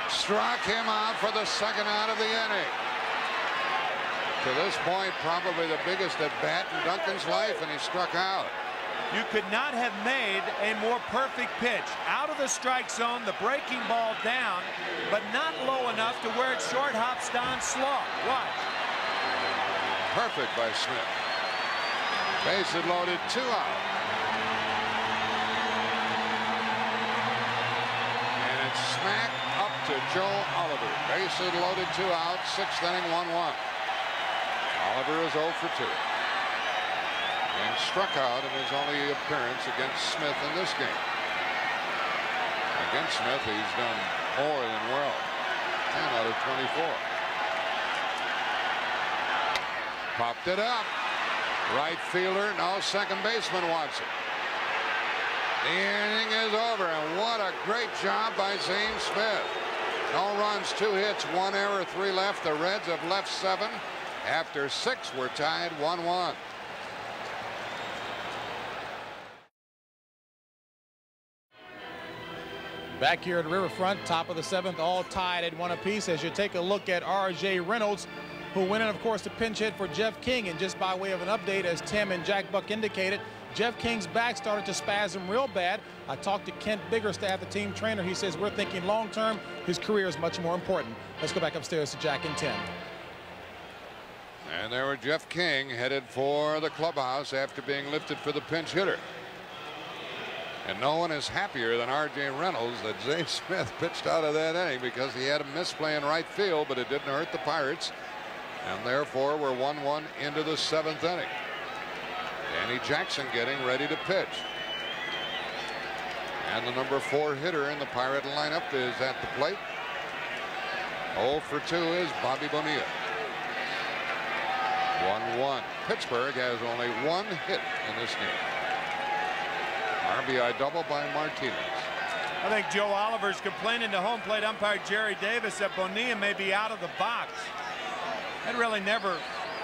Struck him out for the second out of the inning. To this point, probably the biggest at bat in Duncan's life, and he struck out. You could not have made a more perfect pitch. Out of the strike zone, the breaking ball down, but not low enough to where it short hops Don Slaught. Watch. Perfect by Smith. Bases loaded, 2 out. And it's smack up to Joe Oliver. Bases loaded, 2 out, 6th inning, 1-1. Oliver is 0 for 2. and struck out in his only appearance against Smith in this game. Against Smith, he's done more than well. 10 out of 24. Popped it up. Right fielder, no, second baseman wants it. The inning is over, and what a great job by Zane Smith. No runs, 2 hits, 1 error, 3 left. The Reds have left 7. After 6 were tied 1-1. Back here at Riverfront, top of the 7th, all tied at 1 apiece. As you take a look at R.J. Reynolds, who went in, of course, to pinch hit for Jeff King. And just by way of an update, as Tim and Jack Buck indicated, Jeff King's back started to spasm real bad. I talked to Kent Biggerstaff, the team trainer. He says we're thinking long term. His career is much more important. Let's go back upstairs to Jack and Tim. And there were Jeff King headed for the clubhouse after being lifted for the pinch hitter. And no one is happier than R.J. Reynolds that Zane Smith pitched out of that inning, because he had a misplay in right field, but it didn't hurt the Pirates. And therefore, we're 1-1 into the 7th inning. Danny Jackson getting ready to pitch. And the number 4 hitter in the Pirate lineup is at the plate. 0 for 2 is Bobby Bonilla. 1-1. Pittsburgh has only 1 hit in this game. RBI double by Martinez. I think Joe Oliver's complaining to home plate umpire Jerry Davis that Bonilla may be out of the box. That really never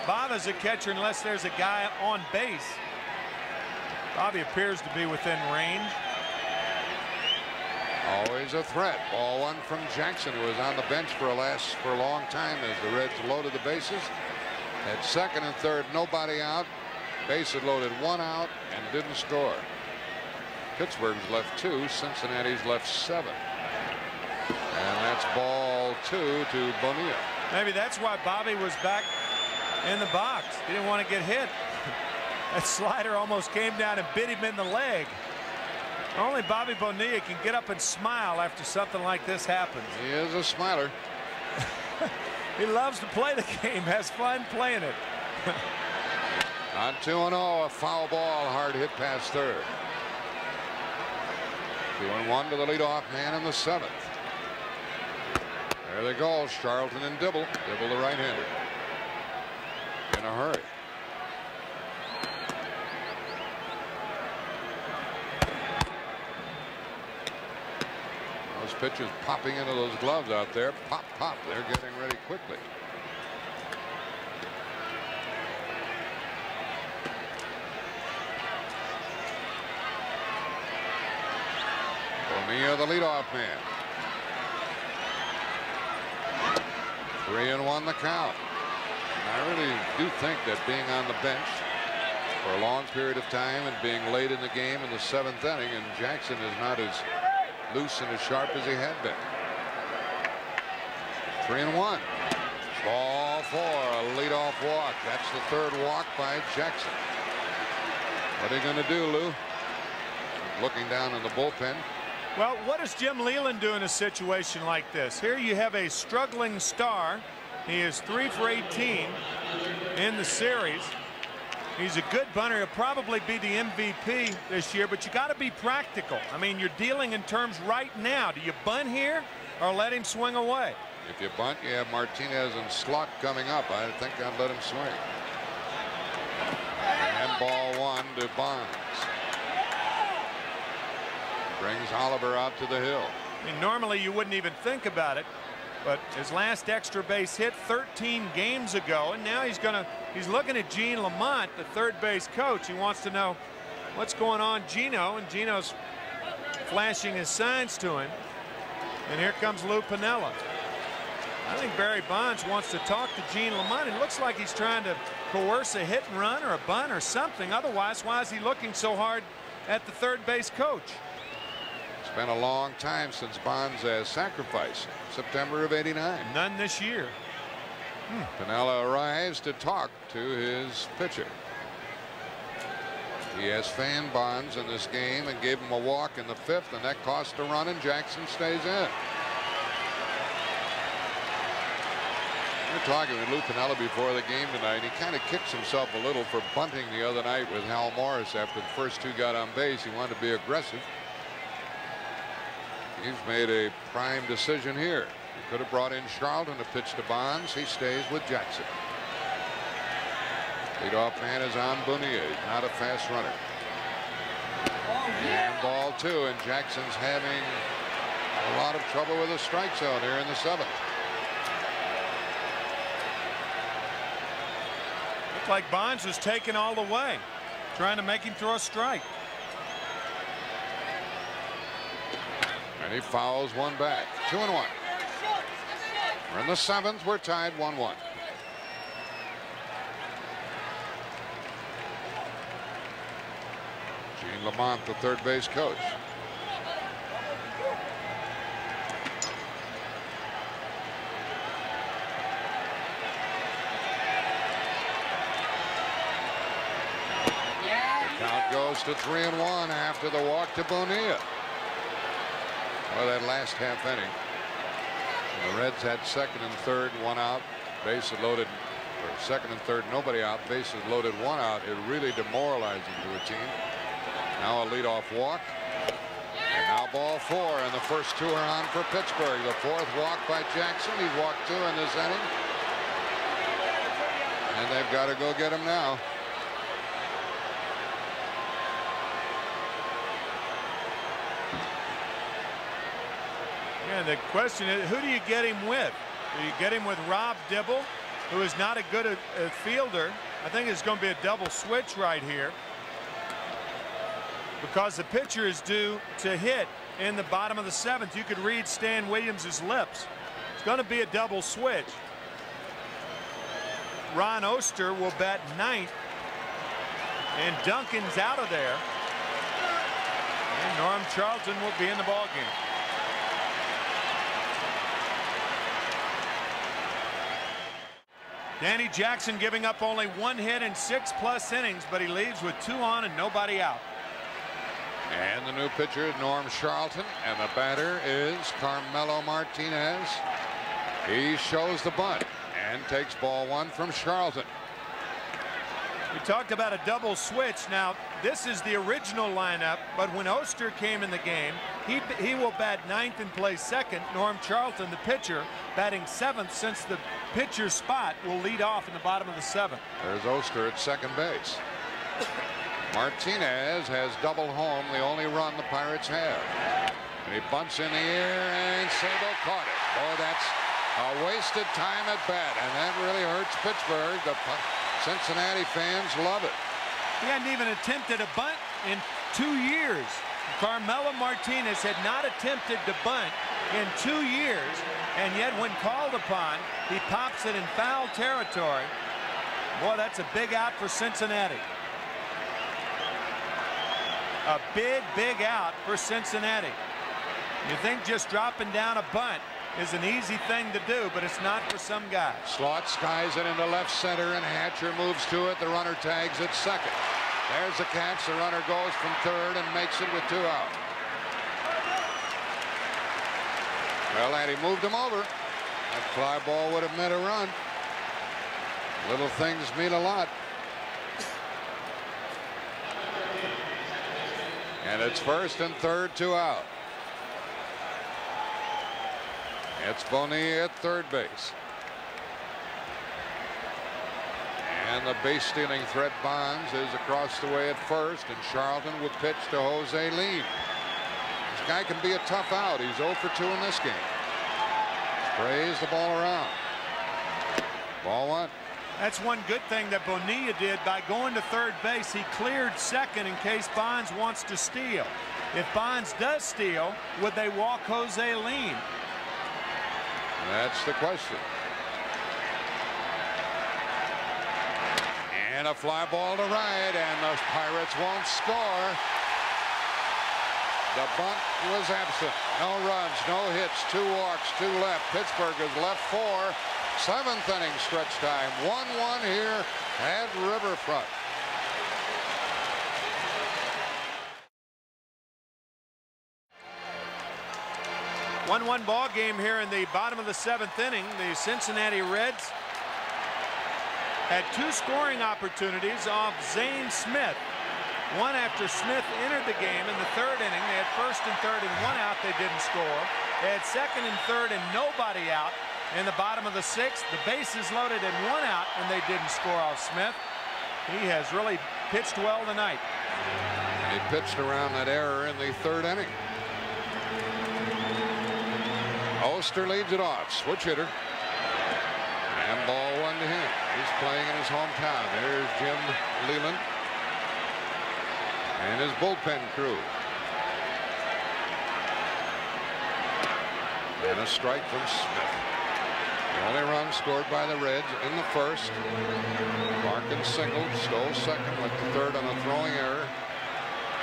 bothers a catcher unless there's a guy on base. Bobby appears to be within range. Always a threat. Ball 1 from Jackson, who was on the bench for a long time as the Reds loaded the bases. At second and third, nobody out. Bases loaded, 1 out, and didn't score. Pittsburgh's left 2. Cincinnati's left 7. And that's ball 2 to Bonilla. Maybe that's why Bobby was back in the box. He didn't want to get hit. That slider almost came down and bit him in the leg. Only Bobby Bonilla can get up and smile after something like this happens. He is a smiler. He loves to play the game, has fun playing it. On 2-0, a foul ball, hard hit past third. 2-1 to the leadoff man in the 7th. There they go, Charlton and Dibble. Dibble, the right-hander, in a hurry. Those pitches popping into those gloves out there. Pop, pop. They're getting ready quickly. Bonilla, the leadoff man. 3-1 the count. And I really do think that being on the bench for a long period of time and being late in the game in the 7th inning, and Jackson is not as loose and as sharp as he had been. 3-1. Ball 4, a leadoff walk. That's the 3rd walk by Jackson. What are you going to do, Lou? Looking down in the bullpen. Well, what does Jim Leyland do in a situation like this? Here you have a struggling star. He is 3 for 18 in the series. He's a good bunter. He'll probably be the MVP this year, but you got to be practical. I mean, you're dealing in terms right now. Do you bunt here or let him swing away? If you bunt, you have Martinez and Slot coming up. I think I'd let him swing. And ball 1 to Bonds. Brings Oliver out to the hill. I mean, normally you wouldn't even think about it, but his last extra base hit 13 games ago, and now he's looking at Gene Lamont, the third base coach. He wants to know what's going on, Gino, and Gino's flashing his signs to him. And here comes Lou Piniella. I think Barry Bonds wants to talk to Gene Lamont. It looks like he's trying to coerce a hit and run or a bunt or something. Otherwise, why is he looking so hard at the third base coach? It's been a long time since Bonds has sacrificed. September of '89. None this year. Piniella arrives to talk to his pitcher. He has fanned Bonds in this game and gave him a walk in the 5th, and that cost a run, and Jackson stays in. We're talking with Lou Piniella before the game tonight. He kind of kicks himself a little for bunting the other night with Hal Morris after the first two got on base. He wanted to be aggressive. He's made a prime decision here. He could have brought in Charlton to pitch to Bonds. He stays with Jackson. Leadoff man is on Bonilla. He's not a fast runner. And ball two, and Jackson's having a lot of trouble with the strike zone here in the seventh. Looked like Bonds was taken all the way, trying to make him throw a strike. And he fouls one back. 2-1. We're in the seventh. We're tied 1-1. Gene Lamont, the third base coach. The count goes to 3-1 after the walk to Bonilla. Well, that last half inning, the Reds had second and third, one out, bases loaded, or second and third, nobody out, bases loaded, one out. It really demoralizing to a team. Now a leadoff walk, and now ball four, and the first two are on for Pittsburgh. The fourth walk by Jackson. He's walked two in this inning, and they've got to go get him now. And the question is, who do you get him with? Do you get him with Rob Dibble, who is not a good fielder? I think it's going to be a double switch right here, because the pitcher is due to hit in the bottom of the seventh. You could read Stan Williams's lips. It's going to be a double switch. Ron Oster will bat ninth, and Duncan's out of there, and Norm Charlton will be in the ballgame. Danny Jackson giving up only one hit in 6+ innings, but he leaves with two on and nobody out. And the new pitcher is Norm Charlton, and the batter is Carmelo Martinez. He shows the bunt and takes ball one from Charlton. We talked about a double switch. Now, this is the original lineup, but when Oster came in the game, he will bat ninth and play second. Norm Charlton, the pitcher, batting seventh, since the pitcher's spot will lead off in the bottom of the seventh. There's Oster at second base. Martinez has doubled home, the only run the Pirates have. And he bunts in the air, and Sabo caught it. Boy, that's a wasted time at bat, and that really hurts Pittsburgh. The Cincinnati fans love it. He hadn't even attempted a bunt in 2 years. Carmelo Martinez had not attempted to bunt in 2 years, and yet when called upon, he pops it in foul territory. Boy, that's a big out for Cincinnati. A big out for Cincinnati. You think just dropping down a bunt is an easy thing to do, but it's not for some guys. Slot skies it into left center, and Hatcher moves to it. The runner tags at second. There's the catch. The runner goes from third and makes it with 2 out. Well, and he moved him over. That fly ball would have meant a run. Little things mean a lot. And it's first and third, 2 out. It's Bonilla at third base. And the base stealing threat Bonds is across the way at first, and Charlton will pitch to Jose Lean. This guy can be a tough out. He's 0 for 2 in this game. Sprays the ball around. Ball one. That's one good thing that Bonilla did by going to third base. He cleared second in case Bonds wants to steal. If Bonds does steal, would they walk Jose Lean? That's the question. And a fly ball to right, and the Pirates won't score. The bunt was absent. No runs, no hits, 2 walks, 2 left. Pittsburgh has left 4. 7th inning stretch time. 1-1 here at Riverfront. One 1-1 ball game here in the bottom of the 7th inning. The Cincinnati Reds had 2 scoring opportunities off Zane Smith. One after Smith entered the game in the 3rd inning. They had 1st and 3rd and 1 out. They didn't score. They had 2nd and 3rd and nobody out. In the bottom of the 6th, the bases loaded and 1 out, and they didn't score off Smith. He has really pitched well tonight. He pitched around that error in the 3rd inning. Oster leads it off. Switch hitter. And ball 1 to him. He's playing in his hometown. There's Jim Leyland and his bullpen crew. And a strike from Smith. The only run scored by the Reds in the 1st. Larkin singled, stole 2nd, went to 3rd on a throwing error.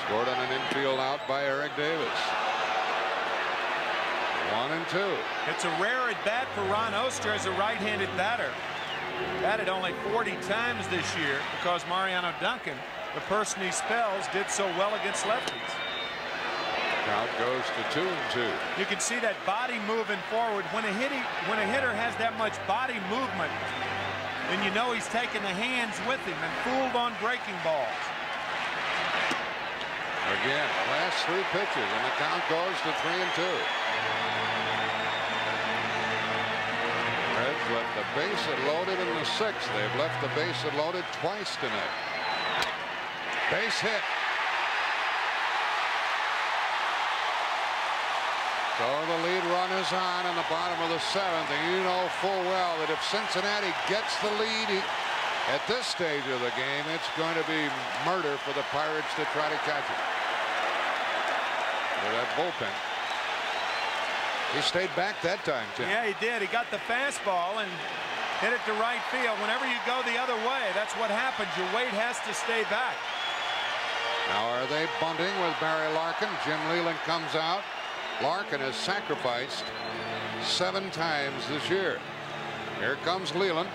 Scored on an infield out by Eric Davis. 1 and 2. It's a rare at bat for Ron Oster as a right-handed batter. Batted only 40 times this year because Mariano Duncan, the person he spells, did so well against lefties. Count goes to 2 and 2. You can see that body moving forward. When a hitter has that much body movement, then you know he's taking the hands with him and fooled on breaking balls. Again, the last 3 pitches, and the count goes to 3 and 2. Reds left the bases loaded in the 6th. They've left the bases loaded twice tonight. Base hit. So the lead run is on in the bottom of the 7th, and you know full well that if Cincinnati gets the lead at this stage of the game, it's going to be murder for the Pirates to try to catch it. With that bullpen. He stayed back that time, Tim. Yeah, he did. He got the fastball and hit it to right field. Whenever you go the other way, that's what happens. Your weight has to stay back. Now are they bunting with Barry Larkin? Jim Leyland comes out. Larkin has sacrificed 7 times this year. Here comes Leyland.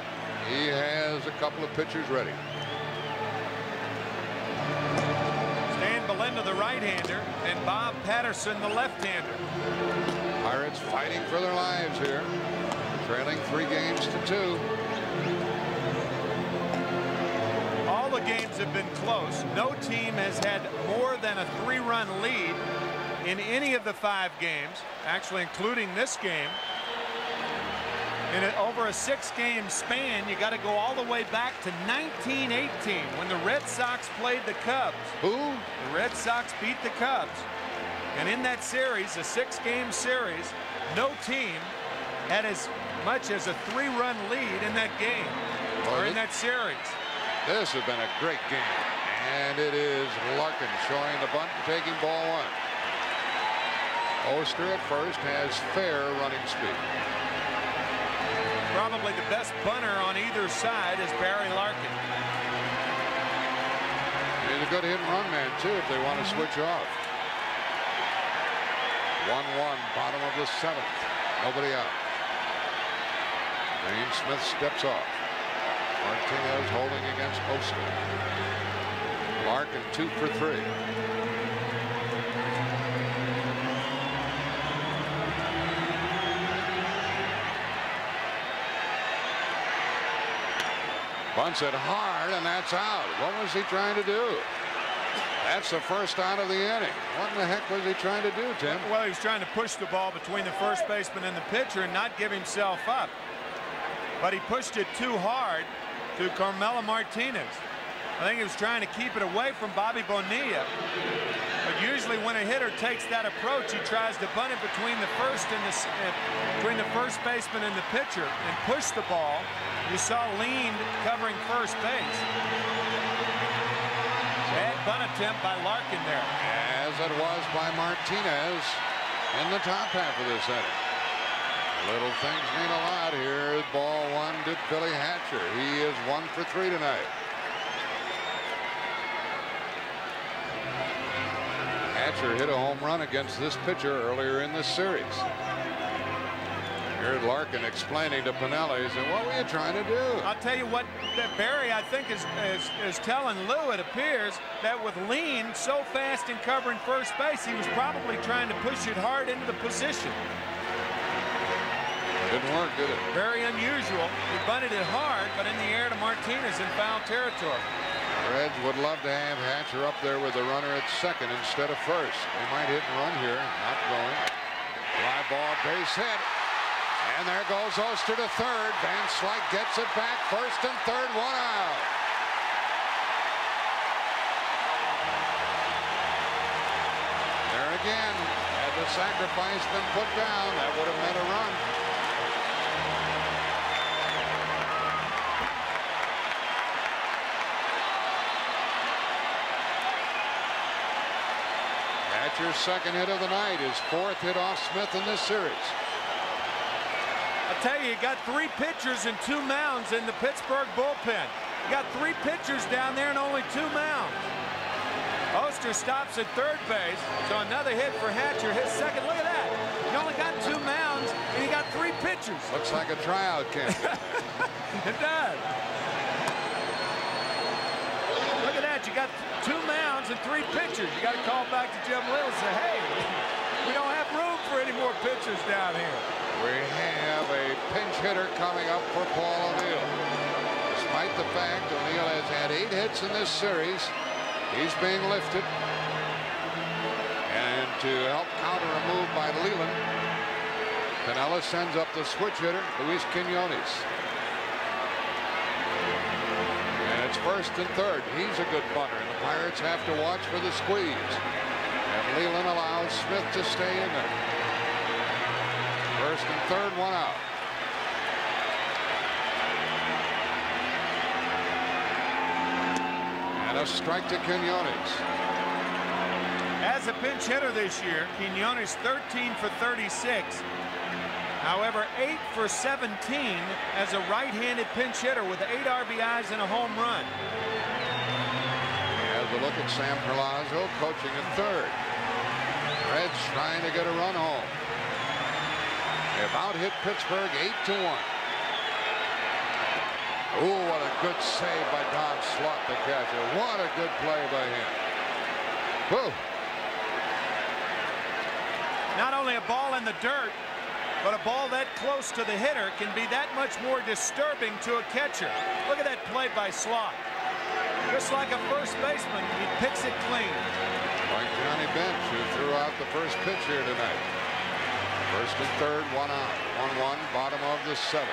He has a couple of pitchers ready. Stan Belinda, the right-hander, and Bob Patterson, the left-hander. Pirates fighting for their lives here. Trailing 3 games to 2. All the games have been close. No team has had more than a 3-run lead in any of the 5 games, actually including this game. Over a 6-game span, you got to go all the way back to 1918 when the Red Sox played the Cubs. Who? The Red Sox beat the Cubs. And in that series, a 6-game series, no team had as much as a 3-run lead in that game, or in that series. This has been a great game. And it is Larkin showing the bunt and taking ball 1. Oster at first has fair running speed. Probably the best bunter on either side is Barry Larkin. He's a good hit and run man too if they want to switch off. 1-1, bottom of the 7th. Nobody out. Zane Smith steps off. Martinez holding against Oster. Larkin 2 for 3. Bunts it hard, and that's out. What was he trying to do? That's the first out of the inning. What in the heck was he trying to do, Tim? Well, he was trying to push the ball between the first baseman and the pitcher and not give himself up. But he pushed it too hard to Carmelo Martinez. I think he was trying to keep it away from Bobby Bonilla. But usually when a hitter takes that approach, he tries to bunt it between the first baseman and the pitcher and push the ball. You saw Lean covering first base. Bad bunt attempt by Larkin there. As it was by Martinez in the top half of this inning. Little things mean a lot here. Ball 1 to Billy Hatcher. He is 1 for 3 tonight. Hatcher hit a home run against this pitcher earlier in this series. Heard Larkin explaining to Pinelli, he said, what were you trying to do? I'll tell you what, that Barry, I think, is telling Lou, it appears, that with Lean so fast in covering first base, he was probably trying to push it hard into the position. Didn't work, did it? Very unusual. He bunted it hard, but in the air to Martinez in foul territory. Reds would love to have Hatcher up there with the runner at second instead of first. They might hit and run here. Not going. Fly ball, base hit. And there goes Oster to third. Van Slyke gets it back. First and third, 1 out. There again. Had the sacrifice been put down, that would have meant a run. Hatcher's second hit of the night, his fourth hit off Smith in this series. I tell you, you got 3 pitchers and 2 mounds in the Pittsburgh bullpen. You got 3 pitchers down there and only 2 mounds. Oster stops at third base, so another hit for Hatcher. His second. Look at that. You only got 2 mounds and you got 3 pitchers. Looks like a tryout camp. It does. Look at that. You got 2 mounds and 3 pitchers. You got to call back to Jim Little and say, hey, we don't have room for any more pitchers down here. We have a pinch hitter coming up for Paul O'Neill. Despite the fact O'Neill has had 8 hits in this series, he's being lifted. And to help counter a move by Leland, Pinella sends up the switch hitter, Luis Quinones. And it's first and third. He's a good bunter, and the Pirates have to watch for the squeeze. And Leland allows Smith to stay in there. First and third, 1 out. And a strike to Quinones. As a pinch hitter this year, Quinones 13 for 36. However, 8 for 17 as a right-handed pinch hitter with 8 RBIs and a home run. As a look at Sam Perlazzo coaching at third. Reds trying to get a run home. They've out-hit Pittsburgh 8-1. Oh, what a good save by Don Slaught, the catcher. What a good play by him. Whoa. Not only a ball in the dirt, but a ball that close to the hitter can be that much more disturbing to a catcher. Look at that play by Slaught. Just like a first baseman, he picks it clean. Like Johnny Bench, who threw out the first pitch here tonight. First and third, 1 out. 1-1, bottom of the 7th.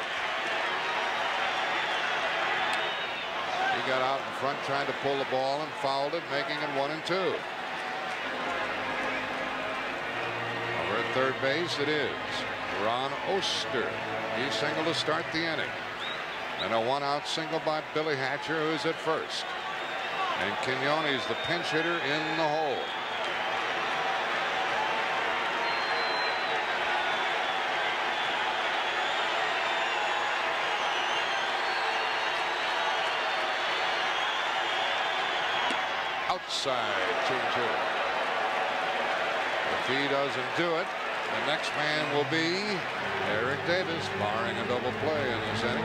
He got out in front trying to pull the ball and fouled it, making it 1-2. Over at third base it is Ron Oster. He singled to start the inning. And a 1-out single by Billy Hatcher, who's at first. And Quinones, the pinch hitter, in the hole. Outside, 2-2. If he doesn't do it, the next man will be Eric Davis, barring a double play in this inning.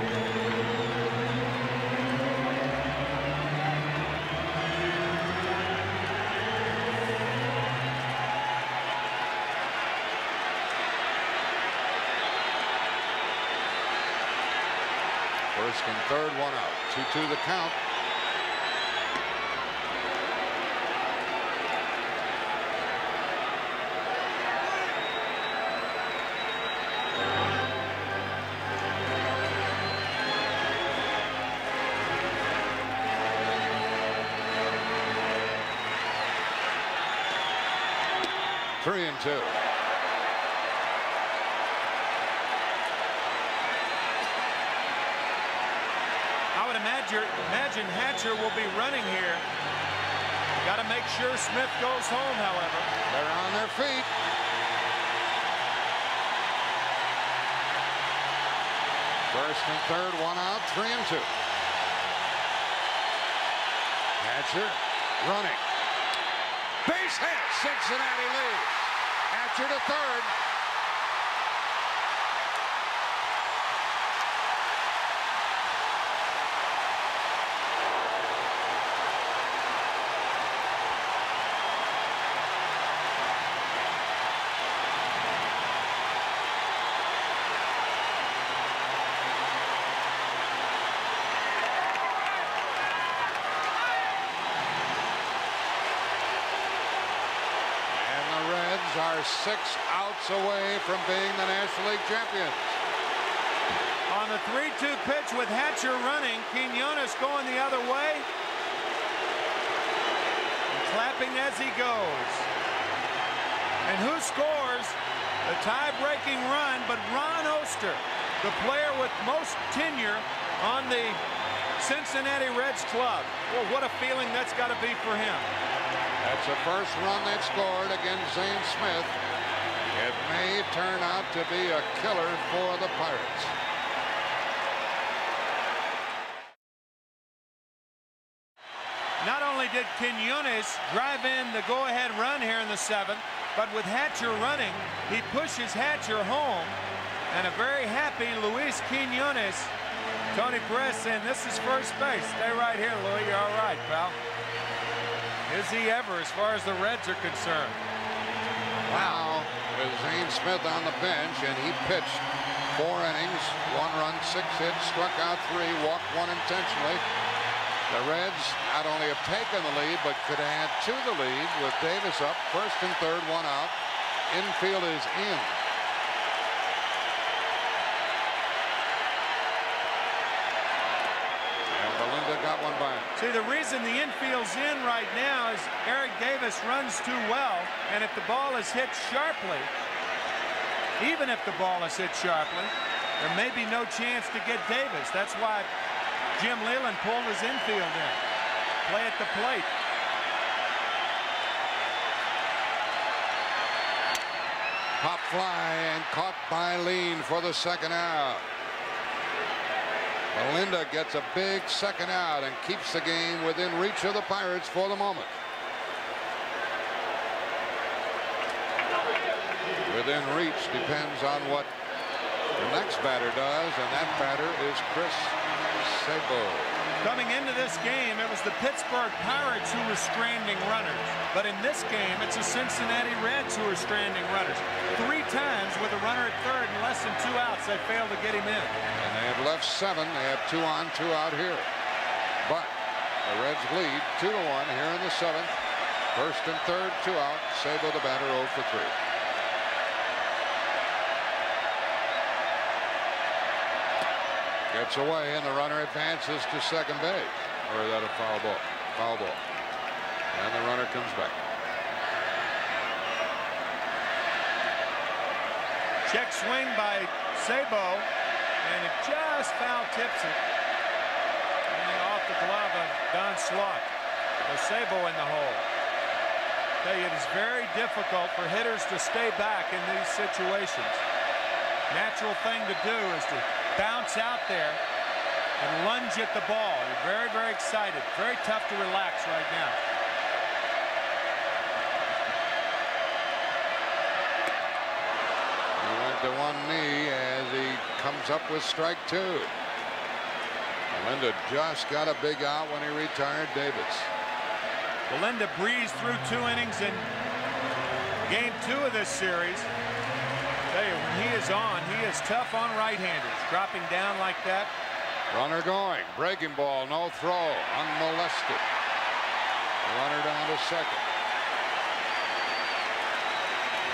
First and third, 1 out. 2-2 the count. Three and 2. I would imagine Hatcher will be running here. Got to make sure Smith goes home, however. They're on their feet. First and third, 1 out, 3 and 2. Hatcher running. Base hit. Cincinnati leads. Hatcher to third. are 6 outs away from being the National League champions. On the 3-2 pitch with Hatcher running, Quinones going the other way. And clapping as he goes. And who scores the tie-breaking run but Ron Oster, the player with most tenure on the Cincinnati Reds club. Well, what a feeling that's got to be for him. That's the first run they've scored against Zane Smith. It may turn out to be a killer for the Pirates. Not only did Quinones drive in the go-ahead run here in the 7th, but with Hatcher running, he pushes Hatcher home. And a very happy Luis Quinones. Tony Perez saying, this is first base. Stay right here, Louis. You're all right, pal. Is he ever, as far as the Reds are concerned? Wow. With Zane Smith on the bench, and he pitched 4 innings, 1 run, 6 hits, struck out 3, walked 1 intentionally. The Reds not only have taken the lead, but could add to the lead with Davis up, 1st and 3rd, 1 out. Infield is in. Got one by him. See, the reason the infield's in right now is Eric Davis runs too well, and if the ball is hit sharply, even if the ball is hit sharply, there may be no chance to get Davis. That's why Jim Leyland pulled his infield in. Play at the plate. Pop fly and caught by Lean for the 2nd out. Melinda gets a big 2nd out and keeps the game within reach of the Pirates for the moment. Within reach depends on what the next batter does, and that batter is Chris Sabo. Coming into this game, it was the Pittsburgh Pirates who were stranding runners. But in this game, it's the Cincinnati Reds who are stranding runners. 3 times with a runner at 3rd and less than 2 outs, they failed to get him in. And they have left 7. They have 2 on, 2 out here. But the Reds lead 2-1 here in the 7th. 1st and 3rd, 2 out. Sabo the batter 0 for 3. Gets away, and the runner advances to 2nd base. Or is that a foul ball? Foul ball. And the runner comes back. Check swing by Sabo, and it just foul tips it. And off the glove of Don Slaught. So Sabo in the hole. I tell you, it is very difficult for hitters to stay back in these situations. Natural thing to do is to bounce out there and lunge at the ball. You're very, very excited. Very tough to relax right now. He went to one knee as he comes up with strike 2. Melinda just got a big out when he retired Davis. Melinda breezed through 2 innings in game 2 of this series. I tell you, when he is on, he is tough on right-handers. Dropping down like that. Runner going, breaking ball, no throw, unmolested. Runner down to 2nd.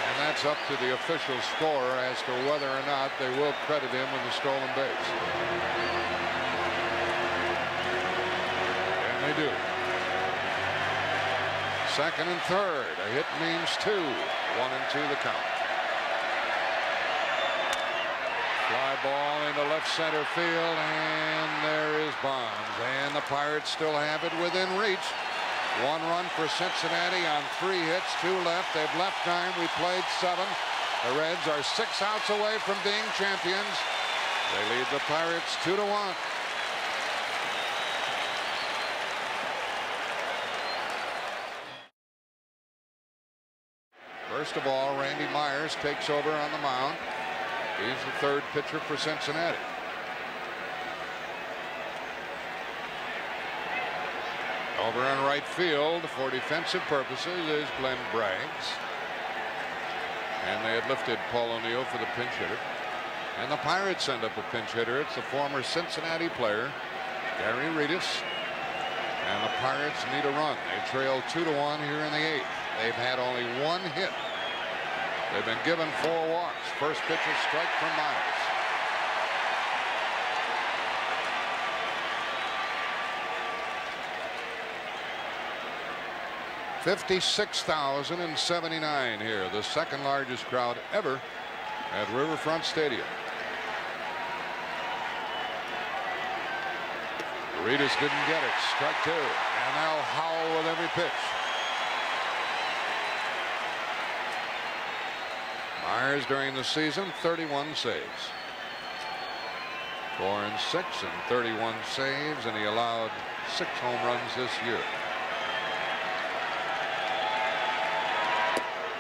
And that's up to the official scorer as to whether or not they will credit him with the stolen base. And they do. 2nd and 3rd. A hit means 2. 1 and 2 the count. Fly ball into left center field, and there is Bonds. And the Pirates still have it within reach. 1 run for Cincinnati on 3 hits, 2 left. They've left 9. We played 7. The Reds are 6 outs away from being champions. They lead the Pirates 2-1. First of all, Randy Myers takes over on the mound. He's the 3rd pitcher for Cincinnati. Over in right field for defensive purposes is Glenn Braggs. And they had lifted Paul O'Neill for the pinch hitter. And the Pirates send up a pinch hitter. It's the former Cincinnati player, Gary Redus. And the Pirates need a run. They trail 2-1 here in the 8th. They've had only 1 hit They've been given 4 walks. First pitch is strike from Myers. $56,079 here, the second largest crowd ever at Riverfront Stadium. Reedus didn't get it. Strike 2. And now Howell with every pitch. Myers during the season, 31 saves. 4 and 6 and 31 saves, and he allowed 6 home runs this year.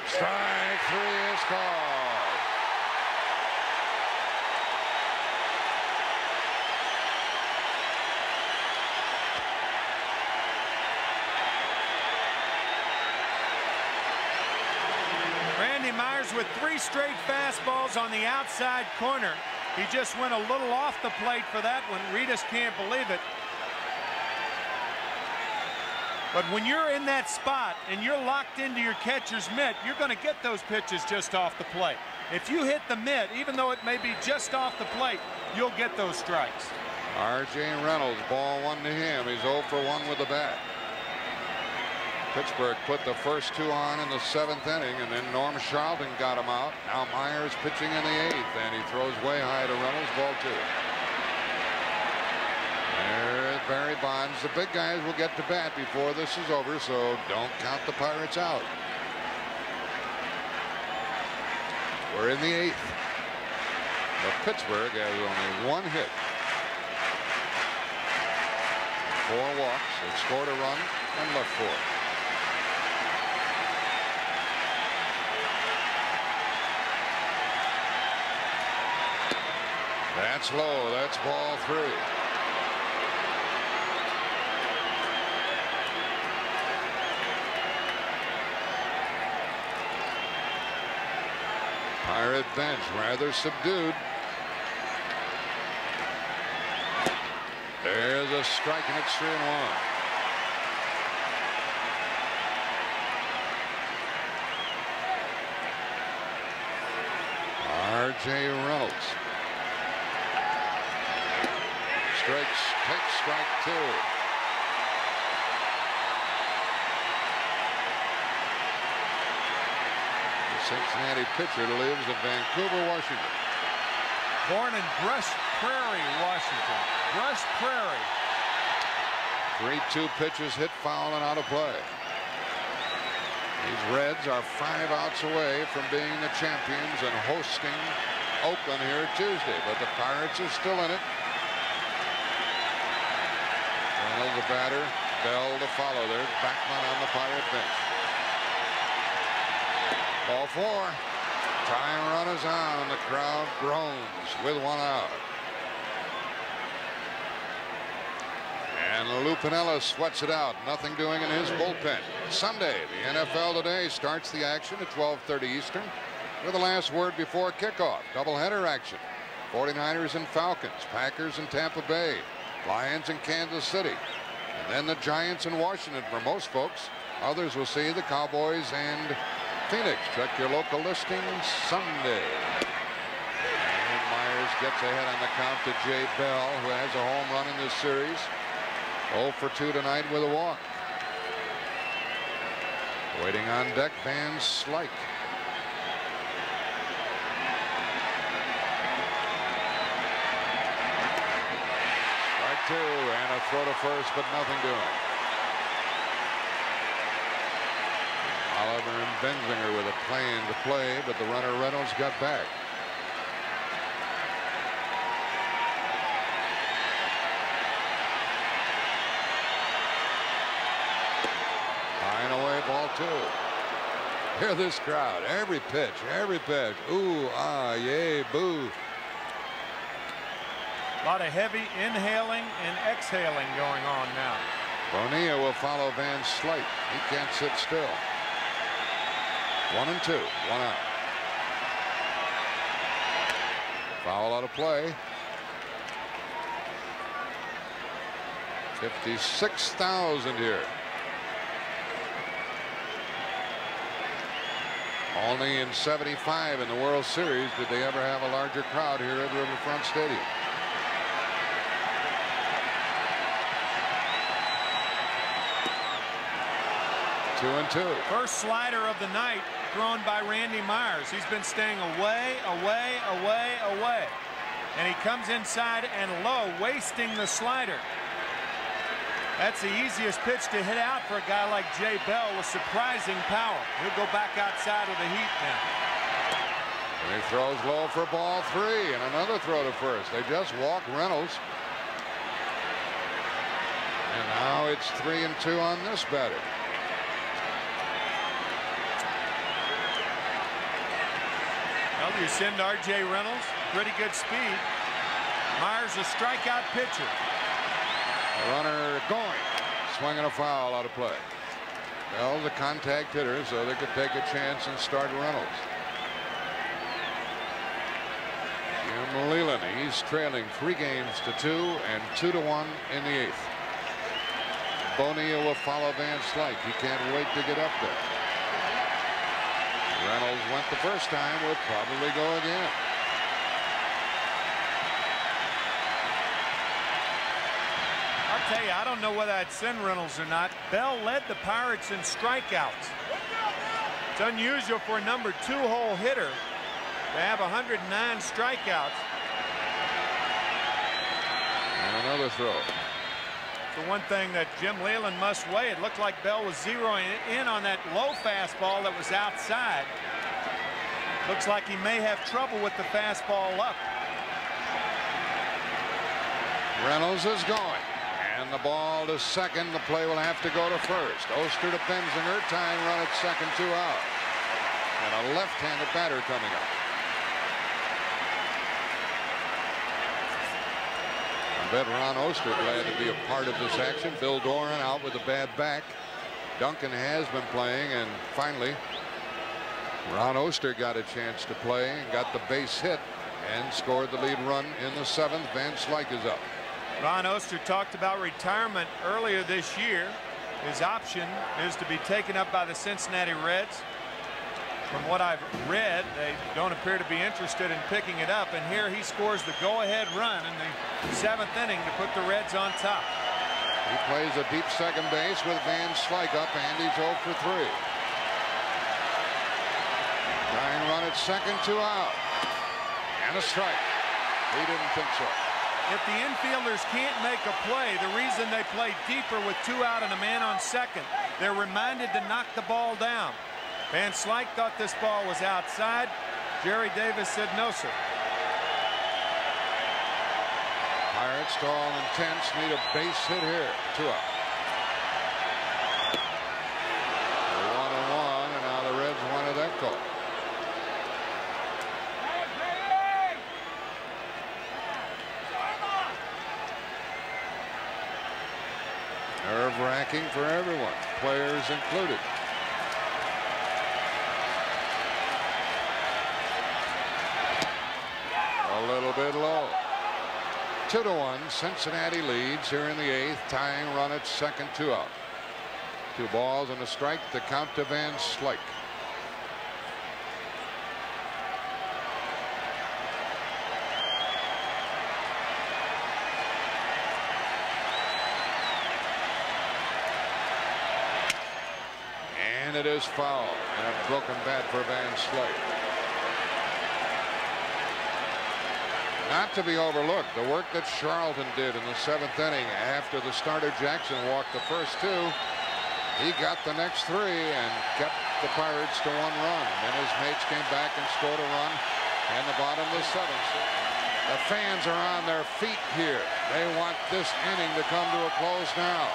Strike 3 is called. Randy Myers with 3 straight fastballs on the outside corner. He just went a little off the plate for that one. Reedus can't believe it. But when you're in that spot and you're locked into your catcher's mitt, you're going to get those pitches just off the plate. If you hit the mitt, even though it may be just off the plate, you'll get those strikes. R.J. Reynolds, ball 1 to him. He's 0 for 1 with the bat. Pittsburgh put the first 2 on in the 7th inning, and then Norm Charlton got him out. Now Myers pitching in the 8th, and he throws way high to Reynolds, ball 2. There's Barry Bonds. The big guys will get to bat before this is over, so don't count the Pirates out. We're in the 8th. But Pittsburgh has only 1 hit. 4 walks. They've scored a run and left 4. That's low. That's ball 3. Pirate bench rather subdued. There's a strike, and it's 3-1. R.J. Reynolds. Takes strike 2. The Cincinnati pitcher lives in Vancouver, Washington. Born in Brush Prairie, Washington. Brush Prairie. 3-2 pitches hit, foul, and out of play. These Reds are 5 outs away from being the champions and hosting Oakland here Tuesday, but the Pirates are still in it. Reynolds the batter, Bell to follow. There's Backman on the Pirate bench. Ball 4. Tying run is on. The crowd groans with 1 out. And Lou Piniella sweats it out. Nothing doing in his bullpen. Sunday, the NFL Today starts the action at 12:30 Eastern with the last word before kickoff. Doubleheader action. 49ers and Falcons. Packers and Tampa Bay. Lions in Kansas City. And then the Giants in Washington for most folks. Others will see the Cowboys and Phoenix. Check your local listings Sunday. And Myers gets ahead on the count to Jay Bell, who has a home run in this series. 0 for 2 tonight with a walk. Waiting on deck, Van Slyke. Strike 2 and a throw to first, but nothing doing. Oliver and Benzinger with a plan to play, but the runner Reynolds got back. High and away, ball 2. Hear this crowd. Every pitch, every pitch. Ooh, ah, yay, boo. A lot of heavy inhaling and exhaling going on now. Bonilla will follow Van Slyke. He can't sit still. 1 and 2, 1 out. Foul out of play. 56,000 here. Only in '75 in the World Series did they ever have a larger crowd here at Riverfront Stadium. Two and two. First slider of the night thrown by Randy Myers. He's been staying away. And he comes inside and low, wasting the slider. That's the easiest pitch to hit out for a guy like Jay Bell with surprising power. He'll go back outside of the heat now. And he throws low for ball 3 and another throw to first. They just walk Reynolds. And now it's 3 and 2 on this batter. Well, you send R.J. Reynolds, pretty good speed. Myers a strikeout pitcher. The runner going, swinging a foul out of play. Well, the contact hitter, so they could take a chance and start Reynolds. Jim Leyland, he's trailing 3 games to 2 and 2-1 in the 8th. Bonilla will follow Van Slyke. He can't wait to get up there. Reynolds went the first time, will probably go again. I'll tell you, I don't know whether I'd send Reynolds or not. Bell led the Pirates in strikeouts. It's unusual for a number 2 hole hitter to have 109 strikeouts. And another throw. The one thing that Jim Leyland must weigh, it looked like Bell was zeroing in on that low fastball that was outside. Looks like he may have trouble with the fastball up. Reynolds is going. And the ball to second. The play will have to go to first. Oster to Benzinger. Tying run at second, 2 out. And a left-handed batter coming up. I bet Ron Oster glad to be a part of this action. Bill Doran out with a bad back. Duncan has been playing, and finally Ron Oster got a chance to play and got the base hit and scored the lead run in the 7th. Van Slyke is up. Ron Oster talked about retirement earlier this year. His option is to be taken up by the Cincinnati Reds. From what I've read, they don't appear to be interested in picking it up, and here he scores the go-ahead run in the 7th inning to put the Reds on top. He plays a deep second base with Van Slyke up, and he's 0 for 3. Tying run at second, 2 out. And a strike. He didn't think so. If the infielders can't make a play, the reason they play deeper with 2 out and a man on second, they're reminded to knock the ball down. Van Slyke thought this ball was outside. Jerry Davis said no, sir. Pirates, to all intents, need a base hit here. 2 out. 1-1, and now the Reds wanted that call. Nerve-wracking for everyone, players included. A little bit low. 2-1, Cincinnati leads here in the 8th, tying run at second, 2 out. 2 balls and a strike to count to Van Slyke. And it is foul, and a broken bat for Van Slyke. Not to be overlooked, the work that Charlton did in the 7th inning after the starter Jackson walked the first 2. He got the next 3 and kept the Pirates to 1 run. And then his mates came back and scored a run in the bottom of the 7th. The fans are on their feet here. They want this inning to come to a close now.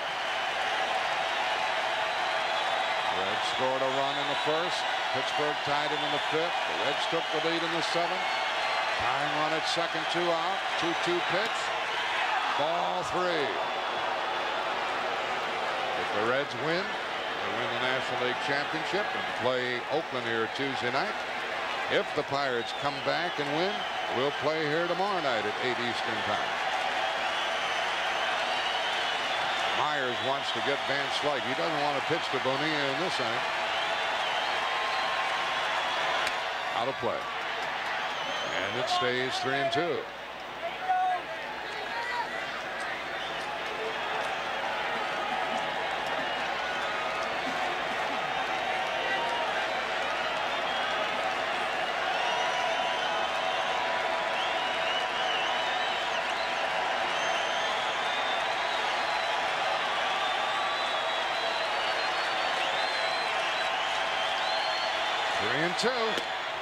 Reds scored a run in the 1st. Pittsburgh tied it in the 5th. The Reds took the lead in the 7th. Tying run at second, 2 out. 2-2 pitch. Ball 3. If the Reds win, they win the National League Championship and play Oakland here Tuesday night. If the Pirates come back and win, we'll play here tomorrow night at 8 Eastern time. Myers wants to get Van Slyke. He doesn't want to pitch to Bonilla in this inning. Out of play. And it stays 3-2.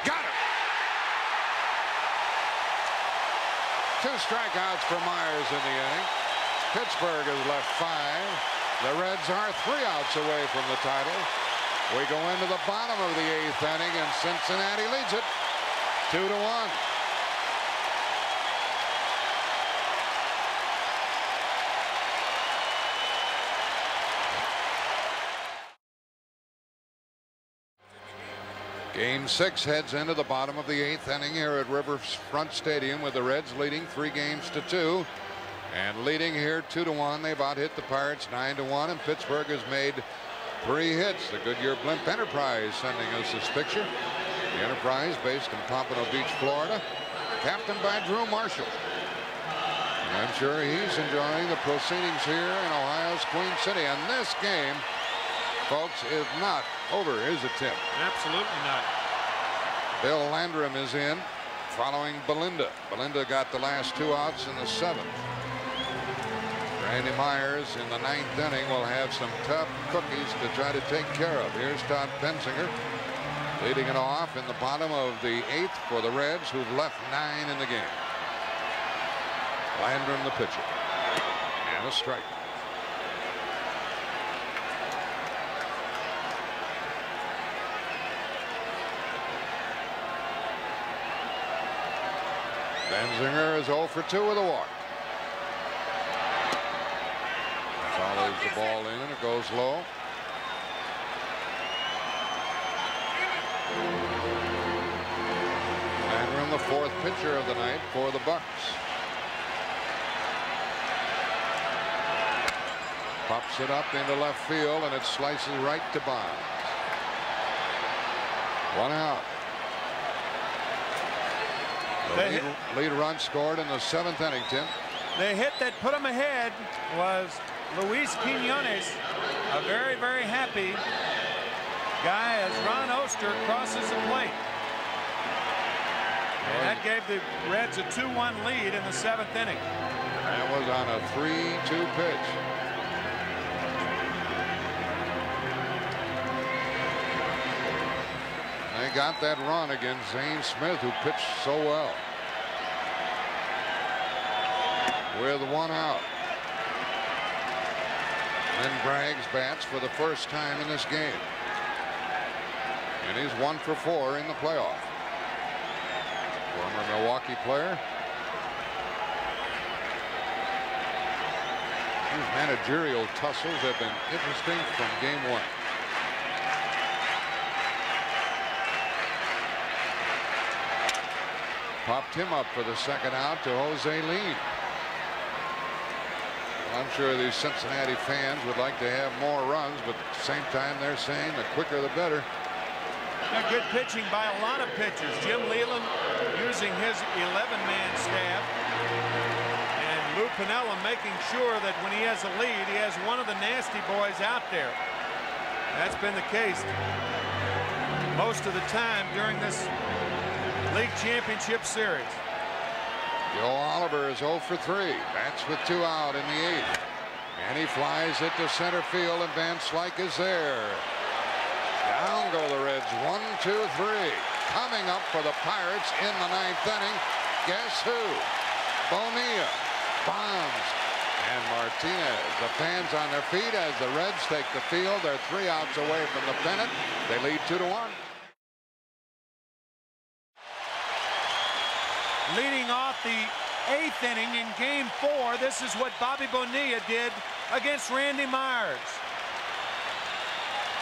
Got it. 2 strikeouts for Myers in the inning. Pittsburgh has left 5. The Reds are 3 outs away from the title. We go into the bottom of the 8th inning, and Cincinnati leads it 2-1. Game 6 heads into the bottom of the 8th inning here at Riverfront Stadium, with the Reds leading 3-2. And leading here 2-1. They've out hit the Pirates 9-1, and Pittsburgh has made 3 hits. The Goodyear Blimp Enterprise sending us this picture. The Enterprise, based in Pompano Beach, Florida, captained by Drew Marshall. And I'm sure he's enjoying the proceedings here in Ohio's Queen City. And this game, folks, is not over, is it, Tim? Absolutely not. Bill Landrum is in, following Belinda. Belinda got the last 2 outs in the 7th. Randy Myers in the 9th inning will have some tough cookies to try to take care of. Here's Todd Pensinger leading it off in the bottom of the 8th for the Reds, who've left 9 in the game. Landrum the pitcher. And a strike. Benzinger is 0 for 2 with a walk. Follows the ball in, and it goes low. Landrum, the 4th pitcher of the night for the Bucks. Pops it up into left field, and it slices right to Bonds. 1 out. The lead run scored in the 7th inning, Tim. The hit that put him ahead was Luis Quiñones, a very, very happy guy as Ron Oster crosses the plate. And that gave the Reds a 2-1 lead in the 7th inning. That was on a 3-2 pitch. They got that run against Zane Smith, who pitched so well. With 1 out. Then Braggs bats for the first time in this game. And he's 1 for 4 in the playoff. Former Milwaukee player. These managerial tussles have been interesting from game 1. Popped him up for the 2nd out to Jose Lean. I'm sure these Cincinnati fans would like to have more runs, but at the same time they're saying the quicker the better. Good pitching by a lot of pitchers. Jim Leland using his 11-man staff, and Lou Piniella making sure that when he has a lead, he has one of the nasty boys out there. That's been the case most of the time during this league championship series. Joe Oliver is 0 for 3. Bats with 2 out in the 8th. And he flies it to center field, and Van Slyke is there. Down go the Reds. 1, 2, 3. Coming up for the Pirates in the 9th inning. Guess who? Bonilla, Bonds, and Martinez. The fans on their feet as the Reds take the field. They're 3 outs away from the pennant. They lead 2-1. Leading off the 8th inning in game 4, this is what Bobby Bonilla did against Randy Myers.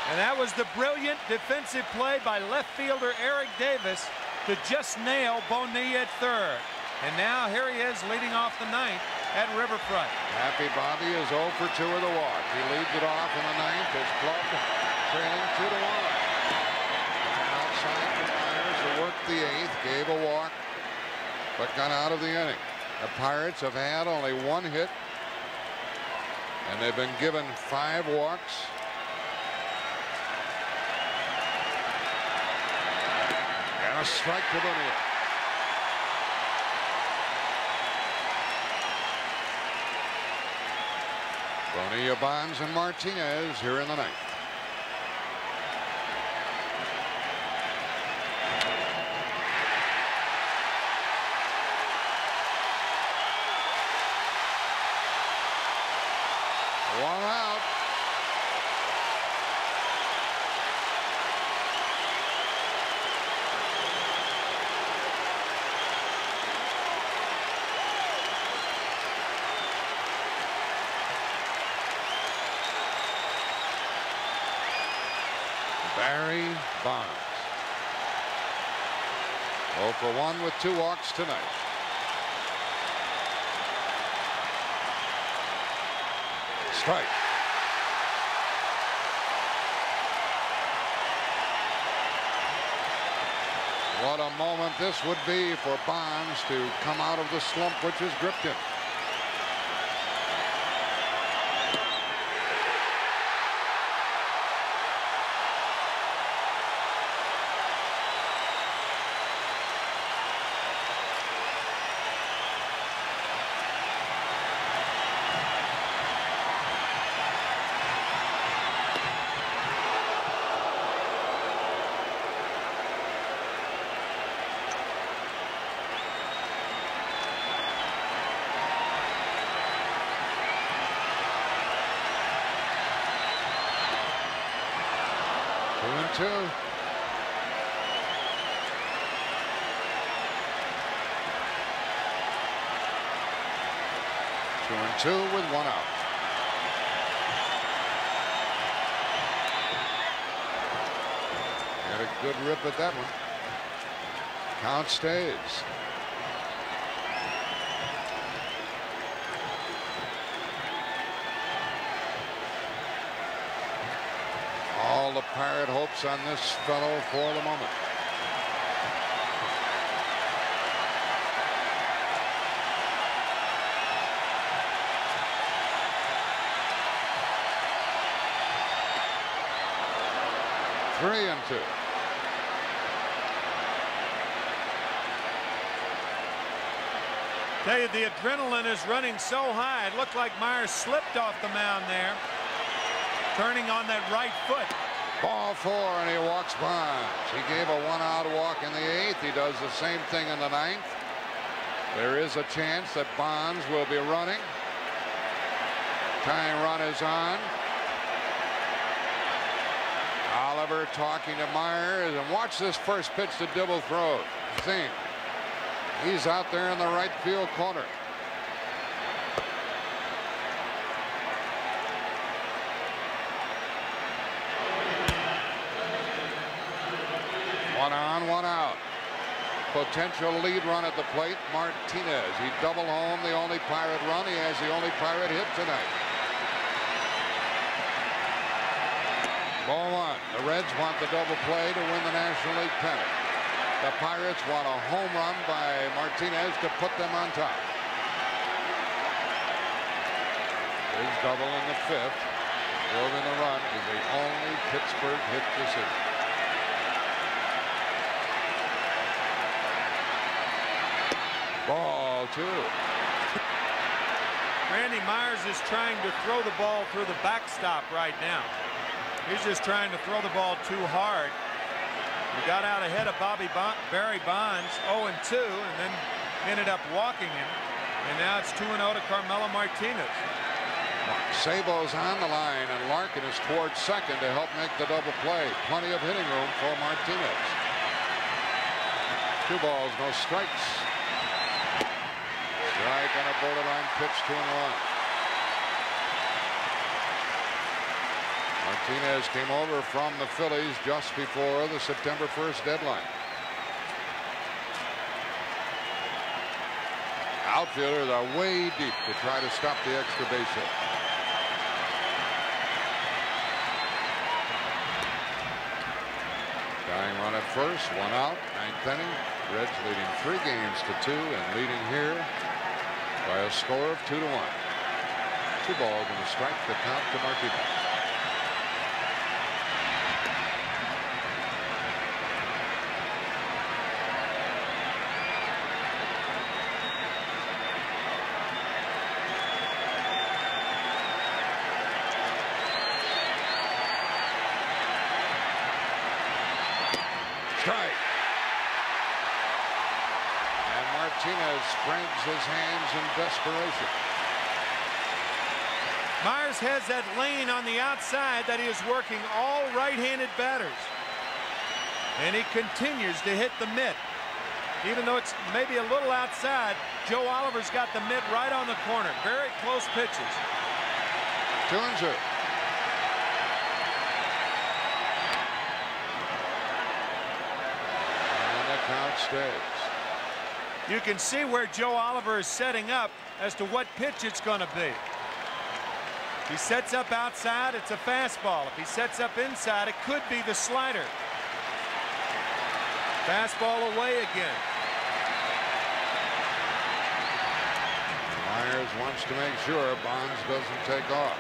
And that was the brilliant defensive play by left fielder Eric Davis to just nail Bonilla at 3rd. And now here he is leading off the 9th at Riverfront. Happy Bobby is 0 for 2 with a walk. He leads it off in the 9th. His club trailing 2-1. Outside for Myers. The work the 8th, gave a walk, but got out of the inning. The Pirates have had only 1 hit, and they've been given 5 walks. And a strike to Bonilla. Bonilla, Bonds, and Martinez here in the 9th. One out. Barry Bonds. 0 for 1 with 2 walks tonight. Strike. What a moment this would be for Bonds to come out of the slump which has gripped him. Two. 2-2 with 1 out. Got a good rip at that one. Count stays. All the Pirate hopes on this fellow for the moment. Three and 2. Tell you, the adrenaline is running so high. It looked like Myers slipped off the mound there, turning on that right foot. Ball 4, and he walks Bonds. He gave a 1-out walk in the 8th. He does the same thing in the 9th. There is a chance that Bonds will be running. Tying run is on. Oliver talking to Myers, and watch this first pitch to Dibble throws. Zing. He's out there in the right field corner. One on, 1 out. Potential lead run at the plate. Martinez. He double home the only Pirate run. He has the only Pirate hit tonight. Ball 1. The Reds want the double play to win the National League pennant. The Pirates want a home run by Martinez to put them on top. His double in the 5th, building the run, is the only Pittsburgh hit this season. Ball 2. Randy Myers is trying to throw the ball through the backstop right now. He's just trying to throw the ball too hard. He got out ahead of Barry Bonds 0-2 and then ended up walking him. And now it's 2-0 to Carmelo Martinez. Sabo's on the line, and Larkin is towards second to help make the double play. Plenty of hitting room for Martinez. 2 balls, no strikes. Strike on a borderline pitch, 2-1. Martinez came over from the Phillies just before the September 1st deadline. Outfielders are way deep to try to stop the extra base hit. Tying run at first, 1 out, 9th inning. Reds leading 3 games to 2 and leading here by a score of 2-1. 2 balls and a strike to count to Martinez. Strike. And Martinez springs his hands in desperation. Myers has that lane on the outside that he is working all right-handed batters. And he continues to hit the mitt. Even though it's maybe a little outside, Joe Oliver's got the mitt right on the corner. Very close pitches. 2-2. Count stays. You can see where Joe Oliver is setting up as to what pitch it's going to be. If he sets up outside, it's a fastball. If he sets up inside, it could be the slider. Fastball away again. Myers wants to make sure Bonds doesn't take off.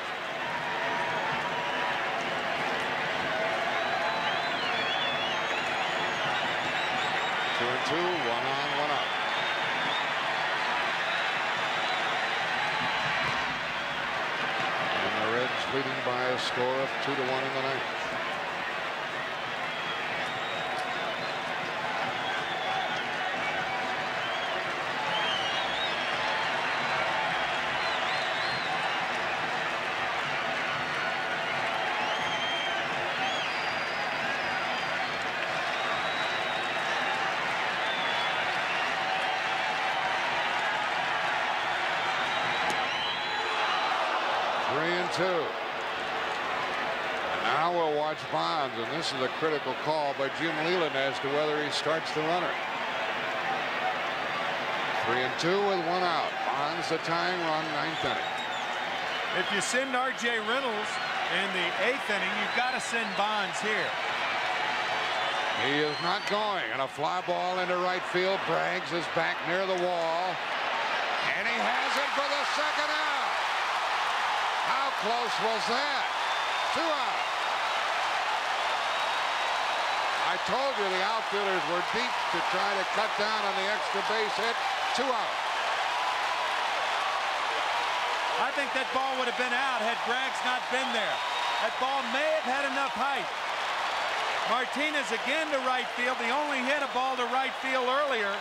Two and two, 1 on, 1 out. And the Reds leading by a score of 2-1 in the 9th. And now we'll watch Bonds, and this is a critical call by Jim Leyland as to whether he starts the runner. 3-2 with 1 out. Bonds the tying run, 9th inning. If you send R.J. Reynolds in the 8th inning, you've got to send Bonds here. He is not going, and a fly ball into right field. Braggs is back near the wall, and he has it for the 2nd out. How close was that? 2 out. I told you the outfielders were deep to try to cut down on the extra base hit. 2 out. I think that ball would have been out had Braggs not been there. That ball may have had enough height. Martinez again to right field. He only hit a ball to right field earlier.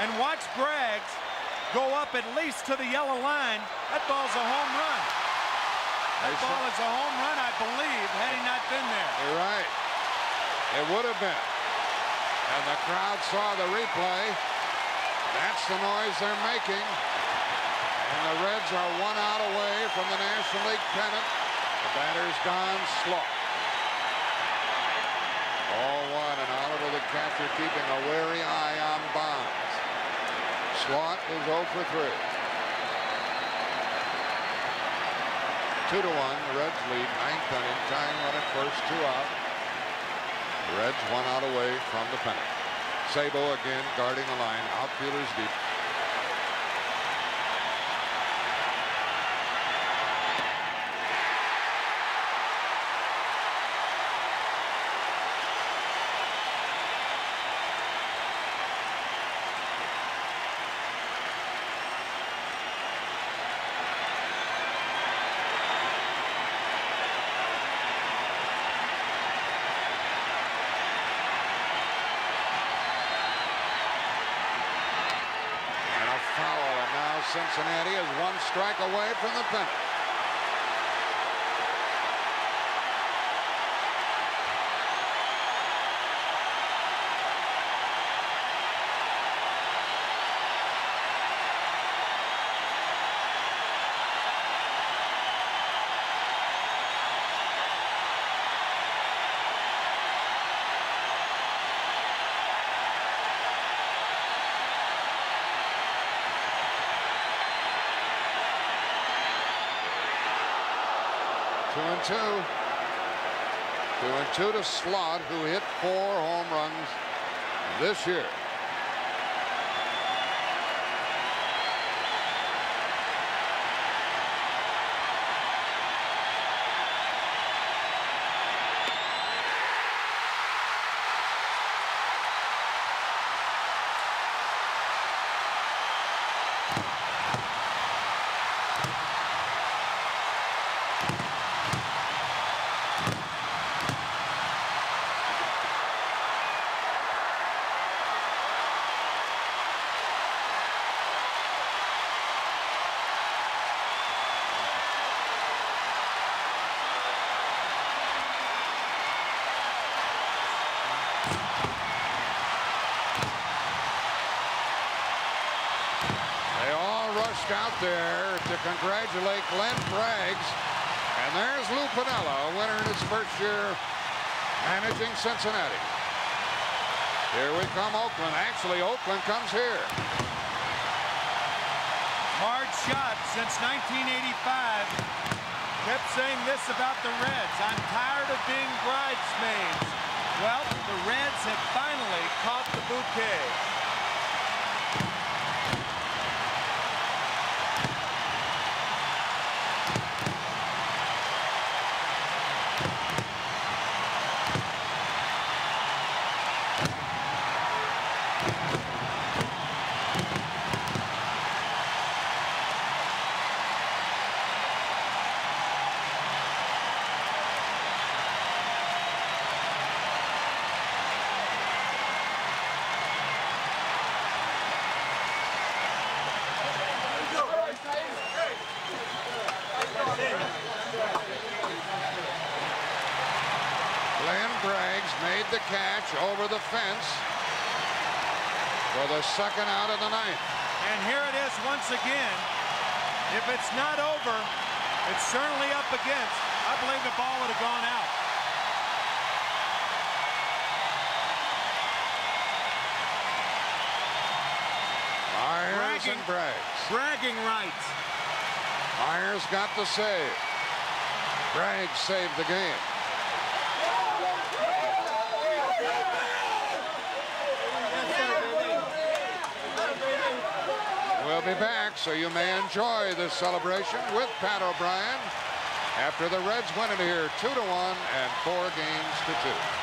And watch Braggs go up at least to the yellow line. That ball's a home run. That ball is a home run, I believe, had he not been there. You're right. It would have been. And the crowd saw the replay. That's the noise they're making. And the Reds are 1 out away from the National League pennant. The batter's Don Slaught. Ball 1, and Oliver the catcher keeping a wary eye on Bonds. Slaught is 0 for 3. 2-1, the Reds lead, 9th inning, tying run at first, 2 out. The Reds 1 out away from the pennant. Sabo again guarding the line, outfielders deep. Cincinnati is 1 strike away from the pennant. Two and two. 2-2 to Slot, who hit 4 home runs this year. Out there to congratulate Glenn Braggs, and there's Lou Piniella, a winner in his first year managing Cincinnati. Here we come, Oakland. Actually, Oakland comes here. Hard shot since 1985. Kept saying this about the Reds: I'm tired of being bridesmaids. Well, the Reds have finally caught the bouquet. Made the catch over the fence for the second out of the ninth. And here it is once again. If it's not over, it's certainly up against. I believe the ball would have gone out. Myers and Braggs. Bragging rights. Myers got the save. Braggs saved the game. We'll be back, so you may enjoy this celebration with Pat O'Brien after the Reds win it here 2-1 and 4 games to 2.